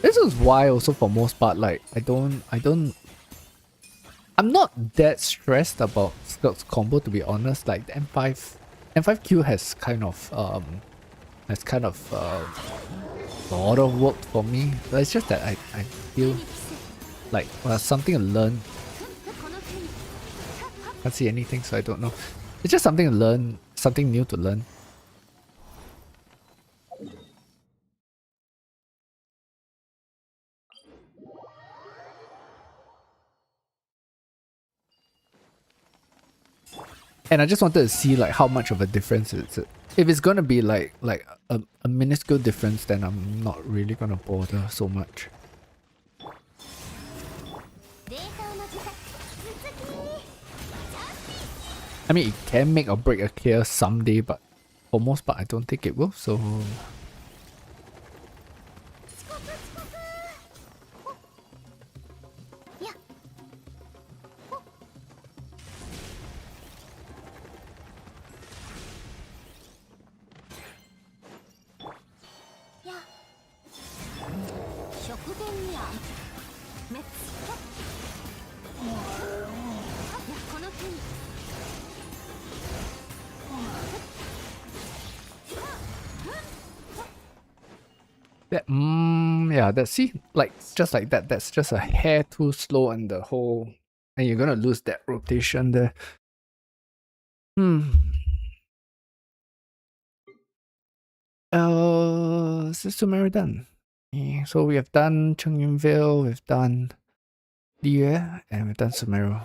This is why also for most part, like I'm not that stressed about Skirt's combo, to be honest. Like the M5Q has kind of sort of worked for me. But it's just that I feel like something to learn. Can't see anything, so I don't know. It's just something to learn, something new to learn. And I just wanted to see like how much of a difference is it. If it's gonna be like a minuscule difference, then I'm not really gonna bother so much. I mean, it can make or break a clear someday, but for most part, I don't think it will, so... That, yeah, that, see, like, just like that, that's just a hair too slow and the whole... And you're gonna lose that rotation there. Is Sumeru done? Yeah, so we have done Chungyunville, we've done Liyue, and we've done Sumeru.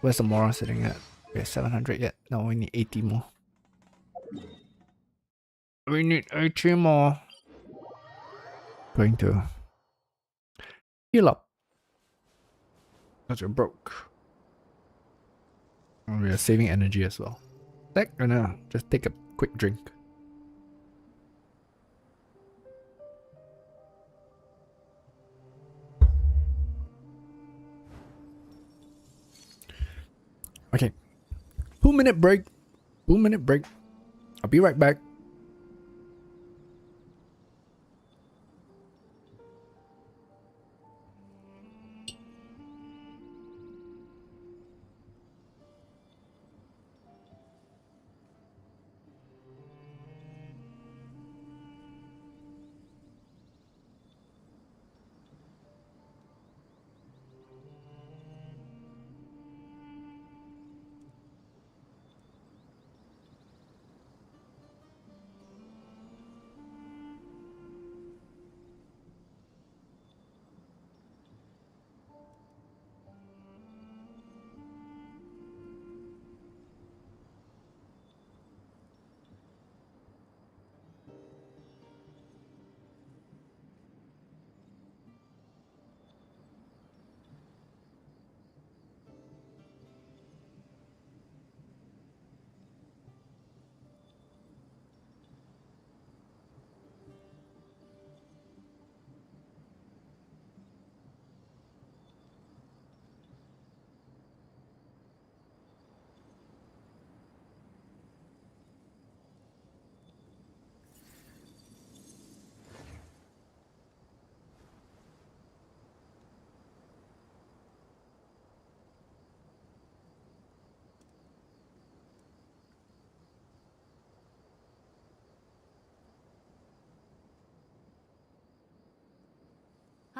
Where's the Mora sitting at? We have 700 yet. No, we need 80 more. We need 80 more. Going to heal up. Because we're broke. And we are saving energy as well. That gonna just take a quick drink. Okay. 2-minute break. 2-minute break. I'll be right back.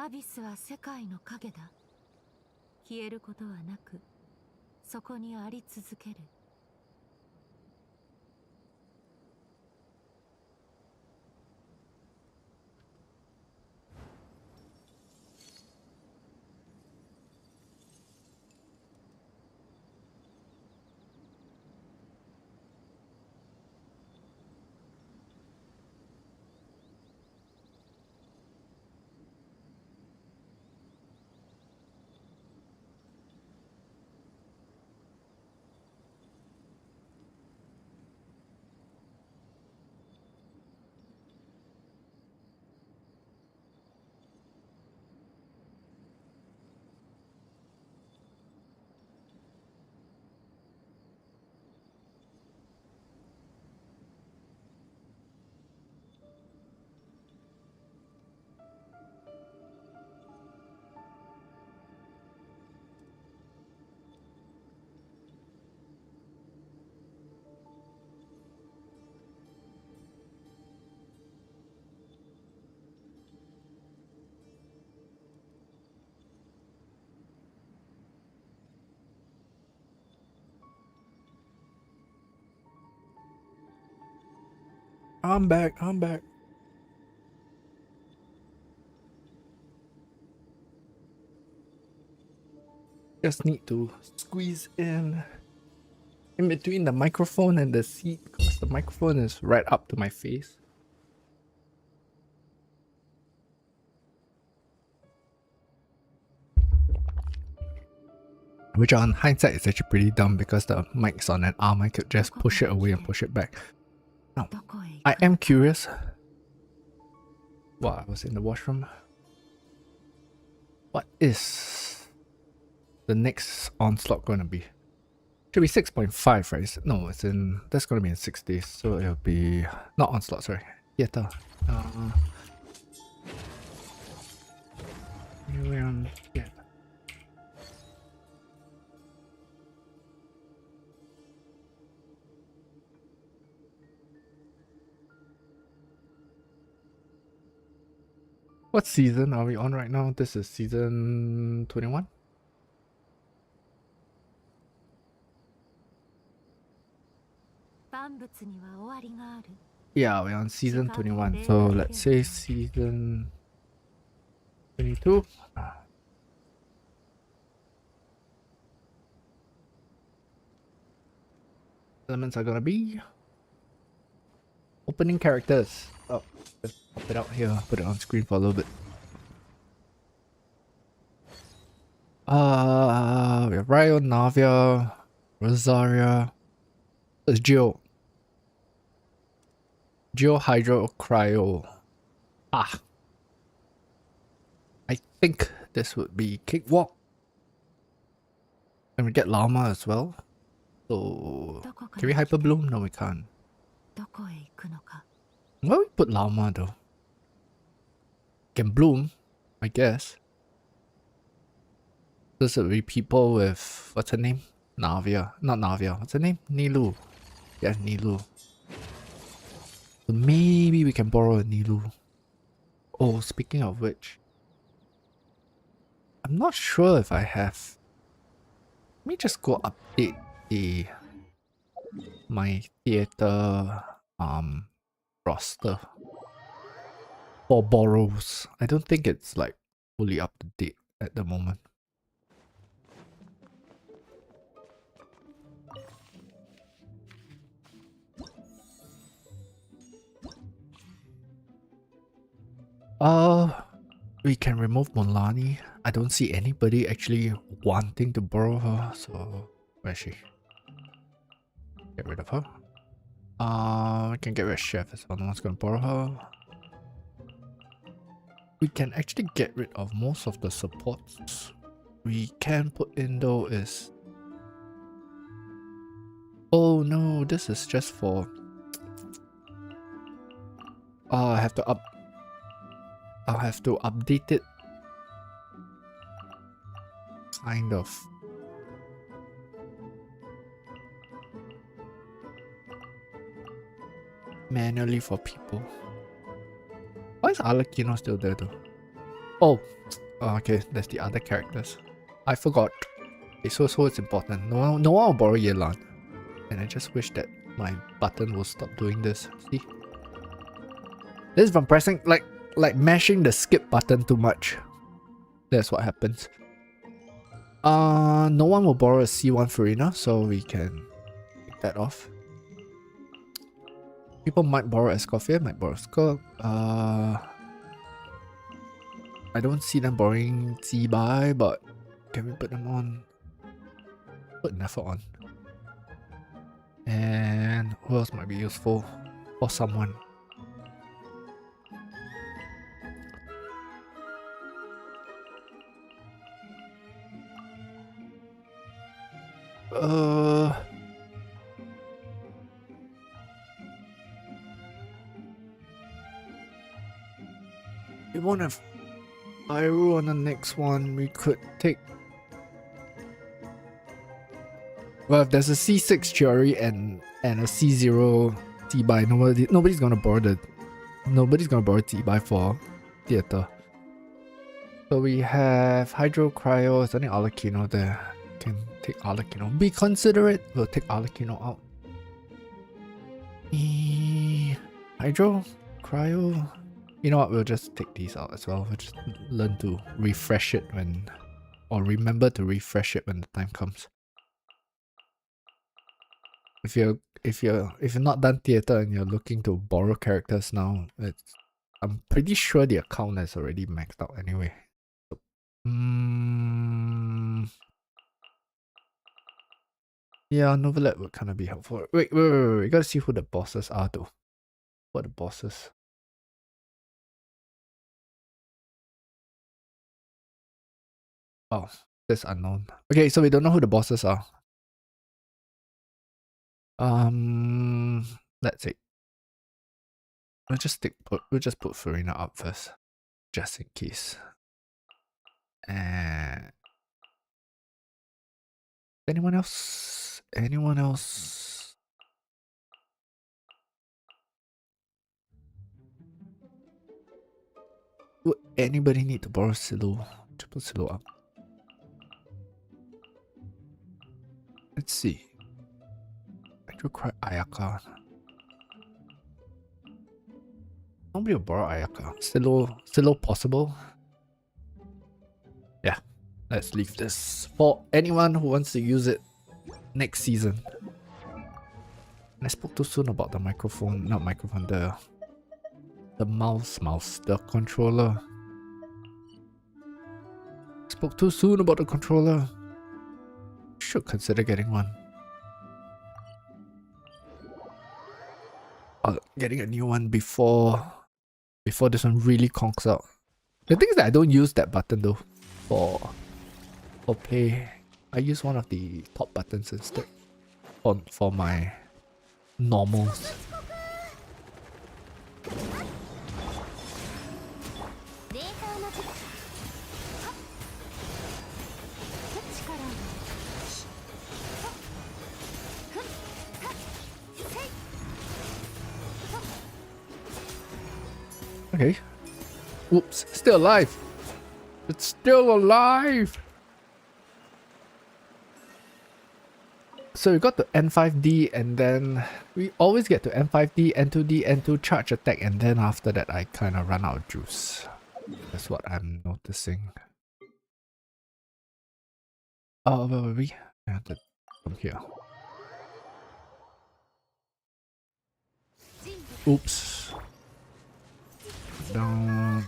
Abyss は世界の影だ。消えることはなく、そこにあり続ける。I'm back. I'm back. Just need to squeeze in between the microphone and the seat because the microphone is right up to my face. Which on hindsight is actually pretty dumb because the mic's on an arm. I could just push it away and push it back. Now, どこへ行 I く am curious. Wow, I was in the washroom. What is the next onslaught gonna be? Should be 6.5, right? No, it's in. That's gonna be in 6 days, so it'll be not onslaught. Sorry, Yeta. Yeah. What season are we on right now? This is season 21. Yeah, we're on season 21. So let's say season 22. Elements are gonna be opening characters. Oh, let's pop it out here, put it on screen for a little bit. We have Ryo, Navia, Rosaria. It's Geo. Geo, Hydro, Cryo. Ah. I think this would be Cakewalk. And we get Llama as well. So, can we Hyper Bloom? No, we can't. どこへ行くのか Why we put Llama though? Can Bloom, I guess. This would be people with, what's her name? Navia. Not Navia. What's her name? Nilu. Yeah, Nilu. So maybe we can borrow a Nilu. Oh, speaking of which. I'm not sure if I have. Let me just go update my theater roster for borrows. I don't think it's like fully up to date at the moment. We can remove Molani. I don't see anybody actually wanting to borrow her, so where is she? Get rid of her. We can get rid of Chef as well. No one's gonna borrow her. We can actually get rid of most of the supports. We can put in though is. Oh no, this is just for. I'll have to update it. Kind of. Manually for people. Why is Alakino still there though? Oh, okay, that's the other characters. I forgot. Okay, so it's important. No one will borrow Yelan. And I just wish that my button will stop doing this. See? This is from pressing like mashing the skip button too much. That's what happens. No one will borrow a C1 Farina, so we can take that off. People might borrow Escoffier, might borrow Skulk. I don't see them borrowing Zibai, but can we put them on? Put Nefer on. And who else might be useful for someone? We won't have Iru on the next one. We could take. Well, if there's a C6 Chiori and a C0 T-Buy, nobody's gonna borrow T-Buy for theater. So we have Hydro Cryo, is there any Arlecchino there? Can take Arlecchino. Be considerate, we'll take Arlecchino out. Hydro, Cryo. You know what? We'll just take these out as well. We'll just learn to refresh it when, or remember to refresh it when the time comes. If you're not done theater and you're looking to borrow characters now, I'm pretty sure the account has already maxed out anyway. So, yeah, Novelet would kind of be helpful. Wait. We gotta see who the bosses are though. What are the bosses? Oh, that's unknown. Okay, so we don't know who the bosses are. Let's see. We'll just put Farina up first, just in case. And anyone else? Anyone else? Would anybody need to borrow Silo? Triple Silo up. Let's see. I do cry Ayaka. Nobody will borrow Ayaka. Silo possible? Yeah. Let's leave this for anyone who wants to use it next season. And I spoke too soon about the microphone, not microphone, the mouse, the controller. Spoke too soon about the controller. Should consider getting one. Getting a new one before this one really conks out. The thing is that I don't use that button though for play. I use one of the top buttons instead for my normals. Okay. Whoops, still alive. It's still alive. So we got to N5D and then we always get to N5D, N2D, N2 charge attack, and then after that I kind of run out of juice. That's what I'm noticing. Oh, where were we? Yeah, from here. Oops. Down.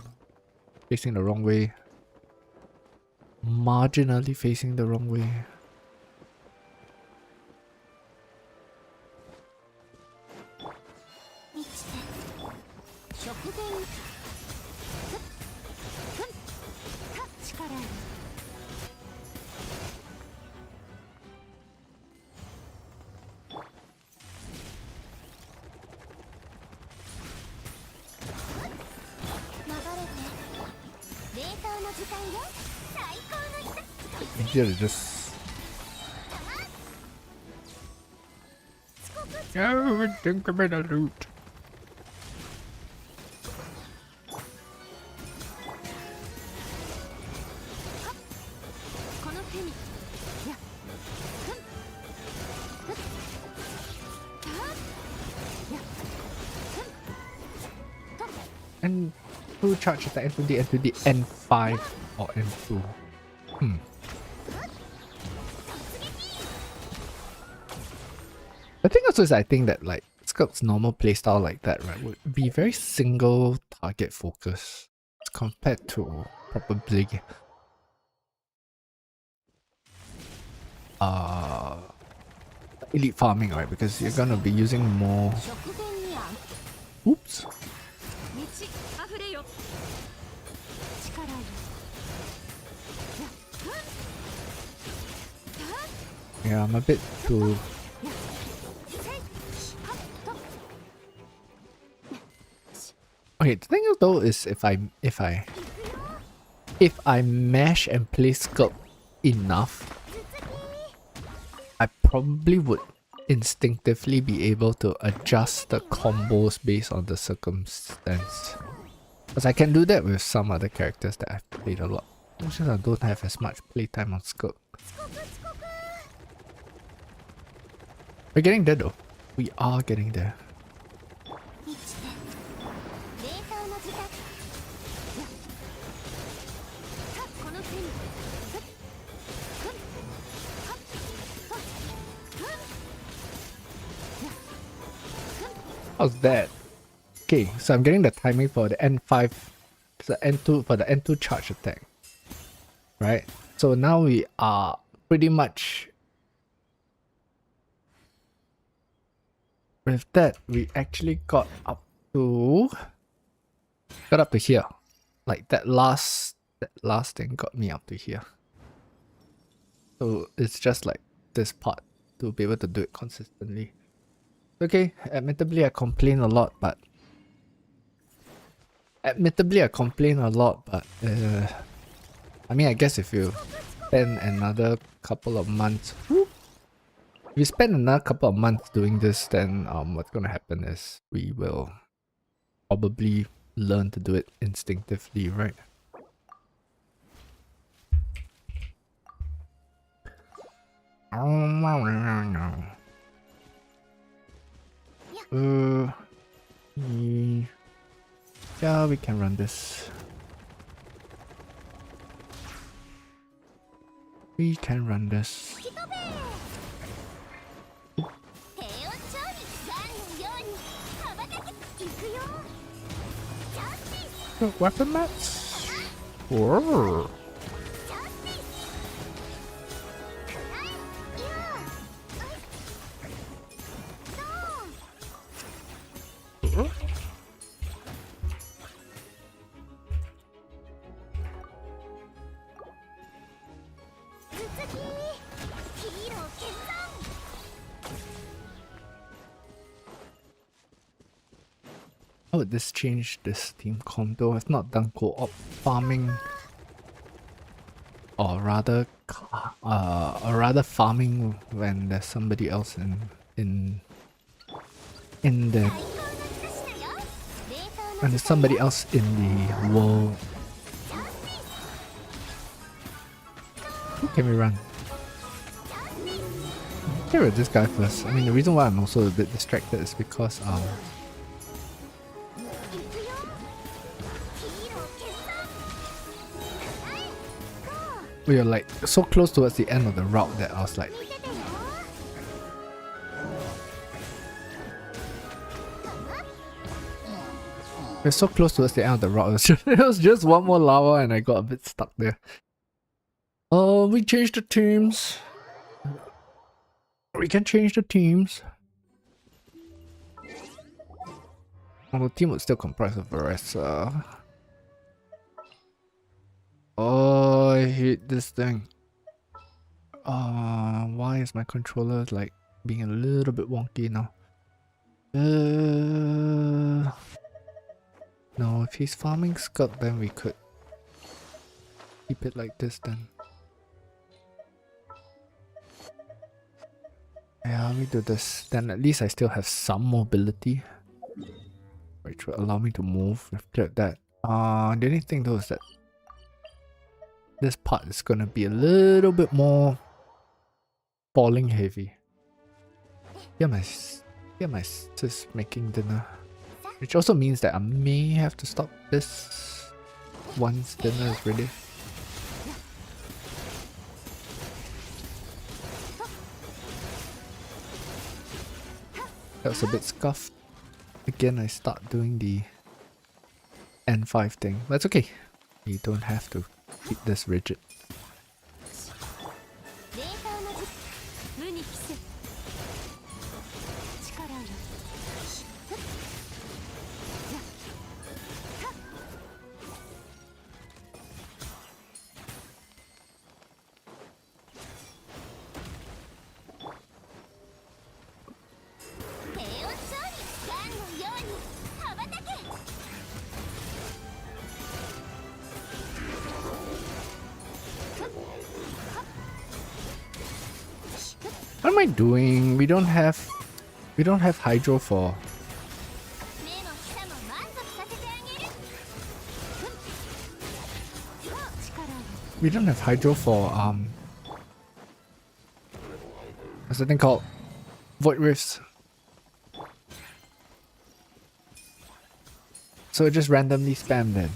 Facing the wrong way. Marginally facing the wrong way. Easier to just think about the loot. And who charges the N2D, N5 or N2? The thing also is I think that like Skulk's normal playstyle like that, right, would be very single target focus compared to probably elite farming, right? Because you're gonna be using more. Oops. Yeah, I'm a bit too. Okay, the thing though is if I mash and play Skulk enough, I probably would instinctively be able to adjust the combos based on the circumstance. Because I can do that with some other characters that I've played a lot. It's just I don't have as much playtime on Skulk. We're getting there though. We are getting there. How's that? Okay, so I'm getting the timing for the N5, the N2 for the N2 charge attack. Right? So now we are pretty much with that we actually got up to here. Like that last thing got me up to here. So it's just like this part to be able to do it consistently. Okay, admittedly I complain a lot, but I mean, I guess if you spend another couple of months, if you spend another couple of months doing this, then what's gonna happen is we will probably learn to do it instinctively, right? Yeah, we can run this. We can run this. 吹き飛べ低温調理3のように羽ばたけいくよジャスティス Weapon mats? Whoa. ジャスティスはいいやはいドーン頭突きヒーロー決断 How would this change this team combo? I've not done co-op farming, or rather farming when there's somebody else in the 最高の一品よ冷凍の when there's somebody else in the world. ジャスティス Who can we run? ジャスティス Get rid of this guy first. I mean, the reason why I'm also a bit distracted is because いくよヒーロー決断はいゴー we are like so close towards the end of the route that I was like, 見ててよ we're so close towards the end of the route. It was just one more lava and I got a bit stuck there. Oh, we changed the teams. We can change the teams. Well, the team would still comprise of Varessa. Oh, I hate this thing. Why is my controller like being a little bit wonky now? No, if he's farming Scud, then we could keep it like this then. Yeah, let me do this. Then at least I still have some mobility, which will allow me to move after that. The only thing though is that this part is gonna be a little bit more falling heavy. Yeah, my sis making dinner. Which also means that I may have to stop this once dinner is ready. That was a bit scuffed. Again, I start doing the N5 thing. That's okay. You don't have to keep this rigid. 冷凍の無に帰せ力よ低温調理ガンのように羽ばたけ What am I doing? We don't have hydro for 目も舌も満足させてあげる we don't have hydro for what's the thing called? Void Rifts. So just randomly spam then.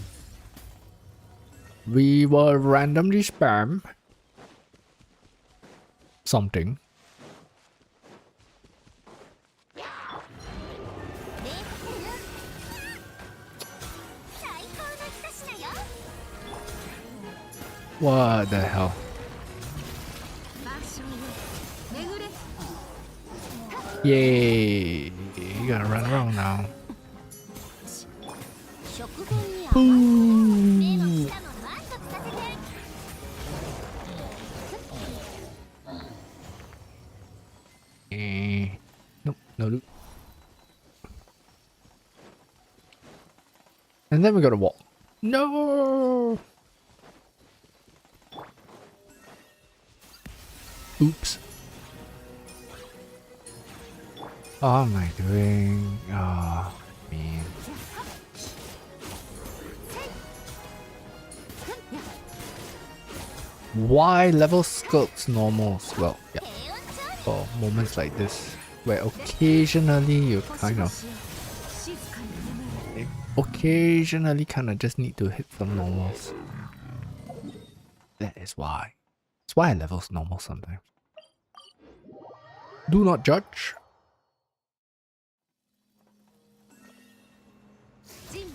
We will randomly spam something. 冷 What the hell? 万象よ巡れ Yay! You gotta run around now. 食前に甘いものを目も舌も満足させて Nope, no loot. And then we gotta walk. No! Oops. What am I doing? Ah, man. Why level sculpts normals? Well, yeah. 低温調理 For moments like this, where occasionally you kind of, 静かに眠れ occasionally kind of just need to hit some normals. That is why. That's why I levels normal sometimes. Do not judge. 人物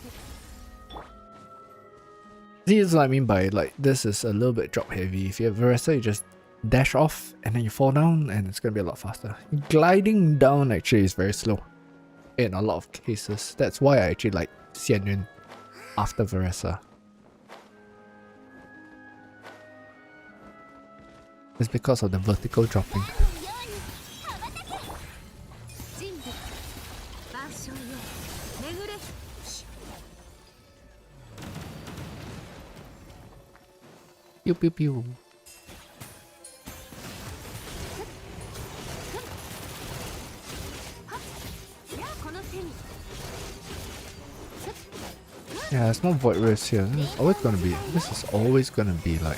See, this is what I mean by like this is a little bit drop heavy. If you have Veresa, you just dash off and then you fall down and it's gonna be a lot faster. Gliding down actually is very slow in a lot of cases. That's why I actually like Xian Yun after Veresa. It's because of the vertical dropping. 人物万象よ巡れ Pew pew pew. じゃあこの手に Yeah, there's no void risk here. This is always gonna be. This is always gonna be like.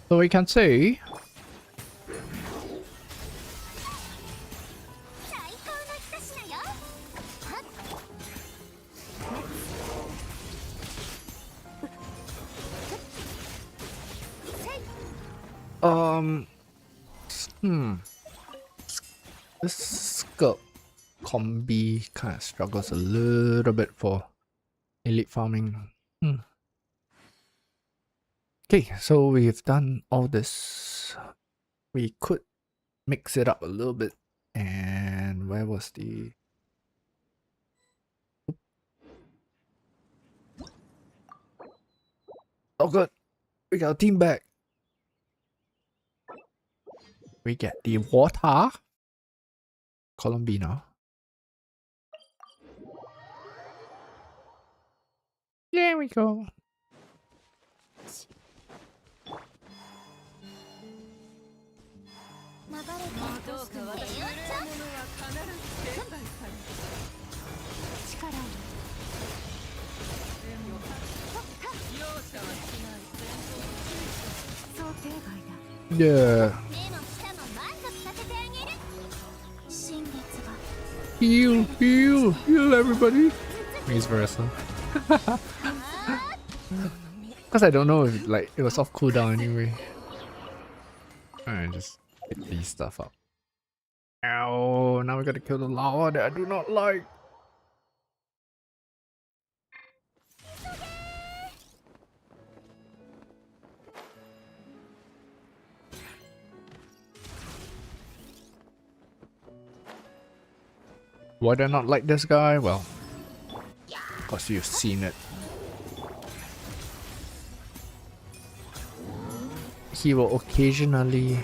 So we can say 最高の一品よ this skirt combi kind of struggles a little bit for elite farming. Okay, so we've done all this. We could mix it up a little bit. And where was the... Oh good, we got a team back. We get the water. Colombina. There we go. 流れて低温調理 力を 想定外だ Yeah. 目も舌も満足させてあげる新月が Heal, heal, heal everybody. Vice versa. Because I don't know if like it was off cooldown anyway. Alright, just pick these stuff up. Ow, now we gotta kill the lava that I do not like. Why do I not like this guy? Well, because you've seen it. He will occasionally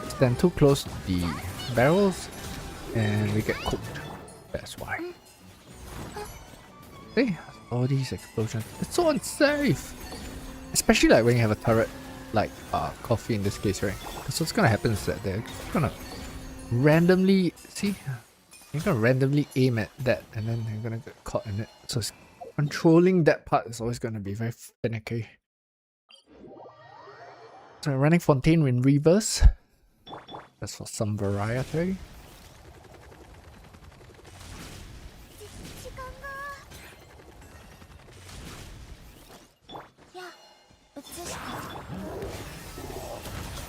stand too close to the barrels and we get cooked. That's why. Hey, all these explosions. It's so unsafe! Especially like when you have a turret like coffee in this case, right? Because what's gonna happen is that they're gonna randomly see you're gonna randomly aim at that and then you're gonna get caught in it. So controlling that part is always gonna be very finicky. So we're running Fontaine in reverse. That's for some variety. 時間がや移して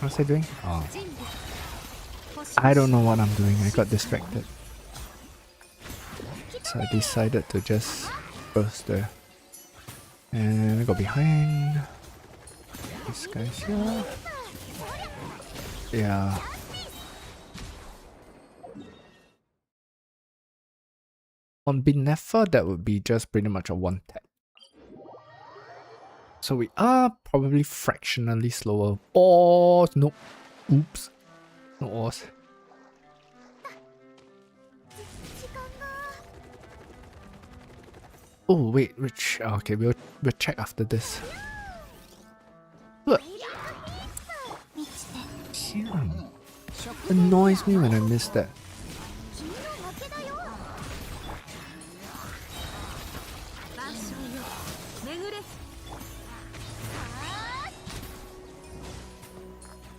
What's he doing? Oh. 人物星 I don't know what I'm doing. I got distracted. So I decided to just burst there. And I go behind. This guy's here. Yeah. On Binefa, that would be just pretty much a one tap. So we are probably fractionally slower. Oh, no. Oops. No ors. Oh, wait, which... Okay, we'll check after this. Look. Annoys me when I miss that.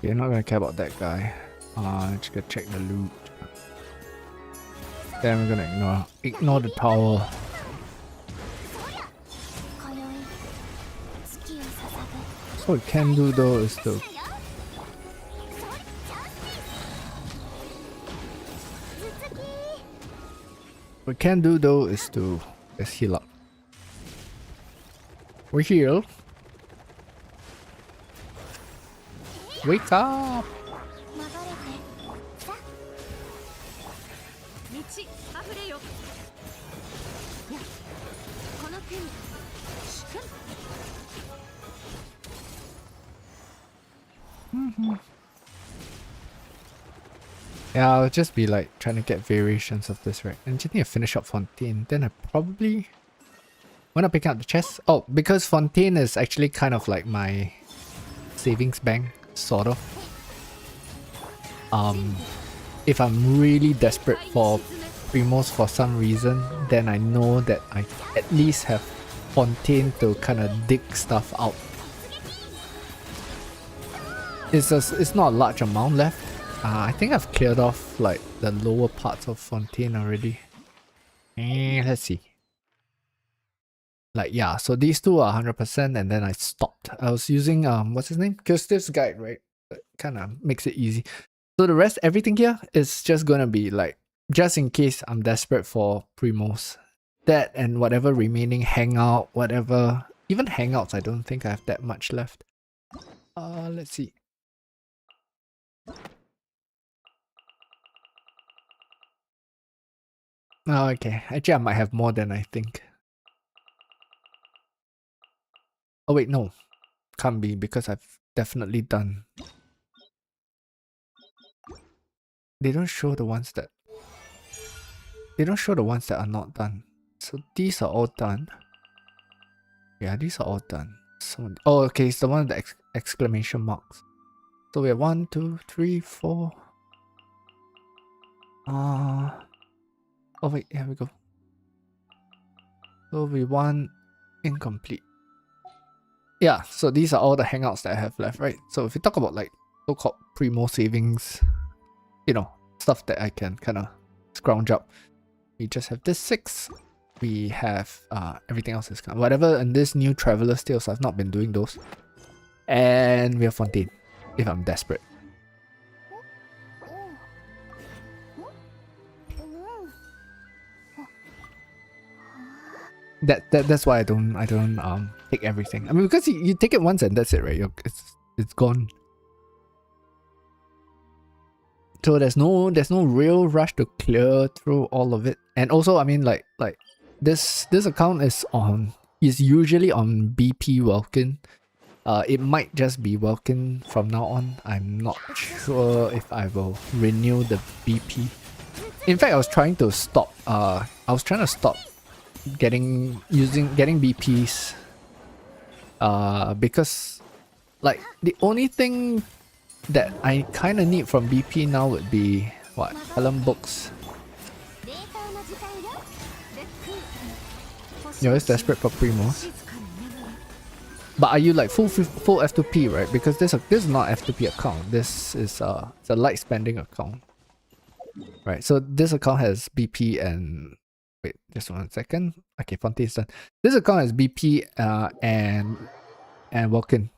You're not gonna care about that guy. Just gonna check the loot. Then we're gonna ignore the tower. So what we can do though is to let's heal up. We heal. Wake up! Yeah, I'll just be like trying to get variations of this, right? And just need to finish up Fontaine. Then I probably when I pick up the chest. Oh, because Fontaine is actually kind of like my savings bank, sort of. If I'm really desperate for Primos for some reason, then I know that I at least have Fontaine to kind of dig stuff out. It's not a large amount left. I think I've cleared off like the lower parts of Fontaine already. Let's see. Like yeah, so these two are 100% and then I stopped. I was using what's his name? Gustav's guide, right? That kind of makes it easy. So the rest, everything here is just gonna be like just in case I'm desperate for Primos. That and whatever remaining hangout, whatever. Even hangouts, I don't think I have that much left. Let's see. Oh, okay. Actually, I might have more than I think. Oh wait, no. Can't be because I've definitely done. They don't show the ones that... They don't show the ones that are not done. So these are all done. Yeah, these are all done. So, oh, okay, it's the one with the exclamation marks. So we have 1, 2, 3, 4. Oh wait, here we go. So we want incomplete. Yeah, so these are all the hangouts that I have left, right? So if you talk about like so-called Primo savings, you know, stuff that I can kind of scrounge up. We just have this 6. We have everything else is whatever in this new Traveler's Tales. I've not been doing those. And we have Fontaine, if I'm desperate. That's why I don't take everything. I mean, because you take it once and that's it, right? It's gone. So there's no real rush to clear through all of it. And also, I mean, like this account is usually on BP Welkin. It might just be Welkin from now on. I'm not sure if I will renew the BP. In fact, I was trying to stop. Getting BPs. Because like the only thing that I kind of need from BP now would be what? Helm books. You're always desperate for Primos. But are you like full F2P, right? Because this is not F2P account. This is it's a light spending account. Right. So this account has BP and wait, just 1 second. Okay, Fontaine's done. This account has BP and Welkin.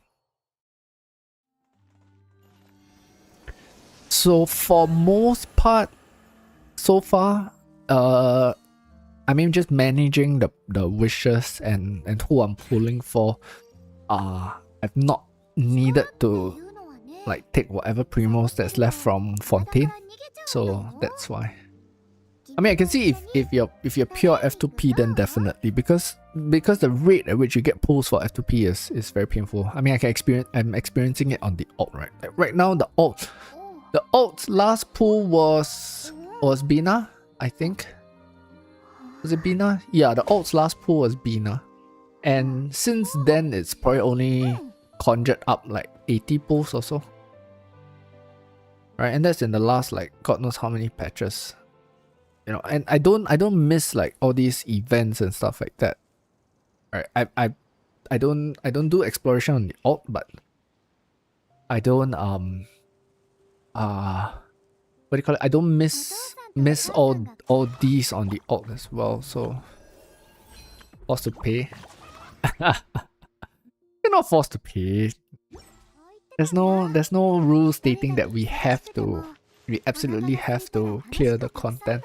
So for most part, so far, I mean just managing the wishes and who I'm pulling for. I've not needed to like take whatever primos that's left from Fontaine, so that's why. I mean, I can see if you're pure F2P, then definitely, because the rate at which you get pulls for F2P is very painful. I mean, I'm experiencing it on the alt, right? Like right now, the alt's last pull was Bina, I think. Was it Bina? Yeah, the alt's last pull was Bina, and since then it's probably only conjured up like 80 pulls or so. Right, and that's in the last like God knows how many patches. You know, and I don't miss like all these events and stuff like that. Right, I don't do exploration on the alt, but I don't what do you call it? I don't miss all these on the alt as well. So forced to pay. You're not forced to pay. There's no rule stating that we absolutely have to clear the content.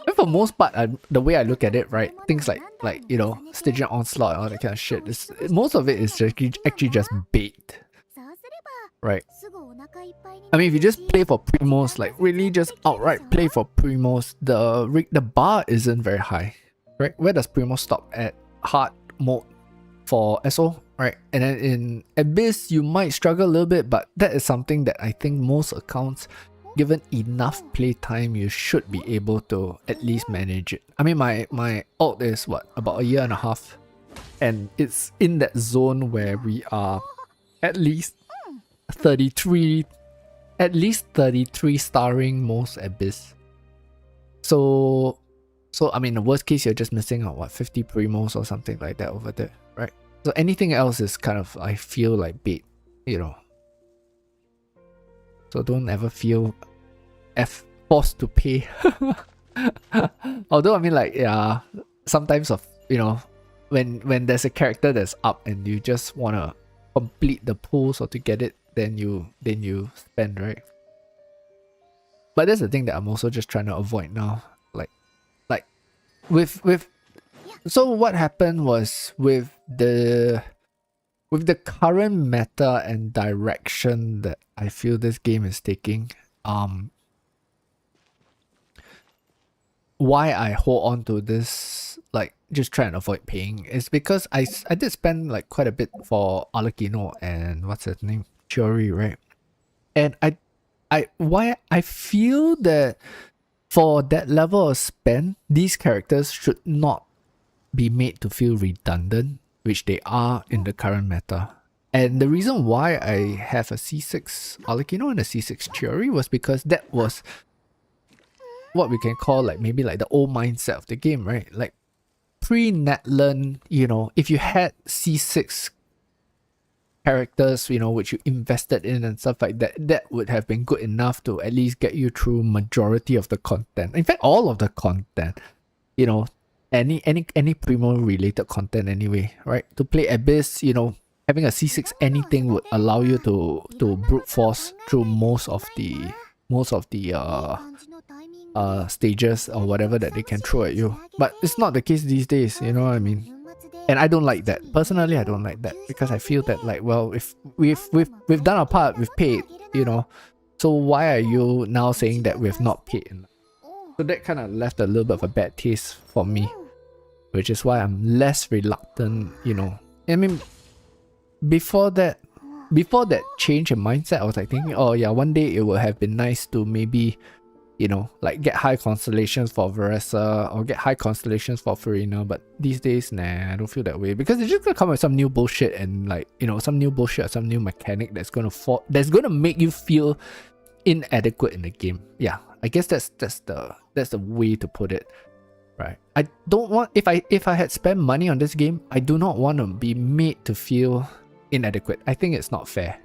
And for most part, the way I look at it, right, things like you know, Stygian Onslaught and all that kind of shit, most of it is just actually just bait, right? I mean, if you just play for primos, like really just outright play for primos, the bar isn't very high, right? Where does primos stop? At hard mode for SO, right? And then in Abyss, you might struggle a little bit, but that is something that I think most accounts, given enough playtime, you should be able to at least manage it. I mean, my alt is what, about a year and a half, and it's in that zone where we are at least 33 starring most Abyss. So I mean, the worst case, you're just missing out what, 50 primos or something like that over there, right? So anything else is kind of, I feel like bait, you know. So don't ever feel forced to pay. Although I mean, like, yeah, sometimes you know, when there's a character that's up and you just wanna complete the pulls or to get it, then you spend, right? But that's the thing that I'm also just trying to avoid now. Like with so what happened was with the current meta and direction that I feel this game is taking, why I hold on to this, like just try and avoid paying, is because I did spend like quite a bit for Arlecchino and what's his name, Chiori, right? And I feel that for that level of spend, these characters should not be made to feel redundant, which they are in the current meta. And the reason why I have a C6 Arlecchino and a C6 Chiori was because that was what we can call like maybe like the old mindset of the game, right? Like pre-Natlan, you know, if you had C6 characters, you know, which you invested in and stuff like that, that would have been good enough to at least get you through majority of the content. In fact, all of the content, you know, any primo related content anyway, right? To play Abyss, you know, having a C6 anything would allow you to brute force through most of the stages or whatever that they can throw at you. But it's not the case these days, you know what I mean? And I don't like that. Personally, I don't like that, because I feel that like, well, if we've done our part, we've paid, you know. So why are you now saying that we've not paid? So that kind of left a little bit of a bad taste for me, which is why I'm less reluctant, you know. I mean, before that change in mindset, I was like thinking, oh yeah, one day it would have been nice to maybe, you know, like get high constellations for Veressa or get high constellations for Furina. But these days, nah, I don't feel that way, because it's just gonna come with some new bullshit and like, you know, some new bullshit or some new mechanic that's gonna make you feel inadequate in the game. Yeah, I guess that's the way to put it, right? I don't want, if I had spent money on this game, I do not want to be made to feel inadequate. I think it's not fair.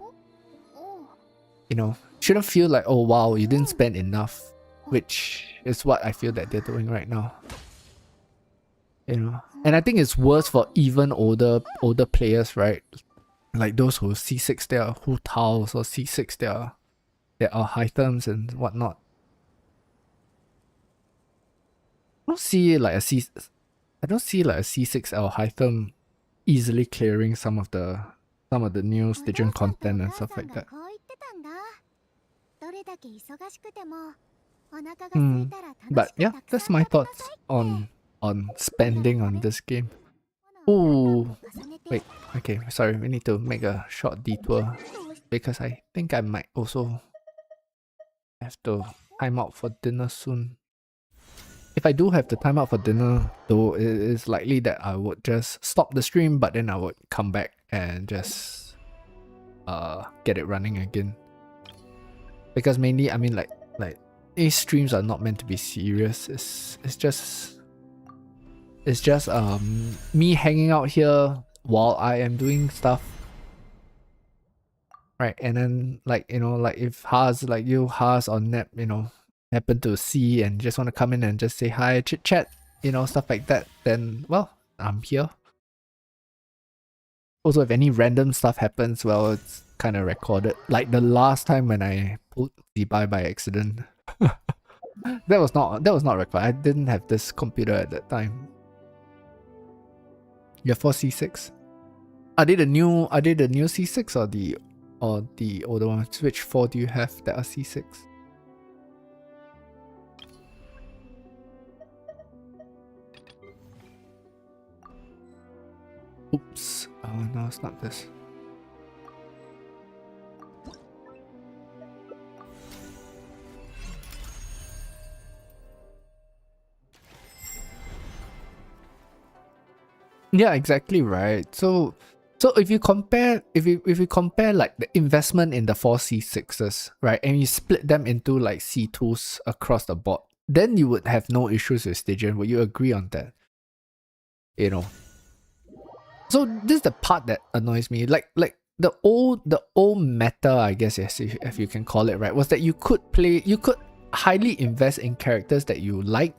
You know, shouldn't feel like, oh wow, you didn't spend enough, which is what I feel that they're doing right now. You know, and I think it's worse for even older players, right? Like those who C6 their Hu Taos or C6 their there are items and whatnot. I don't see like a C6 Alhaitham easily clearing some of the new Stygian content and stuff like that. どれだけ忙しくてもお腹が空 Hmm. いたら楽し But く yeah, たく that's さん my 食べな thoughts さいって on spending on this game. 重 Ooh, ねて wait, okay, sorry, we need to make a short detour because I think I might also have to time out for dinner soon. If I do have to time out for dinner, though, it is likely that I would just stop the stream, but then I would come back and just get it running again. Because mainly, I mean, like these streams are not meant to be serious. It's just me hanging out here while I am doing stuff. Right, and then like, you know, like if Haas, like you, Haas or Nep, you know, happen to see and just want to come in and just say hi, chit chat, you know, stuff like that, then well, I'm here. Also, if any random stuff happens, well, it's kind of recorded. Like the last time when I pulled Zibai by accident. that was not recorded. I didn't have this computer at that time. You have 4 C6? Are they the new C6 or the older ones? Which 4 do you have that are C6? Oops. Oh no, it's not this. Yeah, exactly right. So if you compare like the investment in the 4 C6s, right, and you split them into like C2s across the board, then you would have no issues with Stygian. Would you agree on that? You know. So this is the part that annoys me. Like the old meta, I guess, yes, if you can call it, right, was that you could highly invest in characters that you like,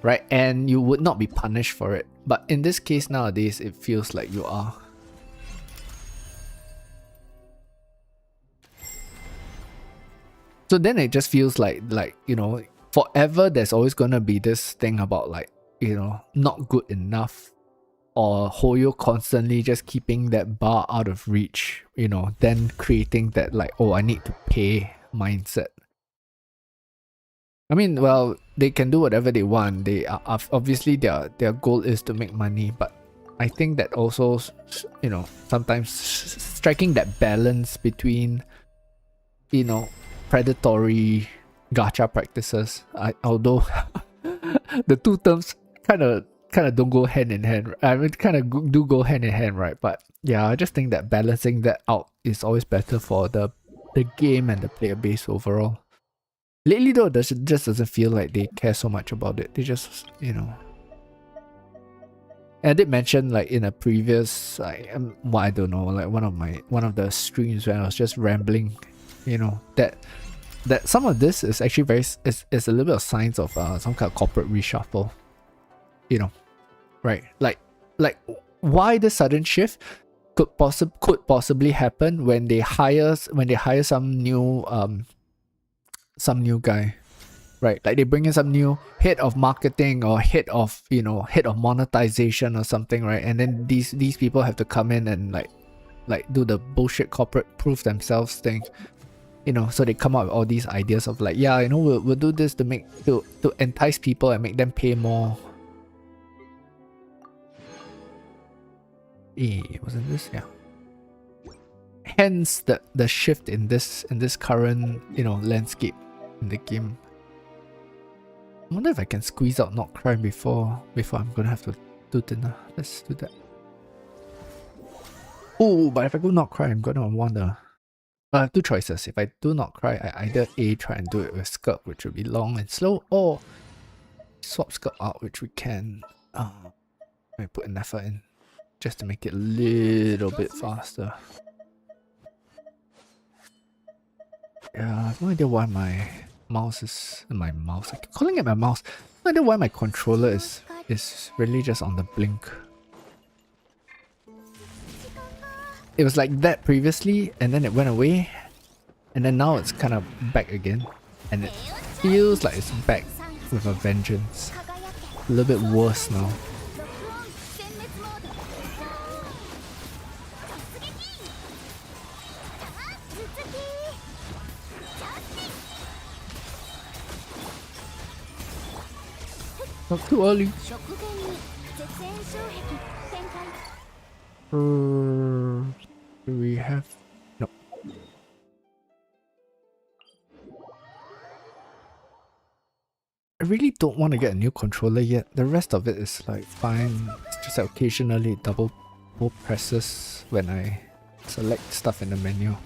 right, and you would not be punished for it. But in this case nowadays, it feels like you are. So then it just feels like, you know, forever there's always gonna be this thing about like, you know, not good enough, or Hoyo constantly just keeping that bar out of reach, you know, then creating that like, oh, I need to pay mindset. I mean, well, they can do whatever they want. They are obviously their goal is to make money, but I think that also, you know, sometimes striking that balance between, you know, predatory gacha practices. Although the two terms kind of don't go hand in hand. I mean, kind of do go hand in hand, right? But yeah, I just think that balancing that out is always better for the game and the player base overall. Lately though, it just doesn't feel like they care so much about it. They just, you know. And I did mention like in a previous, like, well, I don't know, like one of the streams when I was just rambling, you know, that some of this is actually is a little bit of signs of some kind of corporate reshuffle, you know, right? Like why the sudden shift could possibly happen when they hire some new guy, right? Like they bring in some new head of marketing or head of monetization or something, right? And then these people have to come in and like do the bullshit corporate proof themselves thing, you know. So they come up with all these ideas of like, yeah, you know, we'll do this to entice people and make them pay more. Wasn't this? Yeah. Hence the shift in this current, you know, landscape in the game. I wonder if I can squeeze out not cry before I'm gonna have to do dinner. Let's do that. Oh, but if I go not cry, I'm gonna want to. I have two choices. If I do not cry, I either A, try and do it with skirt, which will be long and slow, or swap skirt out, which we can put an effort in just to make it a little bit faster. Yeah, I have no idea why my mouse is I keep calling it my mouse. I have no idea why my controller is really just on the blink. It was like that previously, and then it went away, And then now it's kind of back again. And it feels like it's back with a vengeance. 輝け A little bit worse now. 録音殲滅モード突撃頭頭突きジャスティス Not too early. 食前に絶縁障壁展開 Do we have... No. I really don't want to get a new controller yet. The rest of it is like fine. It's just that occasionally it double presses when I select stuff in the menu.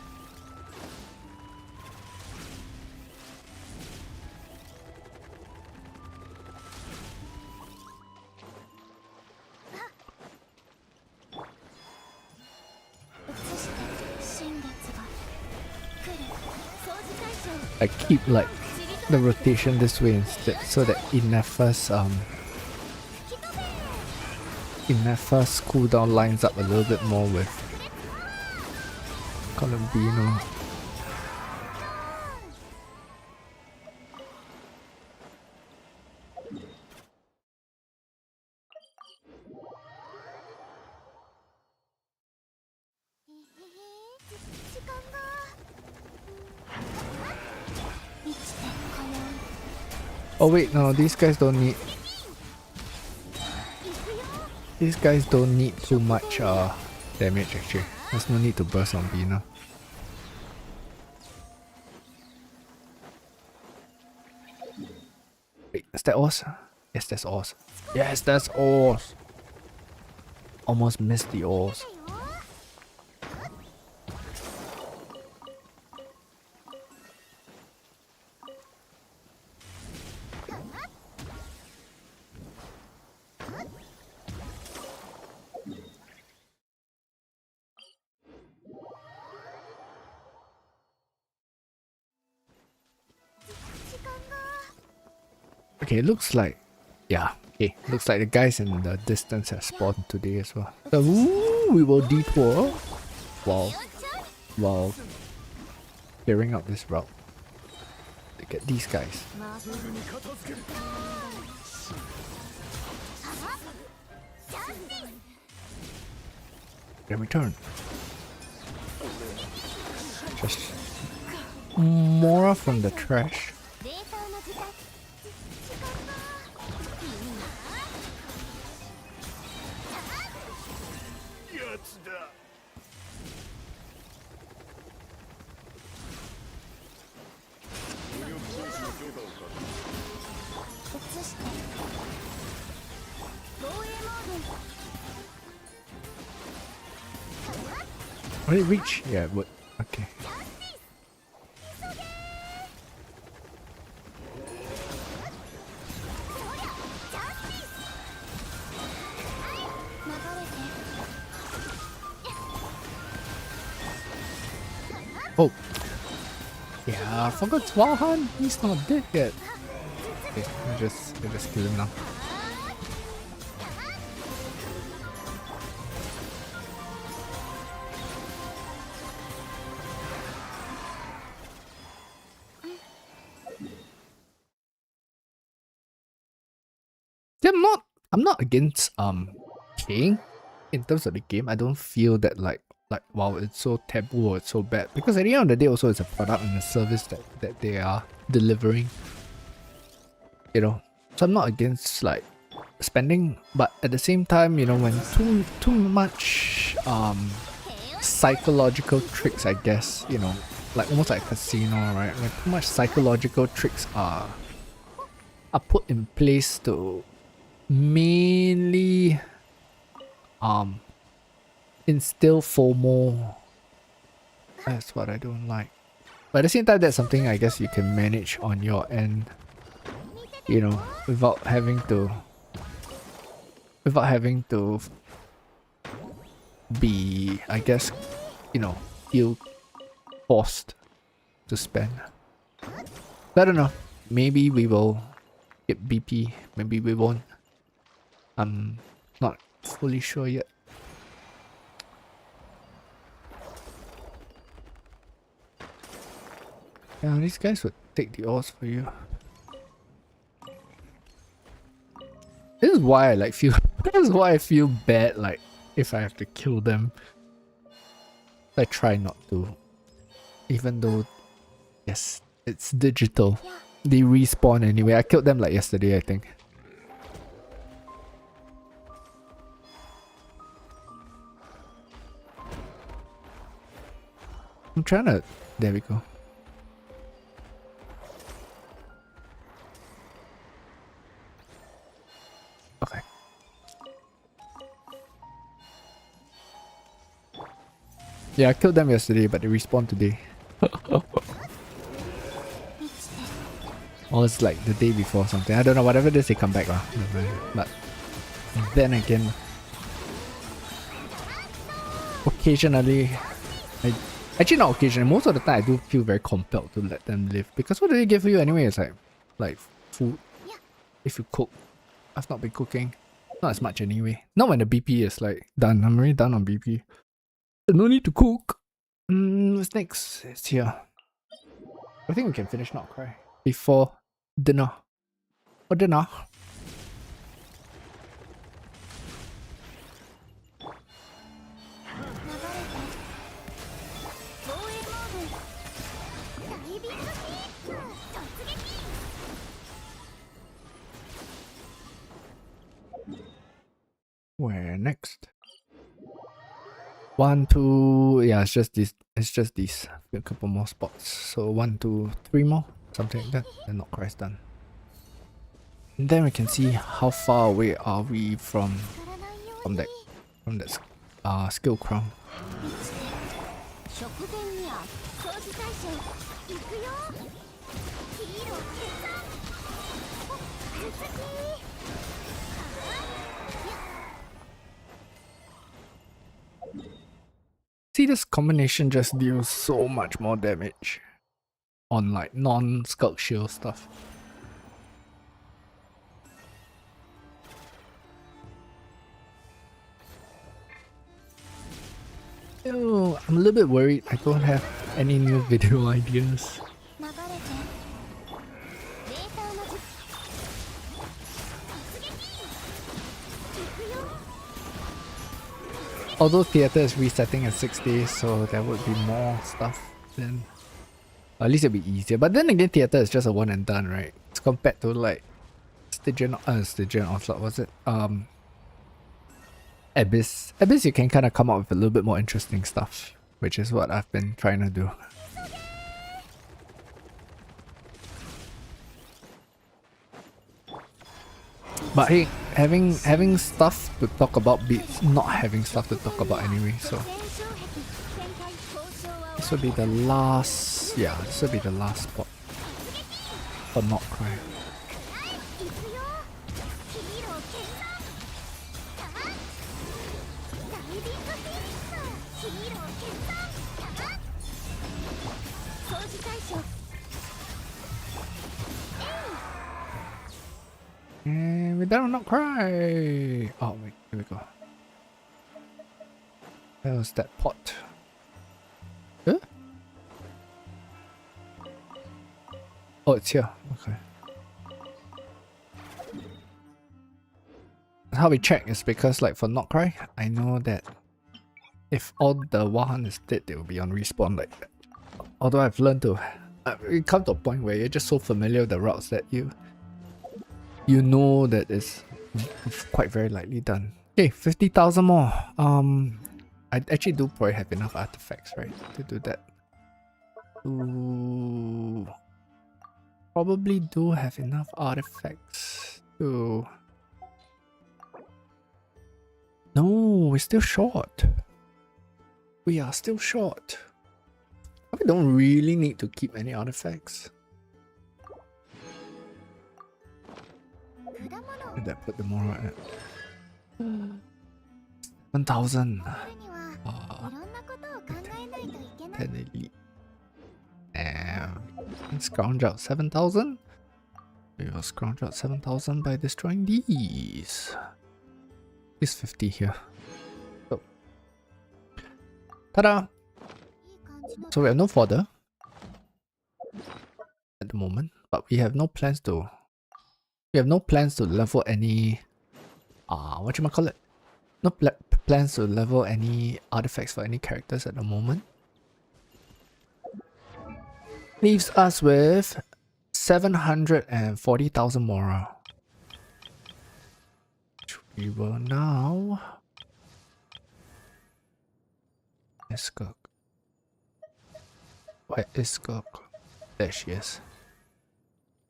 I keep like the rotation this way instead so that Ineffa's cooldown lines up a little bit more with Columbino. Oh wait, no, these guys don't need... These guys don't need too much damage actually. There's no need to burst on Bina. Wait, is that Oz? Yes, that's Oz. Yes, that's Oz! Almost missed the Oz. Okay, looks like... Yeah, okay. Looks like the guys in the distance have spawned today as well. So, we will detour while clearing out this route to get these guys. Then return. Just more from the trash. Will it reach? Yeah, it would. Okay. Oh. Yeah, I forgot Swahan. He's not dead yet. Okay, I just kill him now. I'm not against King in terms of the game. I don't feel that like wow, it's so taboo or it's so bad, because at the end of the day also it's a product and a service that they are delivering, you know. So I'm not against like spending, but at the same time, you know, when too much psychological tricks, I guess, you know, like almost like a casino, right? When too much psychological tricks are put in place to mainly instill FOMO. That's what I don't like. But at the same time, that's something I guess you can manage on your end, you know, without having to be, I guess, you know, feel forced to spend. I don't know. Maybe we will get BP, maybe we won't. I'm not fully sure yet. Yeah, these guys would take the ores for you. This is why I like feel. This is why I feel bad. Like if I have to kill them, I try not to. Even though, yes, it's digital. They respawn anyway. I killed them like yesterday, I think. I'm trying to. There we go. Okay. Yeah, I killed them yesterday, but they respawned today. Or it's like the day before or something. I don't know, whatever it is, they come back. But then again, occasionally, actually not occasionally, most of the time I do feel very compelled to let them live. Because what do they give you anyway? It's like food. If you cook. I've not been cooking. Not as much anyway. Not when the BP is like done. I'm already done on BP. No need to cook. What's next? It's here. I think we can finish Not Cry before dinner. For dinner. Where next? 1, 2. Yeah, it's just this. It's just these. A couple more spots. So 1, 2, 3 more. Something like that. Then Not Cry's done. And then we can see how far away are we from that skill crown. See, this combination just deals so much more damage on like non-Skulk Shield stuff. Ew, I'm a little bit worried I don't have any new video ideas. Although theatre is resetting at 6 days, so there would be more stuff then. At least it'll be easier. But then again, theatre is just a one and done, right? It's compared to like Stygian Onslaught, was it? Abyss. Abyss, you can kind of come up with a little bit more interesting stuff, which is what I've been trying to do. But hey, having stuff to talk about beats not having stuff to talk about anyway, so this will be the last, yeah, this will be the last spot for Not Cry. And we're done with Not Cry! Oh wait, here we go. Where was that pot? Huh? Oh, it's here. Okay. How we check is because like for Not Cry, I know that if all the Wahan is dead, they will be on respawn like that. Although I've learned to... it comes to a point where you're just so familiar with the routes that you know that it's quite very likely done. Okay, 50,000 more. I actually do probably have enough artifacts, right, to do that. Ooh, probably do have enough artifacts to... No, we're still short. We are still short. We don't really need to keep any artifacts. Where did that put the moral at? 1,000. 10 elite. And scrounge out 7,000. We will scrounge out 7,000 by destroying these. There's 50 here. So, ta-da! So we have no fodder. at the moment, but we have no plans to level any whatchamacallit? No plans to level any artifacts for any characters at the moment. Leaves us with 740,000 morale. We will now Skirk. Where is Skirk? There she is.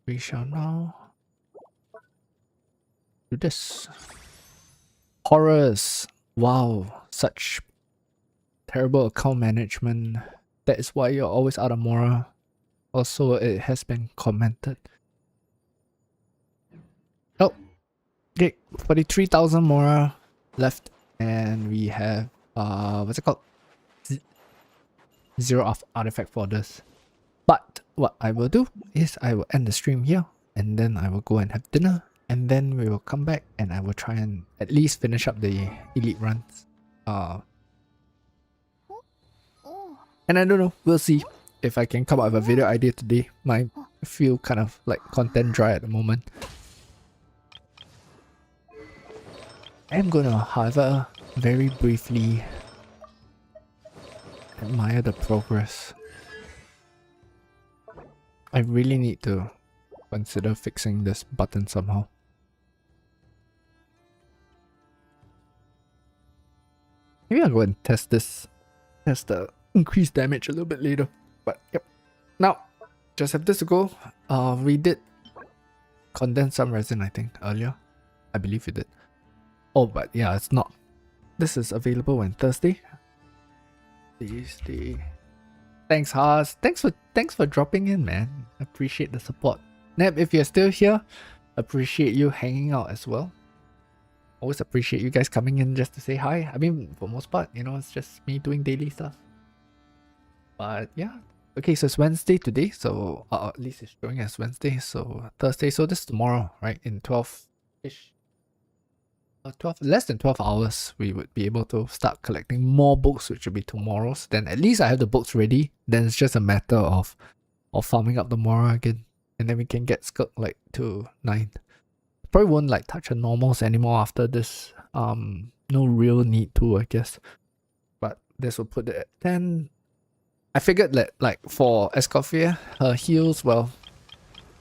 We shall now do this. Horrors. Wow, such terrible account management. That is why you're always out of morale. Also, it has been commented. Oh, okay, 43,000 morale left, and we have what's it called? Zero of artifact for this. But what I will do is I will end the stream here, and then I will go and have dinner, and then we will come back and I will try and at least finish up the elite runs. And I don't know, we'll see if I can come up with a video idea today. I feel kind of like content dry at the moment. I am gonna, however, very briefly admire the progress. I really need to consider fixing this button somehow. Maybe I'll go and test the increased damage a little bit later. But yep. Now, just have this to go. We did condense some resin, I think, earlier. I believe we did. Oh, but yeah, it's not. This is available on Thursday. Thanks, Haas. Thanks for dropping in, man. Appreciate the support. Neb, if you're still here, appreciate you hanging out as well. Always appreciate you guys coming in just to say hi. I mean, for most part, you know, it's just me doing daily stuff. But yeah. Okay, so it's Wednesday today, so at least it's showing as Wednesday, so Thursday, so this is tomorrow, right? In 12-ish. 12, less than 12 hours, we would be able to start collecting more books, which will be tomorrow's. Then at least I have the books ready. Then it's just a matter of farming up the morale again. And then we can get Skirk like to 9. Probably won't like touch on normals anymore after this. No real need to, I guess. But this will put it at 10. I figured that like for Escoffier, her heals, well,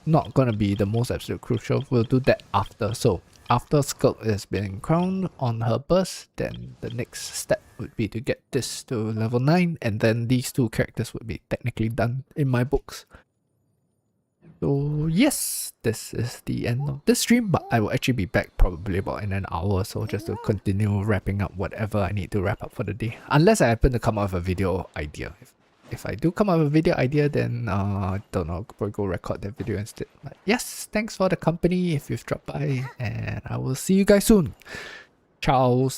not gonna be the most absolute crucial. We'll do that after. So after Skirk has been crowned on her burst, then the next step would be to get this to level 9, and then these two characters would be technically done in my books. So yes, this is the end of this stream, but I will actually be back probably about in an hour or so just to continue wrapping up whatever I need to wrap up for the day. Unless I happen to come up with a video idea. If I do come up with a video idea, then I don't know, I'll probably go record that video instead. But yes, thanks for the company if you've dropped by, and I will see you guys soon. Ciao.